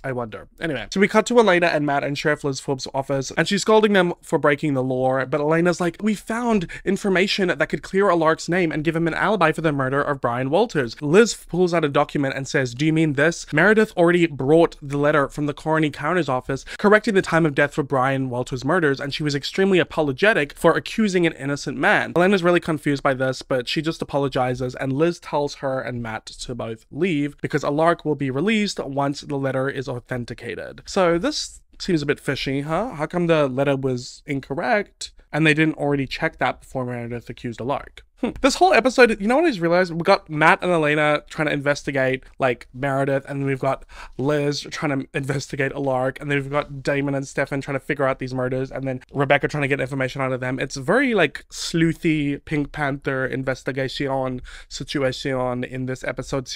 [SPEAKER 1] I wonder. Anyway, so we cut to Elena and Matt in Sheriff Liz Forbes' office, and she's scolding them for breaking the law, but Elena's like, we found information that could clear Alark's name and give him an alibi for the murder of Brian Walters. Liz pulls out a document and says, do you mean this? Meredith already brought the letter from the Corny Counter's office, correcting the time of death for Brian Walters' murders, and she was extremely apologetic for accusing an innocent man. Elena's really confused by this, but she just apologizes, and Liz tells her and Matt to both leave, because Alark will be released once the letter is authenticated. So this seems a bit fishy, huh? How come the letter was incorrect and they didn't already check that before Meredith accused Alark? This whole episode, you know what I just realized? We got Matt and Elena trying to investigate, like, Meredith, and then we've got Liz trying to investigate Alark, and then we've got Damon and Stefan trying to figure out these murders, and then Rebecca trying to get information out of them. It's very, like, sleuthy Pink Panther investigation situation in this episode.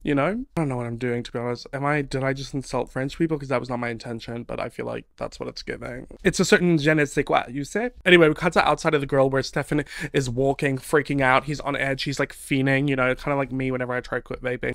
[SPEAKER 1] You know? I don't know what I'm doing, to be honest. Did I just insult French people? Because that was not my intention, but I feel like that's what it's giving. It's a certain je ne sais quoi, you say? Anyway, we cut to outside of the grill where Stefan is walking, freaking out. He's on edge. He's like fiending, you know, kind of like me whenever I try to quit vaping.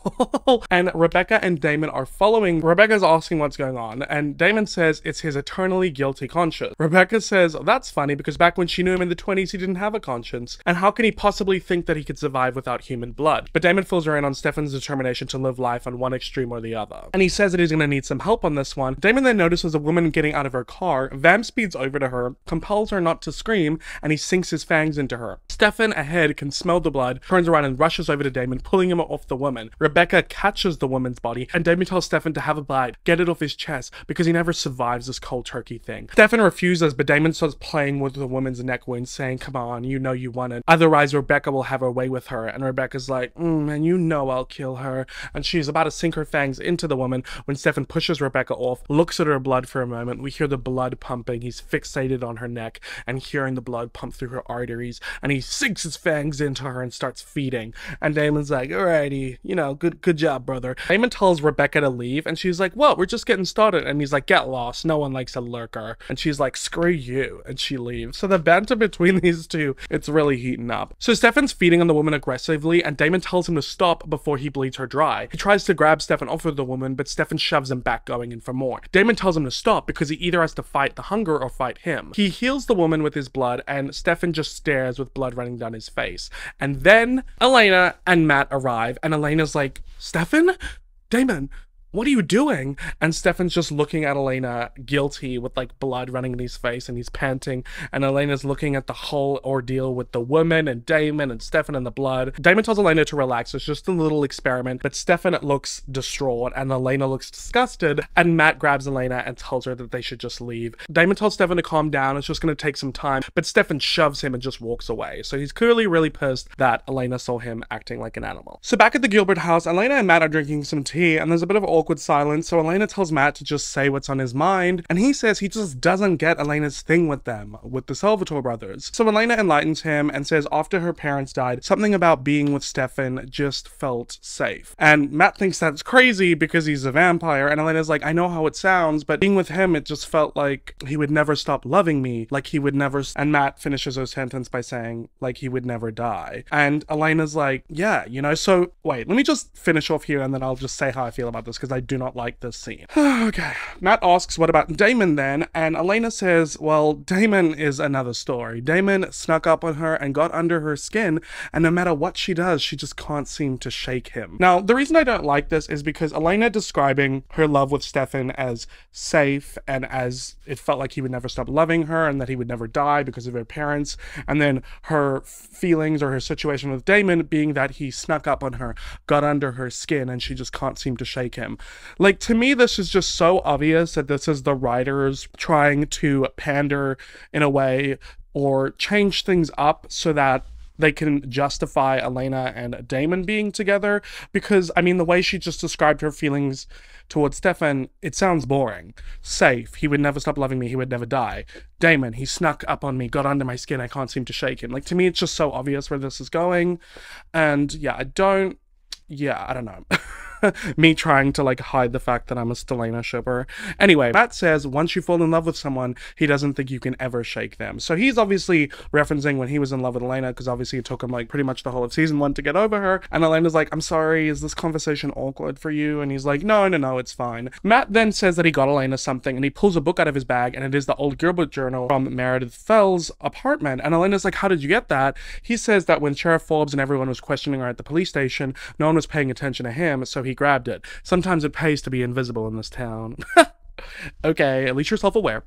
[SPEAKER 1] And Rebecca and Damon are following. Rebecca's asking what's going on, and Damon says it's his eternally guilty conscience. Rebecca says, oh, that's funny because back when she knew him in the 20s, he didn't have a conscience. And how can he possibly think that he could survive without human blood? But Damon fills her in on Stefan's determination to live life on one extreme or the other. And he says that he's going to need some help on this one. Damon then notices a woman getting out of her car. Vamp speeds over to her, compels her not to scream, and he sinks his fangs into her. Stefan, ahead, can smell the blood, turns around and rushes over to Damon, pulling him off the woman. Rebecca catches the woman's body, and Damon tells Stefan to have a bite, get it off his chest, because he never survives this cold turkey thing. Stefan refuses, but Damon starts playing with the woman's neck wound, saying, come on, you know you want it. Otherwise, Rebecca will have her way with her. And Rebecca's like, and you know I'll kill her. And she's about to sink her fangs into the woman when Stefan pushes Rebecca off, looks at her blood for a moment. We hear the blood pumping. He's fixated on her neck and hearing the blood pump through her arteries, and he sinks his fangs into her and starts feeding. And Damon's like, alrighty, you know, good job, brother. Damon tells Rebecca to leave, and she's like, what? We're just getting started. And he's like, get lost. No one likes a lurker. And she's like, screw you. And she leaves. So the banter between these two, it's really heating up. So Stefan's feeding on the woman aggressively, and Damon tells him to stop before he bleeds her dry. He tries to grab Stefan off of the woman, but Stefan shoves him back, going in for more. Damon tells him to stop because he either has to fight the hunger or fight him. He heals the woman with his blood, and Stefan just stares with blood running down his face. And then Elena and Matt arrive, and Elena's like, Stefan? Damon, what are you doing? And Stefan's just looking at Elena, guilty, with like blood running in his face, and he's panting. And Elena's looking at the whole ordeal with the woman and Damon and Stefan and the blood. Damon tells Elena to relax. It's just a little experiment. But Stefan looks distraught and Elena looks disgusted. And Matt grabs Elena and tells her that they should just leave. Damon tells Stefan to calm down. It's just going to take some time. But Stefan shoves him and just walks away. So he's clearly really pissed that Elena saw him acting like an animal. So back at the Gilbert house, Elena and Matt are drinking some tea, and there's a bit of awkward silence, so Elena tells Matt to just say what's on his mind, and he says he just doesn't get Elena's thing with them, with the Salvatore brothers. So Elena enlightens him and says after her parents died, something about being with Stefan just felt safe. And Matt thinks that's crazy because he's a vampire, and Elena's like, I know how it sounds, but being with him, it just felt like he would never stop loving me, like he would never, and Matt finishes her sentence by saying, like he would never die. And Elena's like, yeah, you know, so wait, let me just finish off here and then I'll just say how I feel about this, because I do not like this scene. Okay. Matt asks, what about Damon then? And Elena says, well, Damon is another story. Damon snuck up on her and got under her skin, and no matter what she does, she just can't seem to shake him. Now, the reason I don't like this is because Elena describing her love with Stefan as safe and as it felt like he would never stop loving her and that he would never die because of her parents, and then her feelings or her situation with Damon being that he snuck up on her, got under her skin, and she just can't seem to shake him. Like, to me, this is just so obvious that this is the writers trying to pander in a way or change things up so that they can justify Elena and Damon being together, because, I mean, the way she just described her feelings towards Stefan, it sounds boring. Safe, he would never stop loving me, he would never die. Damon, he snuck up on me, got under my skin, I can't seem to shake him. Like, to me, it's just so obvious where this is going, and yeah, I don't know. Me trying to like hide the fact that I'm a Stelena shipper. Anyway, Matt says once you fall in love with someone, he doesn't think you can ever shake them. So he's obviously referencing when he was in love with Elena, because obviously it took him like pretty much the whole of season 1 to get over her. And Elena's like, I'm sorry, is this conversation awkward for you? And he's like, no, it's fine. Matt then says that he got Elena something, and he pulls a book out of his bag, and it is the old Gilbert journal from Meredith Fell's apartment. And Elena's like, how did you get that? He says that when Sheriff Forbes and everyone was questioning her at the police station, no one was paying attention to him, so he grabbed it. Sometimes it pays to be invisible in this town. Okay, at least you're self-aware.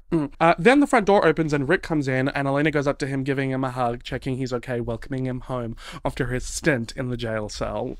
[SPEAKER 1] Then the front door opens and Rick comes in, and Elena goes up to him, giving him a hug, checking he's okay, welcoming him home after his stint in the jail cell.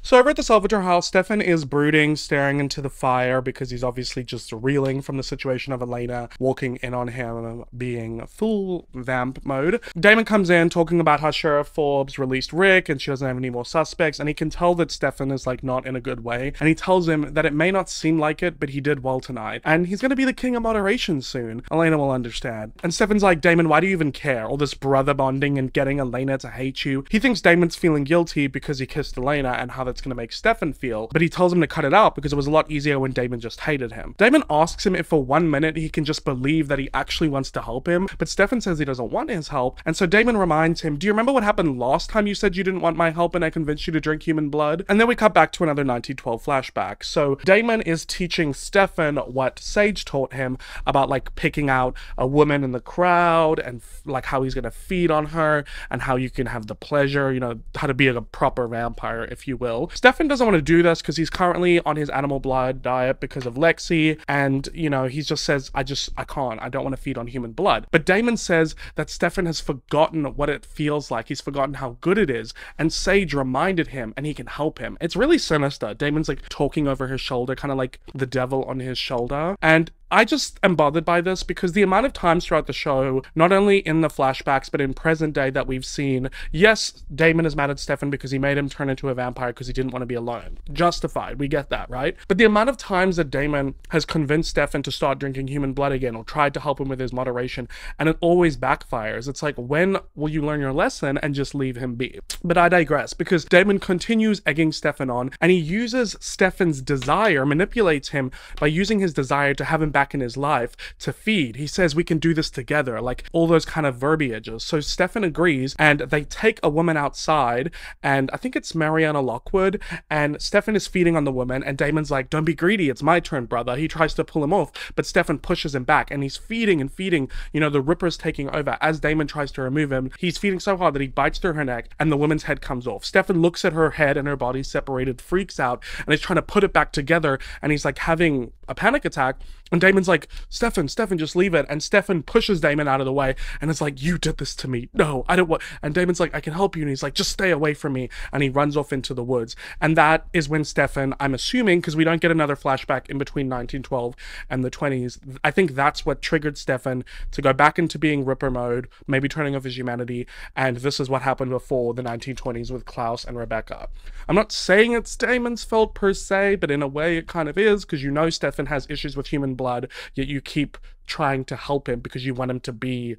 [SPEAKER 1] So over at the Salvatore house, Stefan is brooding, staring into the fire, because he's obviously just reeling from the situation of Elena walking in on him being full vamp mode. Damon comes in talking about how Sheriff Forbes released Rick and she doesn't have any more suspects, and he can tell that Stefan is like not in a good way, and he tells him that it may not seem like it, but he did well tonight, and he's gonna be the king of moderation soon. Elena will understand. And Stefan's like, Damon, why do you even care? All this brother bonding and getting Elena to hate you. He thinks Damon's feeling guilty because he kissed Elena and how that's gonna make Stefan feel, but he tells him to cut it out because it was a lot easier when Damon just hated him. Damon asks him if for 1 minute he can just believe that he actually wants to help him, but Stefan says he doesn't want his help, and so Damon reminds him, do you remember what happened last time you said you didn't want my help and I convinced you to drink human blood? And then we cut back to another 1912 flashback. So Damon is teaching Stefan what Sage taught him about like picking out a woman in the crowd and like how he's gonna feed on her and how you can have the pleasure, you know, how to be a proper vampire, if you will. Stefan doesn't want to do this because he's currently on his animal blood diet because of Lexi, and you know, he just says, I don't want to feed on human blood. But Damon says that Stefan has forgotten what it feels like. He's forgotten how good it is, and Sage reminded him and he can help him. It's really sinister. Damon's like talking over his shoulder, kind of like the devil on his shoulder, and I just am bothered by this because the amount of times throughout the show, not only in the flashbacks, but in present day that we've seen, yes, Damon is mad at Stefan because he made him turn into a vampire because he didn't want to be alone. Justified, we get that, right? But the amount of times that Damon has convinced Stefan to start drinking human blood again or tried to help him with his moderation, and it always backfires. It's like, when will you learn your lesson and just leave him be? But I digress, because Damon continues egging Stefan on, and he uses Stefan's desire, manipulates him by using his desire to have him back back in his life to feed. He says, we can do this together, like all those kind of verbiages. So Stefan agrees, and they take a woman outside, and I think it's Mariana Lockwood, and Stefan is feeding on the woman, and Damon's like, don't be greedy, it's my turn, brother. He tries to pull him off, but Stefan pushes him back, and he's feeding and feeding. You know, the Ripper's taking over. As Damon tries to remove him, he's feeding so hard that he bites through her neck, and the woman's head comes off. Stefan looks at her head and her body separated, freaks out, and he's trying to put it back together, and he's like having a panic attack, and Damon's like, Stefan, just leave it. And Stefan pushes Damon out of the way, and it's like, you did this to me. No, I don't want. And Damon's like, I can help you. And he's like, just stay away from me. And he runs off into the woods. And that is when Stefan, I'm assuming, because we don't get another flashback in between 1912 and the 20s, I think that's what triggered Stefan to go back into being Ripper mode, maybe turning off his humanity. And this is what happened before the 1920s with Klaus and Rebecca. I'm not saying it's Damon's fault per se, but in a way it kind of is, because you know Stefan has issues with human blood, yet you keep trying to help him because you want him to be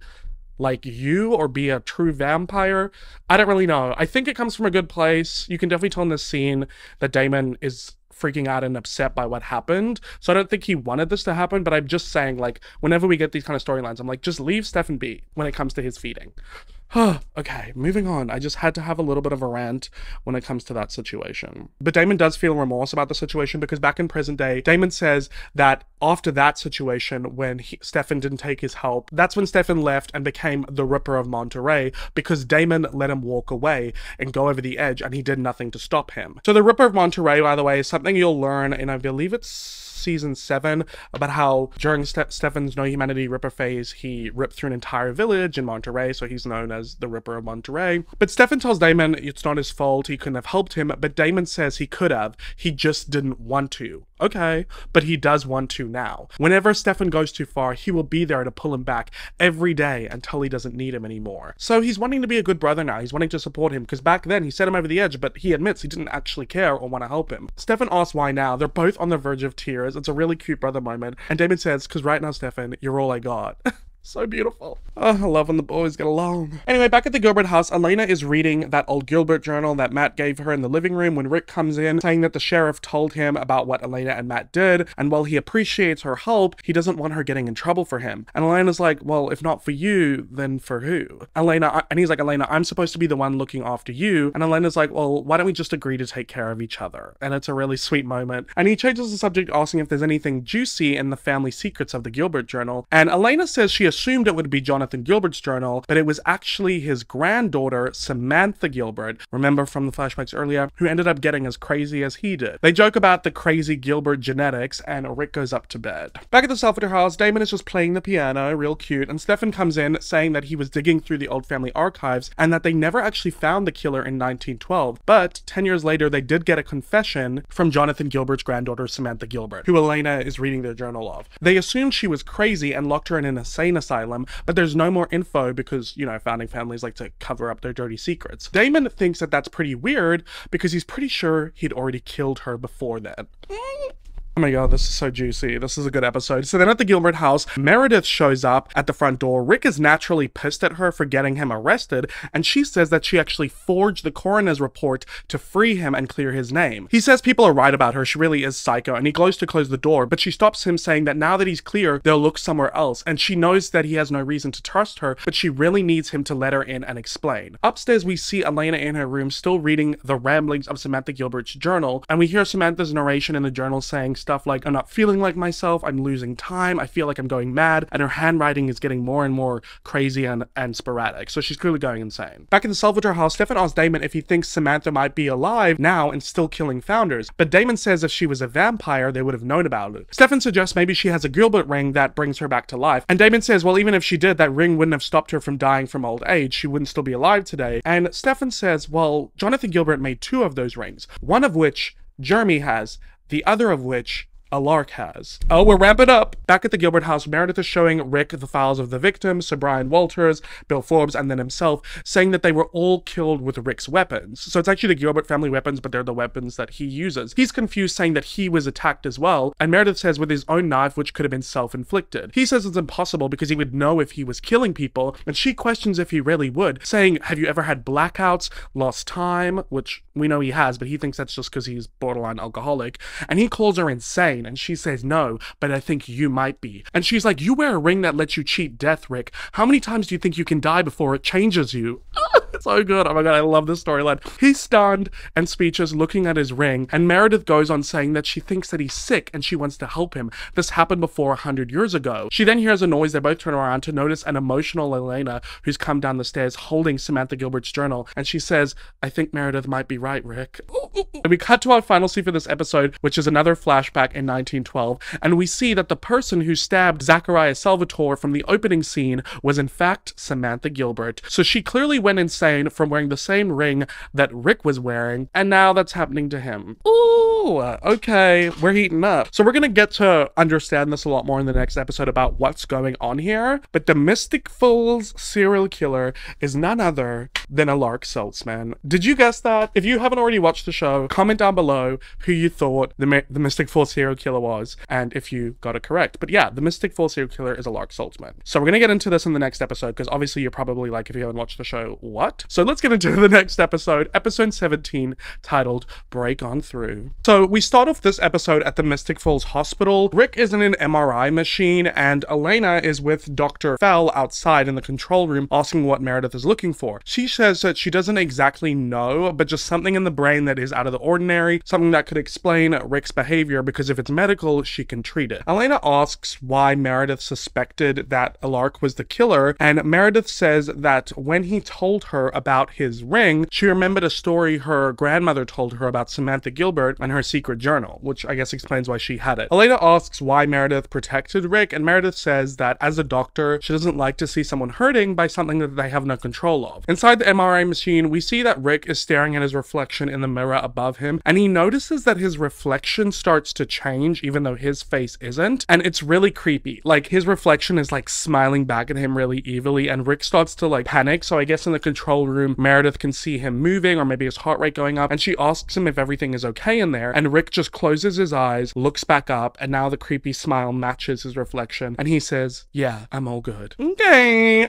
[SPEAKER 1] like you or be a true vampire. I don't really know. I think it comes from a good place. You can definitely tell in this scene that Damon is freaking out and upset by what happened. So I don't think he wanted this to happen, but I'm just saying, like, whenever we get these kind of storylines, I'm like, just leave Stefan be when it comes to his feeding. Okay, moving on. I just had to have a little bit of a rant when it comes to that situation. But Damon does feel remorse about the situation because back in present day, Damon says that after that situation, when Stefan didn't take his help, that's when Stefan left and became the Ripper of Monterey because Damon let him walk away and go over the edge and he did nothing to stop him. So the Ripper of Monterey, by the way, is something you'll learn in, I believe it's season 7, about how during Stefan's No Humanity Ripper phase, he ripped through an entire village in Monterey, so he's known as the Ripper of Monterey. But Stefan tells Damon it's not his fault, he couldn't have helped him, but Damon says he could have, he just didn't want to. Okay, but he does want to now. Whenever Stefan goes too far, he will be there to pull him back every day until he doesn't need him anymore. So he's wanting to be a good brother now, he's wanting to support him, because back then he set him over the edge, but he admits he didn't actually care or want to help him. Stefan asks why now. They're both on the verge of tears. It's a really cute brother moment, and Damon says, because right now, Stefan, you're all I got. So beautiful. Oh, I love when the boys get along. Anyway, back at the Gilbert house, Elena is reading that old Gilbert journal that Matt gave her in the living room when Rick comes in, saying that the sheriff told him about what Elena and Matt did, and while he appreciates her help, he doesn't want her getting in trouble for him. And Elena's like, well, if not for you, then for who? And he's like, Elena, I'm supposed to be the one looking after you. And Elena's like, well, why don't we just agree to take care of each other? And it's a really sweet moment. And he changes the subject, asking if there's anything juicy in the family secrets of the Gilbert journal. And Elena says she assumed it would be Jonathan Gilbert's journal, but it was actually his granddaughter, Samantha Gilbert, remember from the flashbacks earlier, who ended up getting as crazy as he did. They joke about the crazy Gilbert genetics, and Rick goes up to bed. Back at the Salvatore house, Damon is just playing the piano, real cute, and Stefan comes in saying that he was digging through the old family archives and that they never actually found the killer in 1912, but 10 years later they did get a confession from Jonathan Gilbert's granddaughter, Samantha Gilbert, who Elena is reading their journal of. They assumed she was crazy and locked her in an insane asylum, but there's no more info because, you know, founding families like to cover up their dirty secrets. Damon thinks that that's pretty weird because he's pretty sure he'd already killed her before that. Oh my god, this is so juicy. This is a good episode. So then at the Gilbert house, Meredith shows up at the front door. Rick is naturally pissed at her for getting him arrested, and she says that she actually forged the coroner's report to free him and clear his name. He says people are right about her, she really is psycho, and he goes to close the door, but she stops him saying that now that he's clear, they'll look somewhere else, and she knows that he has no reason to trust her, but she really needs him to let her in and explain. Upstairs, we see Elena in her room still reading the ramblings of Samantha Gilbert's journal, and we hear Samantha's narration in the journal saying stuff like, I'm not feeling like myself, I'm losing time, I feel like I'm going mad, and her handwriting is getting more and more crazy and sporadic, so she's clearly going insane. Back in the Salvatore house, Stefan asks Damon if he thinks Samantha might be alive now and still killing founders, but Damon says if she was a vampire, they would have known about it. Stefan suggests maybe she has a Gilbert ring that brings her back to life, and Damon says, well, even if she did, that ring wouldn't have stopped her from dying from old age, she wouldn't still be alive today. And Stefan says, well, Jonathan Gilbert made 2 of those rings, one of which Jeremy has, the other of which a Lark has. Oh, we're ramping up! Back at the Gilbert house, Meredith is showing Rick the files of the victims, Sir Brian Walters, Bill Forbes, and then himself, saying that they were all killed with Rick's weapons. So it's actually the Gilbert family weapons, but they're the weapons that he uses. He's confused, saying that he was attacked as well, and Meredith says with his own knife, which could have been self-inflicted. He says it's impossible because he would know if he was killing people, and she questions if he really would, saying, have you ever had blackouts, lost time, which we know he has, but he thinks that's just because he's borderline alcoholic, and he calls her insane, insane? And she says, no, but I think you might be. And she's like, you wear a ring that lets you cheat death, Rick. How many times do you think you can die before it changes you? It's so good. Oh my god, I love this storyline. He's stunned and speechless, looking at his ring, and Meredith goes on saying that she thinks that he's sick and she wants to help him. This happened before 100 years ago. She then hears a noise. They both turn around to notice an emotional Elena who's come down the stairs holding Samantha Gilbert's journal, and she says, I think Meredith might be right, Rick. And we cut to our final scene for this episode, which is another flashback in 1912, and we see that the person who stabbed Zachariah Salvatore from the opening scene was in fact Samantha Gilbert. So she clearly went insane from wearing the same ring that Rick was wearing, and now that's happening to him. Ooh, okay, we're heating up. So we're gonna get to understand this a lot more in the next episode about what's going on here, but the Mystic Falls serial killer is none other than a Lark Saltzman. Did you guess that? If you haven't already watched the show, comment down below who you thought the Mystic Falls serial killer was, and if you got it correct. But yeah, the Mystic Falls serial killer is a Lark Saltzman. So we're gonna get into this in the next episode, because obviously you're probably like, if you haven't watched the show, what? So let's get into the next episode, episode 17, titled Break On Through. So we start off this episode at the Mystic Falls Hospital. Rick is in an MRI machine, and Elena is with Dr. Fell outside in the control room asking what Meredith is looking for. She says that she doesn't exactly know, but just something in the brain that is out of the ordinary, something that could explain Rick's behavior, because if it's medical, she can treat it. Elena asks why Meredith suspected that Alark was the killer, and Meredith says that when he told her about his ring, she remembered a story her grandmother told her about Samantha Gilbert and her secret journal, which I guess explains why she had it. Elena asks why Meredith protected Rick, and Meredith says that as a doctor, she doesn't like to see someone hurting by something that they have no control of. Inside the MRI machine, we see that Rick is staring at his reflection in the mirror above him, and he notices that his reflection starts to change even though his face isn't, and it's really creepy. Like, his reflection is like smiling back at him really evilly, and Rick starts to like panic. So I guess in the control room, Meredith can see him moving, or maybe his heart rate going up, and she asks him if everything is okay in there, and Rick just closes his eyes, looks back up, and now the creepy smile matches his reflection, and he says, yeah, I'm all good. Okay.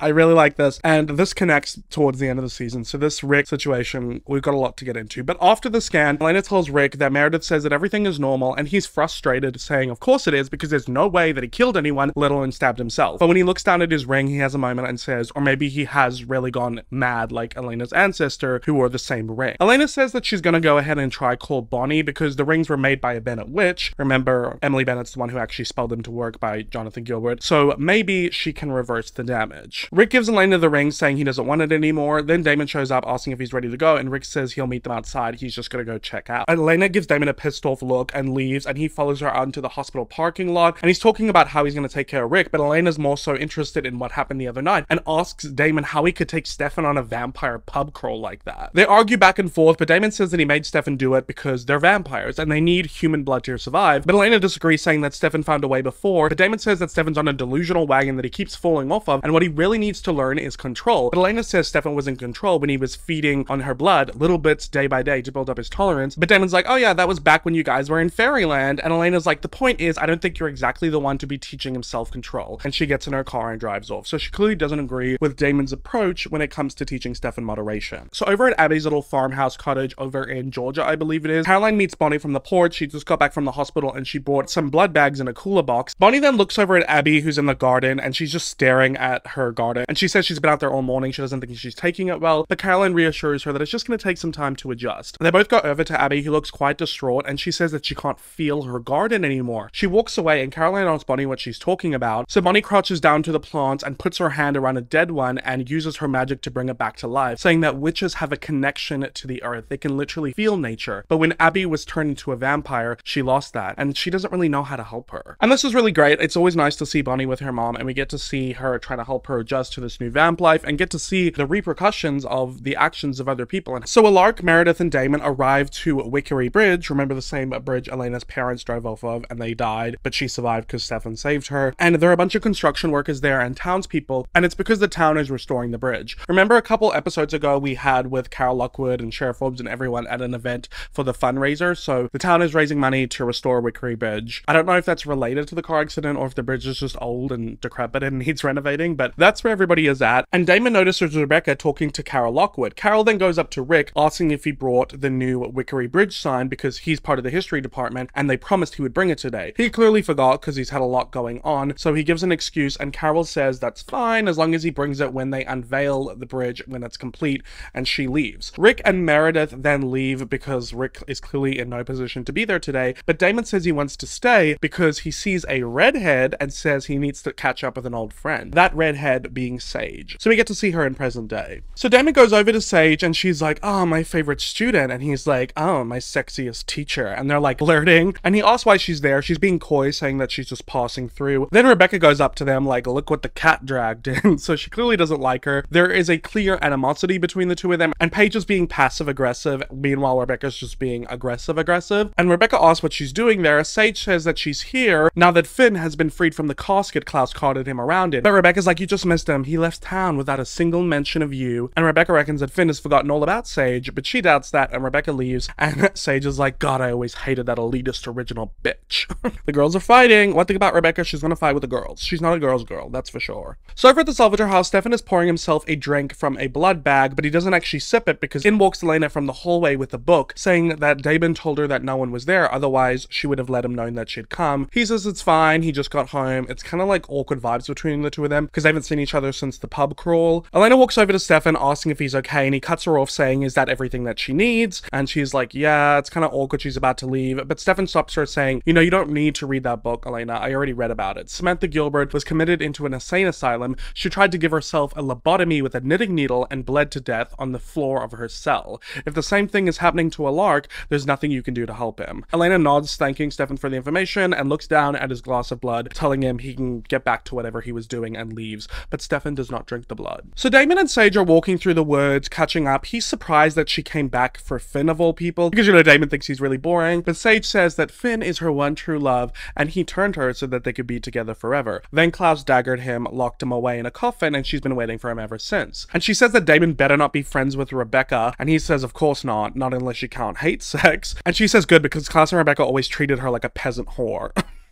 [SPEAKER 1] I really like this, and this connects towards the end of the season. So this Rick situation, we've got a lot to get into. But after the scan, Elena tells Rick that Meredith says that everything is normal, and he's frustrated, saying of course it is, because there's no way that he killed anyone, let alone stabbed himself. But when he looks down at his ring, he has a moment and says, or maybe he has really gone mad like Elena's ancestor, who wore the same ring. Elena says that she's gonna go ahead and try call Bonnie, because the rings were made by a Bennett witch. Remember, Emily Bennett's the one who actually spelled them to work by Jonathan Gilbert. So maybe she can reverse the damage. Rick gives Elena the ring, saying he doesn't want it anymore. Then Damon shows up asking if he's ready to go, and Rick says he'll meet them outside. He's just gonna go check out. Elena gives Damon a pissed off look and leaves, and he follows her out into the hospital parking lot, and he's talking about how he's gonna take care of Rick, but Elena's more so interested in what happened the other night, and asks Damon how he could take Stefan on a vampire pub crawl like that. They argue back and forth, but Damon says that he made Stefan do it because they're vampires, and they need human blood to survive, but Elena disagrees, saying that Stefan found a way before, but Damon says that Stefan's on a delusional wagon that he keeps falling off of, and what he really needs to learn is control. But Elena says Stefan was in control when he was feeding on her blood little bits day by day to build up his tolerance. But Damon's like, oh yeah, that was back when you guys were in fairyland. And Elena's like, the point is, I don't think you're exactly the one to be teaching him self-control. And she gets in her car and drives off. So she clearly doesn't agree with Damon's approach when it comes to teaching Stefan moderation. So over at Abby's little farmhouse cottage over in Georgia, I believe it is, Caroline meets Bonnie from the porch. She just got back from the hospital and she bought some blood bags in a cooler box. Bonnie then looks over at Abby, who's in the garden, and she's just staring at her garden. And she says she's been out there all morning. She doesn't think she's taking it well, but Caroline reassures her that it's just going to take some time to adjust. They both go over to Abby, who looks quite distraught, and she says that she can't feel her garden anymore. She walks away, and Caroline asks Bonnie what she's talking about. So Bonnie crouches down to the plants and puts her hand around a dead one and uses her magic to bring it back to life, saying that witches have a connection to the earth. They can literally feel nature. But when Abby was turned into a vampire, she lost that, and she doesn't really know how to help her. And this is really great. It's always nice to see Bonnie with her mom, and we get to see her trying to help her adjust to this new vamp life and get to see the repercussions of the actions of other people. And so Alark, Meredith, and Damon arrive to Wickery Bridge. Remember the same bridge Elena's parents drove off of and they died, but she survived because Stefan saved her. And there are a bunch of construction workers there and townspeople, and it's because the town is restoring the bridge. Remember a couple episodes ago we had with Carol Lockwood and Sheriff Forbes and everyone at an event for the fundraiser? So the town is raising money to restore Wickery Bridge. I don't know if that's related to the car accident or if the bridge is just old and decrepit and needs renovating, but that's where where everybody is at, and Damon notices Rebecca talking to Carol Lockwood. Carol then goes up to Rick, asking if he brought the new Wickery Bridge sign because he's part of the history department and they promised he would bring it today. He clearly forgot because he's had a lot going on, so he gives an excuse, and Carol says that's fine as long as he brings it when they unveil the bridge when it's complete, and she leaves. Rick and Meredith then leave because Rick is clearly in no position to be there today, but Damon says he wants to stay because he sees a redhead and says he needs to catch up with an old friend. That redhead being Sage. So we get to see her in present day. So Damon goes over to Sage and she's like, oh, my favorite student, and he's like, oh, my sexiest teacher, and they're like flirting, and he asks why she's there. She's being coy, saying that she's just passing through. Then Rebecca goes up to them like, look what the cat dragged in. So she clearly doesn't like her. There is a clear animosity between the two of them, and Paige is being passive aggressive, meanwhile Rebecca's just being aggressive. And Rebecca asks what she's doing there. Sage says that she's here now that Finn has been freed from the casket Klaus carted him around in. But Rebecca's like, you just missed him. He left town without a single mention of you. And Rebecca reckons that Finn has forgotten all about Sage, but she doubts that, and Rebecca leaves, and Sage is like, God, I always hated that elitist original bitch. The girls are fighting. One thing about Rebecca, she's gonna fight with the girls. She's not a girl's girl, that's for sure. So over at the Salvator house, Stefan is pouring himself a drink from a blood bag, but he doesn't actually sip it because in walks Elena from the hallway with a book, saying that Damon told her that no one was there, otherwise she would have let him know that she'd come. He says it's fine, he just got home. It's kind of like awkward vibes between the two of them because they haven't seen each other since the pub crawl. Elena walks over to Stefan asking if he's okay, and he cuts her off saying, is that everything that she needs? And she's like, yeah, it's kind of awkward, she's about to leave, but Stefan stops her saying, you know, you don't need to read that book, Elena, I already read about it. Samantha Gilbert was committed into an insane asylum. She tried to give herself a lobotomy with a knitting needle and bled to death on the floor of her cell. If the same thing is happening to a Lark, there's nothing you can do to help him. Elena nods, thanking Stefan for the information, and looks down at his glass of blood, telling him he can get back to whatever he was doing, and leaves. But Stefan does not drink the blood. So Damon and Sage are walking through the woods, catching up. He's surprised that she came back for Finn of all people, because, you know, Damon thinks he's really boring, but Sage says that Finn is her one true love, and he turned her so that they could be together forever. Then Klaus daggered him, locked him away in a coffin, and she's been waiting for him ever since. And she says that Damon better not be friends with Rebecca, and he says of course not unless you can't hate sex. And she says good, because Klaus and Rebecca always treated her like a peasant whore.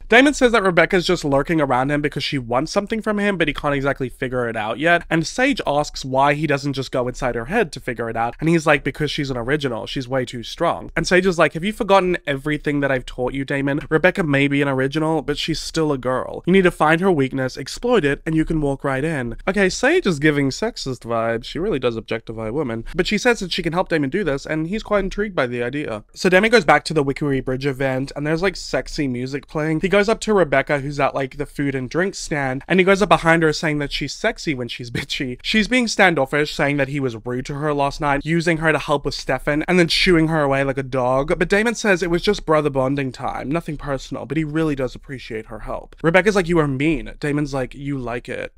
[SPEAKER 1] Damon says that Rebecca's just lurking around him because she wants something from him, but he can't exactly figure it out yet. And Sage asks why he doesn't just go inside her head to figure it out. And he's like, because she's an original. She's way too strong. And Sage is like, have you forgotten everything that I've taught you, Damon? Rebecca may be an original, but she's still a girl. You need to find her weakness, exploit it, and you can walk right in. Okay, Sage is giving sexist vibes. She really does objectify women. But she says that she can help Damon do this, and he's quite intrigued by the idea. So Damon goes back to the Wickery Bridge event, and there's like sexy music playing. He goes up to Rebecca, who's at like the food and drink stand, and he goes up behind her saying that she's sexy when she's bitchy. She's being standoffish, saying that he was rude to her last night, using her to help with Stefan, and then shooing her away like a dog. But Damon says it was just brother bonding time, nothing personal, but he really does appreciate her help. Rebecca's like, you are mean. Damon's like, you like it.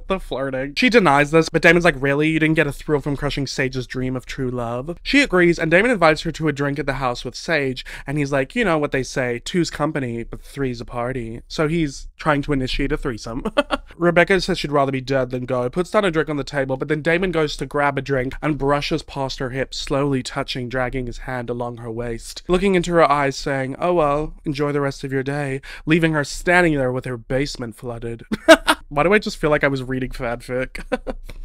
[SPEAKER 1] The flirting. She denies this, but Damon's like, really? You didn't get a thrill from crushing Sage's dream of true love? She agrees, and Damon invites her to a drink at the house with Sage, and he's like, you know what they say, two's company, but three's a party. So he's trying to initiate a threesome. Rebecca says she'd rather be dead than go, puts down a drink on the table, but then Damon goes to grab a drink and brushes past her hips, slowly touching, dragging his hand along her waist, looking into her eyes, saying, oh well, enjoy the rest of your day, leaving her standing there with her basement flooded. Why do I just feel like I was reading fanfic?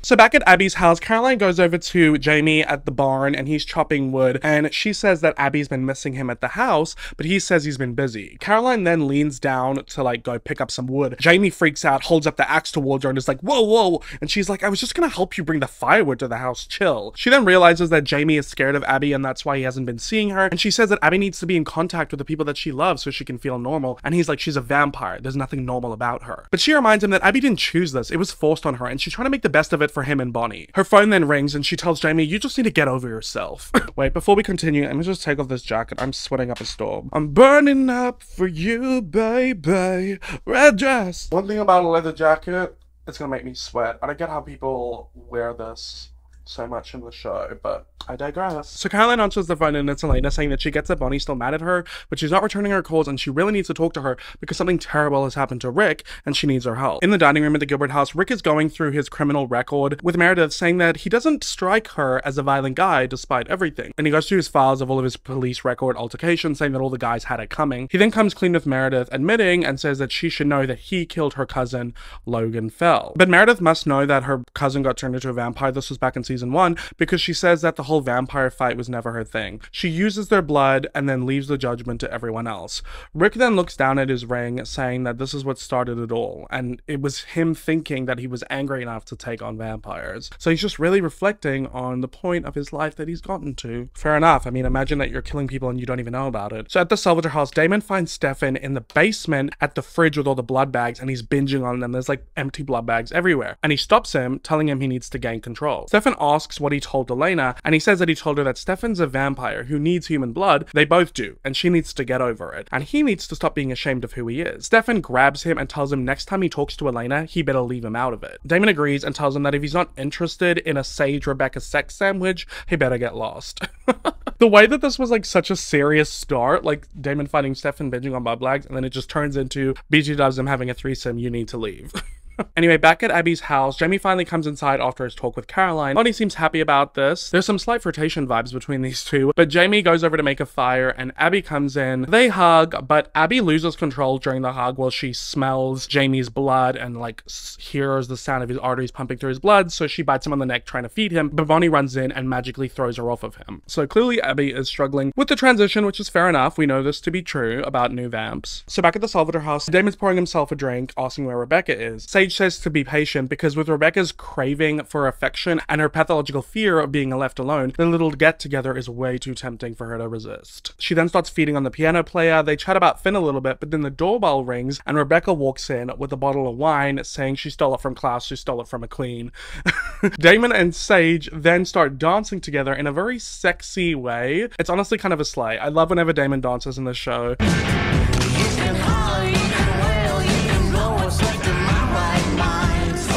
[SPEAKER 1] So back at Abby's house, Caroline goes over to Jamie at the barn, and he's chopping wood, and she says that Abby's been missing him at the house, but he says he's been busy. Caroline then leans down to like go pick up some wood. Jamie freaks out, holds up the axe towards her, and is like, whoa, whoa, and she's like, I was just gonna help you bring the firewood to the house, chill. She then realizes that Jamie is scared of Abby, and that's why he hasn't been seeing her, and she says that Abby needs to be in contact with the people that she loves so she can feel normal, and he's like, she's a vampire, there's nothing normal about her. But she reminds him that Abby didn't choose this, it was forced on her, and she's trying to make the best of it for him and Bonnie. Her phone then rings, and she tells Jamie, you just need to get over yourself. Wait, before we continue, let me just take off this jacket. I'm sweating up a storm. I'm burning up for you, baby. Red dress. One thing about a leather jacket, it's gonna make me sweat. I don't get how people wear this so much in the show, but I digress. So Caroline answers the phone and it's Elena saying that she gets that Bonnie's still mad at her, but she's not returning her calls and she really needs to talk to her because something terrible has happened to Rick and she needs her help. In the dining room at the Gilbert house, Rick is going through his criminal record with Meredith, saying that he doesn't strike her as a violent guy despite everything. And he goes through his files of all of his police record altercations, saying that all the guys had it coming. He then comes clean with Meredith, admitting and says that she should know that he killed her cousin, Logan Fell. But Meredith must know that her cousin got turned into a vampire. This was back in season 1, because she says that the whole vampire fight was never her thing. She uses their blood and then leaves the judgment to everyone else. Rick then looks down at his ring, saying that this is what started it all, and it was him thinking that he was angry enough to take on vampires. So he's just really reflecting on the point of his life that he's gotten to. Fair enough. I mean, imagine that you're killing people and you don't even know about it. So at the Salvatore house, Damon finds Stefan in the basement at the fridge with all the blood bags, and he's binging on them. There's like empty blood bags everywhere. And he stops him, telling him he needs to gain control. Stefan asks what he told Elena, and he says that he told her that Stefan's a vampire who needs human blood. They both do, and she needs to get over it. And he needs to stop being ashamed of who he is. Stefan grabs him and tells him next time he talks to Elena, he better leave him out of it. Damon agrees and tells him that if he's not interested in a Sage Rebecca sex sandwich, he better get lost. The way that this was like such a serious start, like Damon finding Stefan binging on blood bags, and then it just turns into BG dubs him having a threesome, you need to leave. Anyway, back at Abby's house, Jamie finally comes inside after his talk with Caroline. Bonnie seems happy about this. There's some slight flirtation vibes between these two, but Jamie goes over to make a fire and Abby comes in. They hug, but Abby loses control during the hug while she smells Jamie's blood and like hears the sound of his arteries pumping through his blood, so she bites him on the neck trying to feed him, but Bonnie runs in and magically throws her off of him. So clearly Abby is struggling with the transition, which is fair enough. We know this to be true about new vamps. So back at the Salvatore house, Damon's pouring himself a drink, asking where Rebecca is. Sage says to be patient because with Rebecca's craving for affection and her pathological fear of being left alone, the little get-together is way too tempting for her to resist. She then starts feeding on the piano player. They chat about Finn a little bit, but then the doorbell rings and Rebecca walks in with a bottle of wine, saying she stole it from Klaus, she stole it from a queen. Damon and Sage then start dancing together in a very sexy way. It's honestly kind of a slay. I love whenever Damon dances in the show.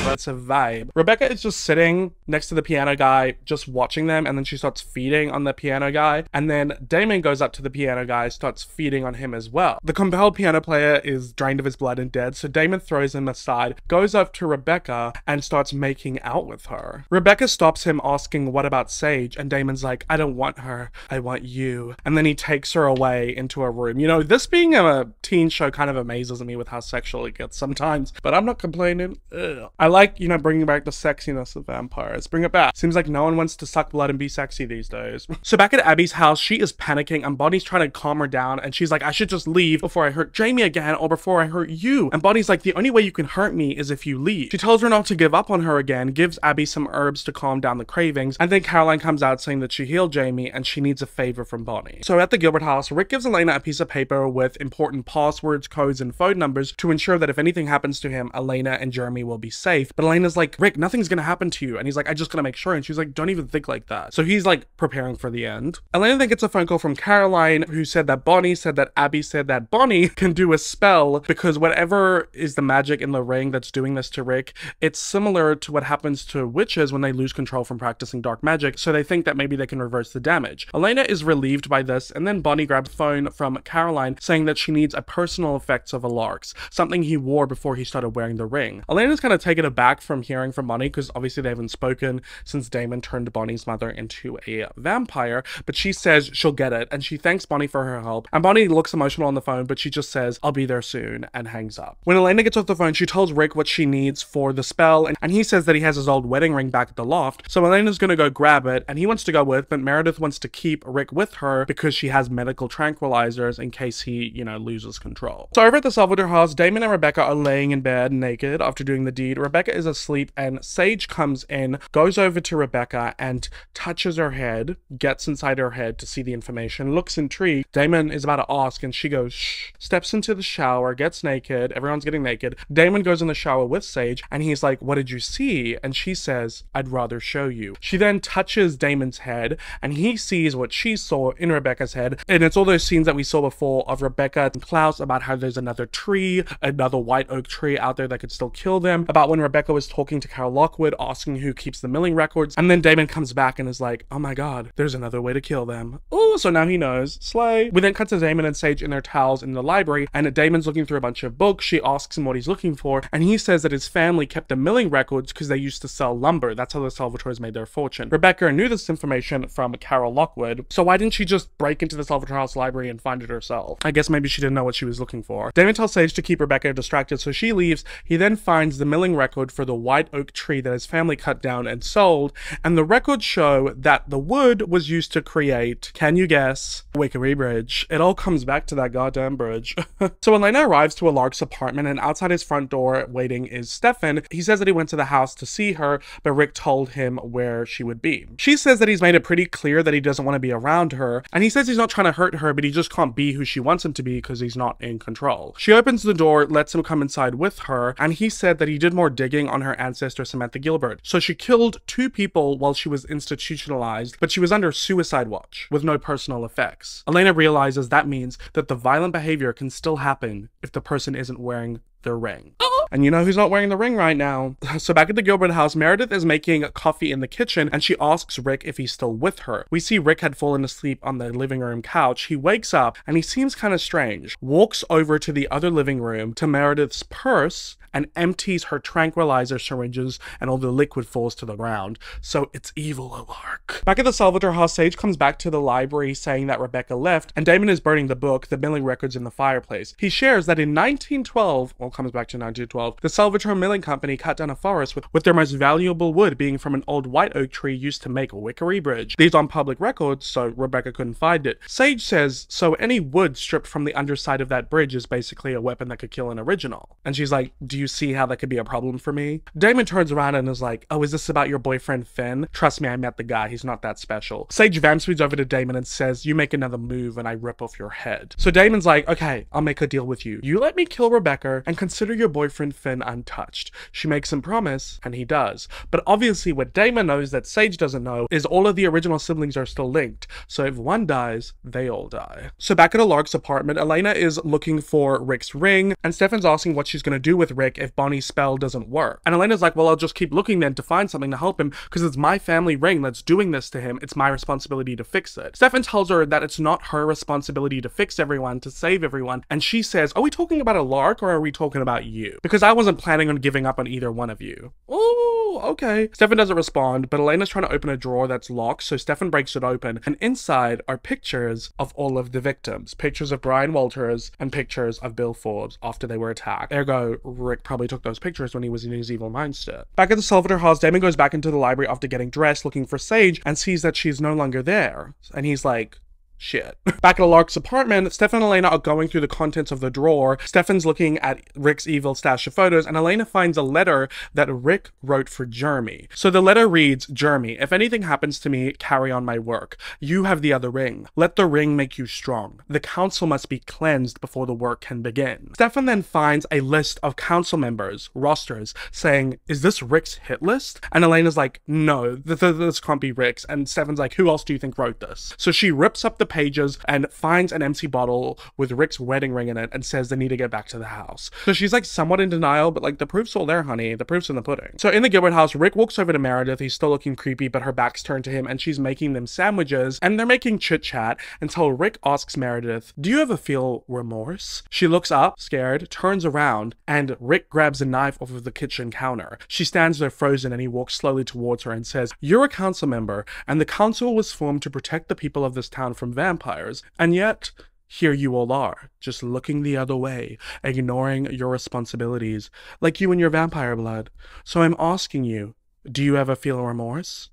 [SPEAKER 1] That's a vibe. Rebecca is just sitting next to the piano guy, just watching them, and then she starts feeding on the piano guy, and then Damon goes up to the piano guy, starts feeding on him as well. The compelled piano player is drained of his blood and dead, so Damon throws him aside, goes up to Rebecca, and starts making out with her. Rebecca stops him, asking what about Sage, and Damon's like, I don't want her, I want you. And then he takes her away into a room. You know, this being a teen show kind of amazes me with how sexual it gets sometimes, but I'm not complaining. Ugh. I like, you know, bringing back the sexiness of vampires. Bring it back. Seems like no one wants to suck blood and be sexy these days. So back at Abby's house, she is panicking and Bonnie's trying to calm her down, and she's like, I should just leave before I hurt Jamie again or before I hurt you. And Bonnie's like, the only way you can hurt me is if you leave. She tells her not to give up on her again, gives Abby some herbs to calm down the cravings, and then Caroline comes out saying that she healed Jamie and she needs a favor from Bonnie. So at the Gilbert house, Rick gives Elena a piece of paper with important passwords, codes, and phone numbers to ensure that if anything happens to him, Elena and Jeremy will be safe. But Elena's like, Rick, nothing's gonna happen to you. And he's like, I just gotta make sure. And she's like, don't even think like that. So he's like preparing for the end. Elena then gets a phone call from Caroline, who said that Bonnie said that Abby said that Bonnie can do a spell because whatever is the magic in the ring that's doing this to Rick, it's similar to what happens to witches when they lose control from practicing dark magic. So they think that maybe they can reverse the damage. Elena is relieved by this, and then Bonnie grabs the phone from Caroline saying that she needs a personal effects of a Lark's, something he wore before he started wearing the ring. Elena's kind of taken aback from hearing from Bonnie because obviously they haven't spoken since Damon turned Bonnie's mother into a vampire, but she says she'll get it and she thanks Bonnie for her help, and Bonnie looks emotional on the phone, but she just says, I'll be there soon, and hangs up. When Elena gets off the phone, she tells Rick what she needs for the spell, and he says that he has his old wedding ring back at the loft, so Elena's gonna go grab it, and he wants to go with, but Meredith wants to keep Rick with her because she has medical tranquilizers in case he, you know, loses control. So over at the Salvatore house, Damon and Rebecca are laying in bed naked after doing the deed. Rebecca is asleep and Sage comes in, goes over to Rebecca and touches her head, gets inside her head to see the information, looks intrigued. Damon is about to ask and she goes shh, steps into the shower, gets naked, everyone's getting naked. Damon goes in the shower with Sage and he's like, what did you see? And she says, I'd rather show you. She then touches Damon's head and he sees what she saw in Rebecca's head, and it's all those scenes that we saw before of Rebecca and Klaus about how there's another tree, another white oak tree out there that could still kill them, about when Rebecca Rebecca was talking to Carol Lockwood, asking who keeps the milling records, and then Damon comes back and is like, oh my god, there's another way to kill them. Ooh, so now he knows. Slay. We then cut to Damon and Sage in their towels in the library, and Damon's looking through a bunch of books. She asks him what he's looking for, and he says that his family kept the milling records because they used to sell lumber. That's how the Salvatores made their fortune. Rebecca knew this information from Carol Lockwood, so why didn't she just break into the Salvatore house library and find it herself? I guess maybe she didn't know what she was looking for. Damon tells Sage to keep Rebecca distracted, so she leaves. He then finds the milling record for the white oak tree that his family cut down and sold, and the records show that the wood was used to create, can you guess, Wickery Bridge. It all comes back to that goddamn bridge. So Elena arrives to Alarc's apartment, and outside his front door waiting is Stefan. He says that he went to the house to see her, but Rick told him where she would be. She says that he's made it pretty clear that he doesn't want to be around her, and he says he's not trying to hurt her, but he just can't be who she wants him to be because he's not in control. She opens the door, lets him come inside with her, and he said that he did more digging on her ancestor Samantha Gilbert. So she killed 2 people while she was institutionalized, but she was under suicide watch with no personal effects. Elena realizes that means that the violent behavior can still happen if the person isn't wearing their ring. And you know who's not wearing the ring right now. So back at the Gilbert house, Meredith is making coffee in the kitchen, and she asks Rick if he's still with her. We see Rick had fallen asleep on the living room couch. He wakes up and he seems kind of strange. Walks over to the other living room to Meredith's purse and empties her tranquilizer syringes, and all the liquid falls to the ground. So it's evil Alarc. Back at the Salvatore house, Sage comes back to the library saying that Rebecca left, and Damon is burning the book, the milling records, in the fireplace. He shares that in 1912, well, comes back to 1912, the Salvatore Milling Company cut down a forest with their most valuable wood being from an old white oak tree used to make Wickery Bridge. These on public records, so Rebecca couldn't find it. Sage says, so any wood stripped from the underside of that bridge is basically a weapon that could kill an original. And she's like, do you see how that could be a problem for me? Damon turns around and is like, oh, is this about your boyfriend Finn? Trust me, I met the guy. He's not that special. Sage vamp speeds over to Damon and says, you make another move and I rip off your head. So Damon's like, okay, I'll make a deal with you. You let me kill Rebecca and consider your boyfriend Finn untouched. She makes him promise, and he does. But obviously what Damon knows that Sage doesn't know is all of the original siblings are still linked. So if one dies, they all die. So back at Alarc's apartment, Elena is looking for Rick's ring, and Stefan's asking what she's gonna do with Rick if Bonnie's spell doesn't work. And Elena's like, well, I'll just keep looking then to find something to help him, because it's my family ring that's doing this to him. It's my responsibility to fix it. Stefan tells her that it's not her responsibility to fix everyone, to save everyone, and she says, are we talking about Alarc or are we talking about you? Because I wasn't planning on giving up on either one of you. Oh, okay. Stefan doesn't respond, but Elena's trying to open a drawer that's locked, so Stefan breaks it open, and inside are pictures of all of the victims. Pictures of Brian Walters and pictures of Bill Forbes after they were attacked. Ergo, Rick probably took those pictures when he was in his evil mindset. Back at the Salvatore house, Damon goes back into the library after getting dressed, looking for Sage, and sees that she's no longer there. And he's like, shit. Back at Alarc's apartment, Stefan and Elena are going through the contents of the drawer. Stefan's looking at Rick's evil stash of photos, and Elena finds a letter that Rick wrote for Jeremy. So the letter reads, Jeremy, if anything happens to me, carry on my work. You have the other ring. Let the ring make you strong. The council must be cleansed before the work can begin. Stefan then finds a list of council members, rosters, saying, is this Rick's hit list? And Elena's like, no, this can't be Rick's. And Stefan's like, who else do you think wrote this? So she rips up the pages and finds an empty bottle with Rick's wedding ring in it and says they need to get back to the house. So she's like somewhat in denial, but like the proof's all there, honey. The proof's in the pudding. So in the Gilbert house, Rick walks over to Meredith. He's still looking creepy, but her back's turned to him and she's making them sandwiches and they're making chit chat until Rick asks Meredith, do you ever feel remorse? She looks up, scared, turns around, and Rick grabs a knife off of the kitchen counter. She stands there frozen and he walks slowly towards her and says, you're a council member and the council was formed to protect the people of this town from vampires, and yet here you all are, just looking the other way, ignoring your responsibilities, like you and your vampire blood. So I'm asking you, do you ever feel remorse?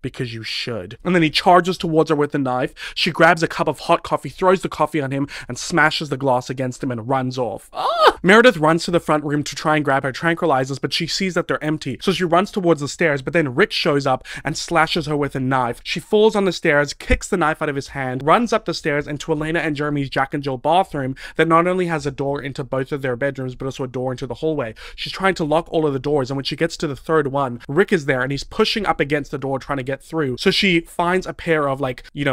[SPEAKER 1] Because you should. And then he charges towards her with the knife. She grabs a cup of hot coffee, throws the coffee on him, and smashes the glass against him and runs off. Meredith runs to the front room to try and grab her tranquilizers, but she sees that they're empty. So she runs towards the stairs, but then Rick shows up and slashes her with a knife. She falls on the stairs, kicks the knife out of his hand, runs up the stairs into Elena and Jeremy's Jack and Jill bathroom that not only has a door into both of their bedrooms, but also a door into the hallway. She's trying to lock all of the doors, and when she gets to the third one, Rick is there and he's pushing up against the door trying to get through. So she finds a pair of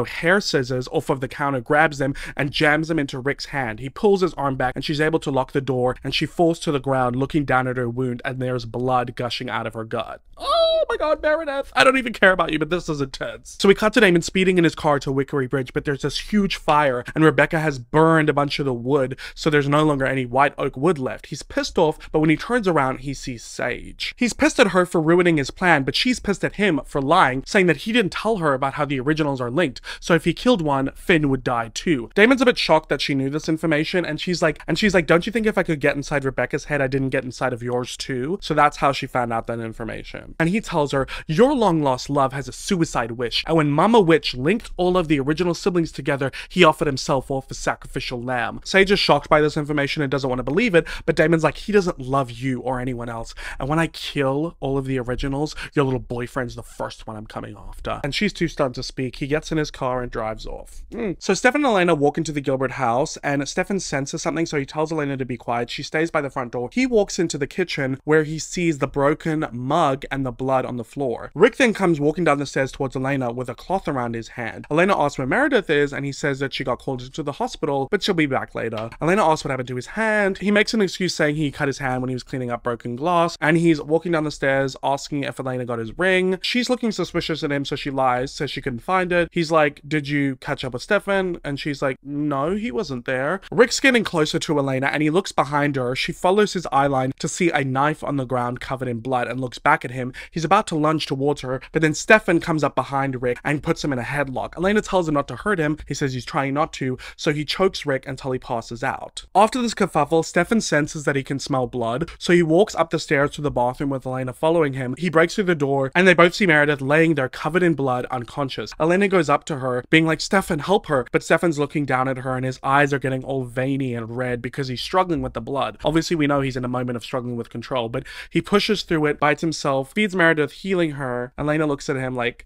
[SPEAKER 1] hair scissors off of the counter, grabs them and jams them into Rick's hand. He pulls his arm back and she's able to lock the door door, and she falls to the ground looking down at her wound, and there's blood gushing out of her gut. Oh my god, Meredith. I don't even care about you, but this is intense. So we cut to Damon speeding in his car to Wickery Bridge, but there's this huge fire, and Rebecca has burned a bunch of the wood, so there's no longer any white oak wood left. He's pissed off, but when he turns around, he sees Sage. He's pissed at her for ruining his plan, but she's pissed at him for lying, saying that he didn't tell her about how the originals are linked, so if he killed one, Finn would die too. Damon's a bit shocked that she knew this information, and she's like, don't you think if I could get inside Rebecca's head, I didn't get inside of yours too? So that's how she found out that information. And he tells her, your long-lost love has a suicide wish, and when Mama Witch linked all of the original siblings together, he offered himself off as sacrificial lamb. Sage is shocked by this information and doesn't want to believe it, but Damon's like, he doesn't love you or anyone else, and when I kill all of the originals, your little boyfriend's the first one I'm coming after. And she's too stunned to speak. He gets in his car and drives off. So Stefan and Elena walk into the Gilbert house, and Stefan senses something, so he tells Elena to be quiet. She stays by the front door. He walks into the kitchen where he sees the broken mug and the blood on the floor. Rick then comes walking down the stairs towards Elena with a cloth around his hand. Elena asks where Meredith is, and he says that she got called into the hospital, but she'll be back later. Elena asks what happened to his hand. He makes an excuse saying he cut his hand when he was cleaning up broken glass, and he's walking down the stairs asking if Elena got his ring. She's looking suspicious at him, so she lies, says she couldn't find it. He's like, did you catch up with Stefan? And she's like, no, he wasn't there. Rick's getting closer to Elena, and he looks behind her. She follows his eyeline to see a knife on the ground covered in blood and looks back at him. He's about to lunge towards her, but then Stefan comes up behind Rick and puts him in a headlock. Elena tells him not to hurt him. He says he's trying not to, so he chokes Rick until he passes out. After this kerfuffle, Stefan senses that he can smell blood, so he walks up the stairs to the bathroom with Elena following him. He breaks through the door, and they both see Meredith laying there covered in blood, unconscious. Elena goes up to her, being like, Stefan, help her, but Stefan's looking down at her, and his eyes are getting all veiny and red because he's struggling with the blood. Obviously, we know he's in a moment of struggling with control, but he pushes through it, bites himself, feeds Meredith, healing her. Elena looks at him like,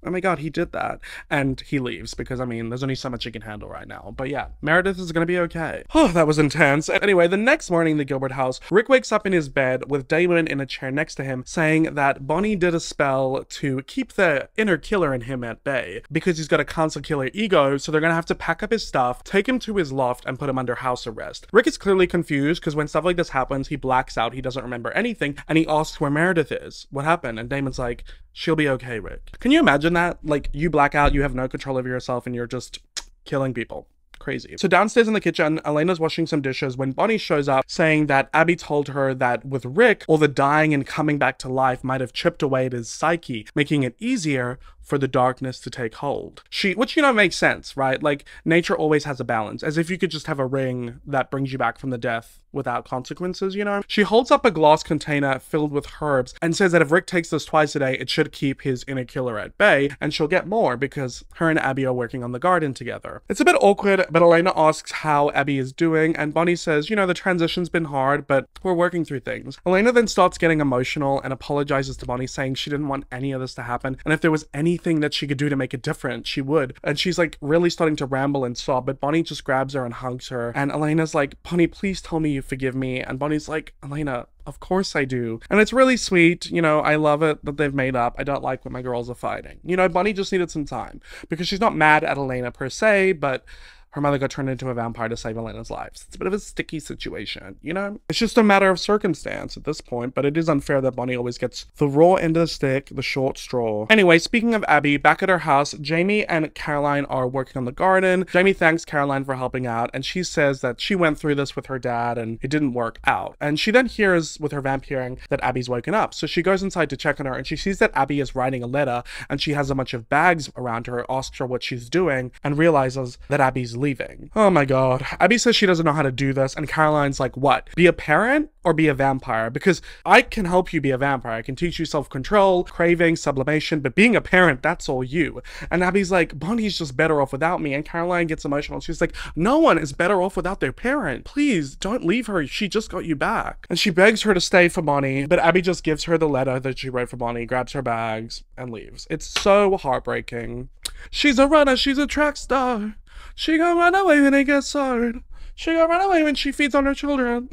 [SPEAKER 1] oh my god, he did that. And he leaves because, I mean, there's only so much he can handle right now. But yeah, Meredith is gonna be okay. Oh, that was intense. Anyway, the next morning in the Gilbert house, Rick wakes up in his bed with Damon in a chair next to him saying that Bonnie did a spell to keep the inner killer in him at bay because he's got a cancer killer ego, so they're gonna have to pack up his stuff, take him to his loft, and put him under house arrest. Rick is clearly confused because when stuff like this happens, he blacks out, he doesn't remember anything, and he asks where Meredith is. What happened? And Damon's like, she'll be okay, Rick. Can you imagine that? Like, you black out, you have no control over yourself, and you're just killing people. Crazy. So downstairs in the kitchen, Elena's washing some dishes when Bonnie shows up saying that Abby told her that with Rick, all the dying and coming back to life might have chipped away at his psyche, making it easier for the darkness to take hold. Which, you know, makes sense, right? Like, nature always has a balance, as if you could just have a ring that brings you back from the death without consequences, you know? She holds up a glass container filled with herbs and says that if Rick takes this twice a day, it should keep his inner killer at bay, and she'll get more because her and Abby are working on the garden together. It's a bit awkward, but Elena asks how Abby is doing, and Bonnie says, you know, the transition's been hard, but we're working through things. Elena then starts getting emotional and apologizes to Bonnie, saying she didn't want any of this to happen, and if there was anything that she could do to make a difference, she would. And she's like really starting to ramble and sob, but Bonnie just grabs her and hugs her, and Elena's like, Bonnie, please tell me you forgive me. And Bonnie's like, Elena, of course I do. And it's really sweet, you know, I love it that they've made up. I don't like when my girls are fighting. You know, Bonnie just needed some time, because she's not mad at Elena per se, but her mother got turned into a vampire to save Elena's lives. It's a bit of a sticky situation, you know? It's just a matter of circumstance at this point, but it is unfair that Bonnie always gets the raw end of the stick, the short straw. Anyway, speaking of Abby, back at her house, Jamie and Caroline are working on the garden. Jamie thanks Caroline for helping out, and she says that she went through this with her dad and it didn't work out. And she then hears with her vamp hearing that Abby's woken up. So she goes inside to check on her, and she sees that Abby is writing a letter, and she has a bunch of bags around her, asks her what she's doing, and realizes that Abby's leaving. Oh my god. Abby says she doesn't know how to do this, and Caroline's like, what? Be a parent or be a vampire? Because I can help you be a vampire. I can teach you self-control, craving, sublimation, but being a parent, that's all you. And Abby's like, Bonnie's just better off without me. And Caroline gets emotional. She's like, no one is better off without their parent. Please don't leave her. She just got you back. And she begs her to stay for Bonnie, but Abby just gives her the letter that she wrote for Bonnie, grabs her bags, and leaves. It's so heartbreaking. She's a runner. She's a track star. She gonna run away when it gets hard. She gonna run away when she feeds on her children.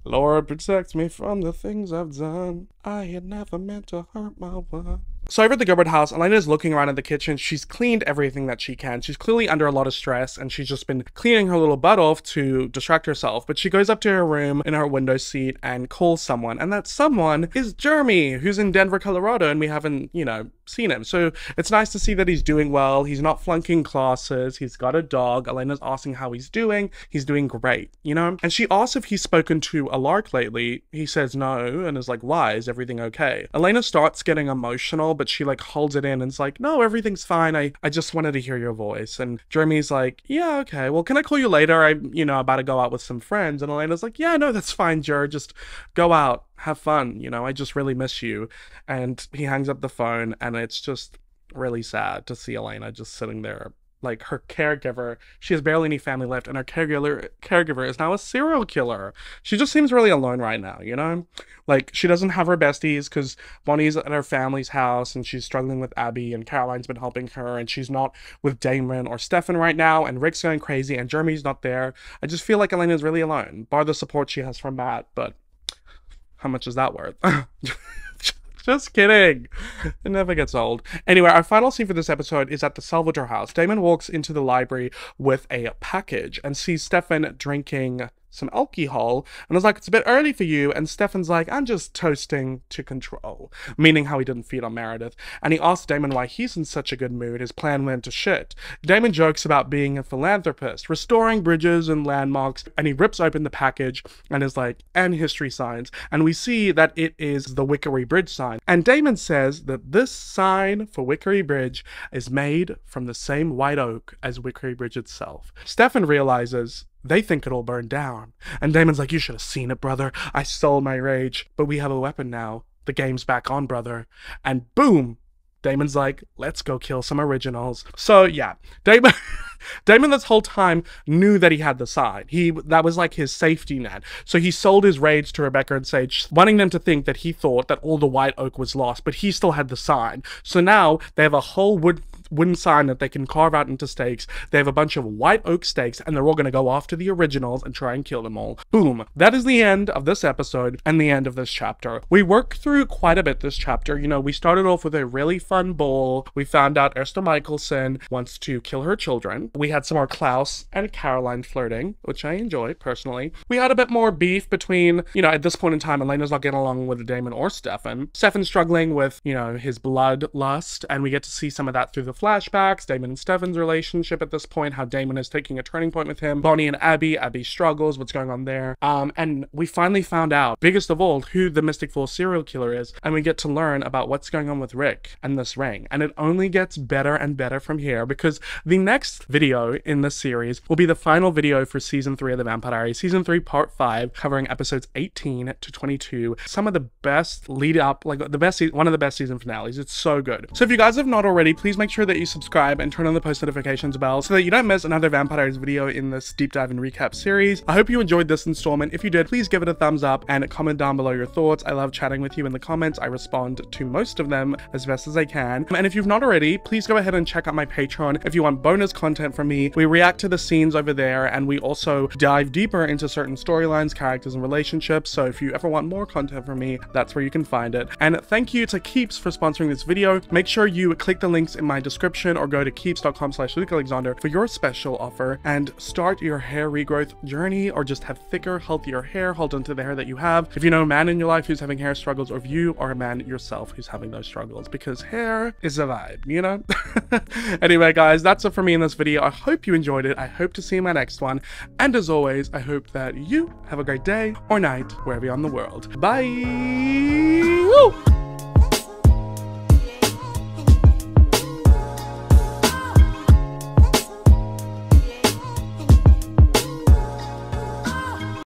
[SPEAKER 1] Lord, protect me from the things I've done. I had never meant to hurt my one. So over at the Gilbert house, Elena's looking around in the kitchen. She's cleaned everything that she can. She's clearly under a lot of stress and she's just been cleaning her little butt off to distract herself. But she goes up to her room in her window seat and calls someone. And that someone is Jeremy, who's in Denver, Colorado, and we haven't, you know, seen him. So it's nice to see that he's doing well. He's not flunking classes. He's got a dog. Elena's asking how he's doing. He's doing great, you know? And she asks if he's spoken to Alark lately. He says no and is like, why? Is everything okay? Elena starts getting emotional, but she like holds it in and is like, no, everything's fine. I just wanted to hear your voice. And Jeremy's like, yeah, okay. Well, can I call you later? I'm, you know, about to go out with some friends. And Elena's like, yeah, no, that's fine, Jer. Just go out. Have fun. You know, I just really miss you. And he hangs up the phone and it's just really sad to see Elena just sitting there. Like her caregiver, she has barely any family left, and her caregiver is now a serial killer. She just seems really alone right now, you know? Like, she doesn't have her besties because Bonnie's at her family's house and she's struggling with Abby, and Caroline's been helping her, and she's not with Damon or Stefan right now, and Rick's going crazy, and Jeremy's not there. I just feel like Elena's really alone, bar the support she has from Matt, but how much is that worth? Just kidding. It never gets old. Anyway, our final scene for this episode is at the Salvador house. Damon walks into the library with a package and sees Stefan drinking some alcohol and was like, it's a bit early for you. And Stefan's like, I'm just toasting to control, meaning how he didn't feed on Meredith. And he asks Damon why he's in such a good mood. His plan went to shit. Damon jokes about being a philanthropist, restoring bridges and landmarks, and he rips open the package and is like, and history signs. And we see that it is the Wickery Bridge sign. And Damon says that this sign for Wickery Bridge is made from the same white oak as Wickery Bridge itself. Stefan realizes they think it'll burn down. And Damon's like, you should have seen it, brother. I stole my rage, but we have a weapon now. The game's back on, brother. And boom, Damon's like, let's go kill some originals. So yeah, Damon this whole time knew that he had the sign. That was like his safety net. So he sold his rage to Rebecca and Sage, wanting them to think that he thought that all the white oak was lost, but he still had the sign. So now they have a whole wooden sign that they can carve out into stakes. They have a bunch of white oak stakes, and they're all going to go after the originals and try and kill them all. Boom. That is the end of this episode and the end of this chapter. We worked through quite a bit this chapter. You know, we started off with a really fun ball. We found out Esther Michelson wants to kill her children. We had some more Klaus and Caroline flirting, which I enjoyed personally. We had a bit more beef between, you know, at this point in time, Elena's not getting along with Damon or Stefan. Stefan's struggling with, you know, his bloodlust, and we get to see some of that through the flashbacks, Damon and Stefan's relationship at this point, how Damon is taking a turning point with him, Bonnie and Abby struggles, what's going on there, and we finally found out, biggest of all, who the Mystic Falls serial killer is, and we get to learn about what's going on with Rick and this ring, and it only gets better and better from here, because the next video in this series will be the final video for season 3 of the Vampire Diaries, season 3 part 5, covering episodes 18 to 22, some of the best lead up, like the best, one of the best season finales. It's so good. So if you guys have not already, please make sure that you subscribe and turn on the post notifications bell so that you don't miss another Vampire Diaries video in this deep dive and recap series. I hope you enjoyed this installment. If you did, please give it a thumbs up and comment down below your thoughts. I love chatting with you in the comments. I respond to most of them as best as I can. And if you've not already, please go ahead and check out my Patreon if you want bonus content from me. We react to the scenes over there, and we also dive deeper into certain storylines, characters, and relationships. So if you ever want more content from me, that's where you can find it. And thank you to Keeps for sponsoring this video. Make sure you click the links in my description or go to keeps.com/LukeAlexander for your special offer and start your hair regrowth journey, or just have thicker, healthier hair. Hold on to the hair that you have. If you know a man in your life who's having hair struggles, or if you are a man yourself who's having those struggles, because hair is a vibe, you know? Anyway, guys, that's it for me in this video. I hope you enjoyed it. I hope to see you in my next one. And as always, I hope that you have a great day or night wherever you're in the world. Bye! Woo!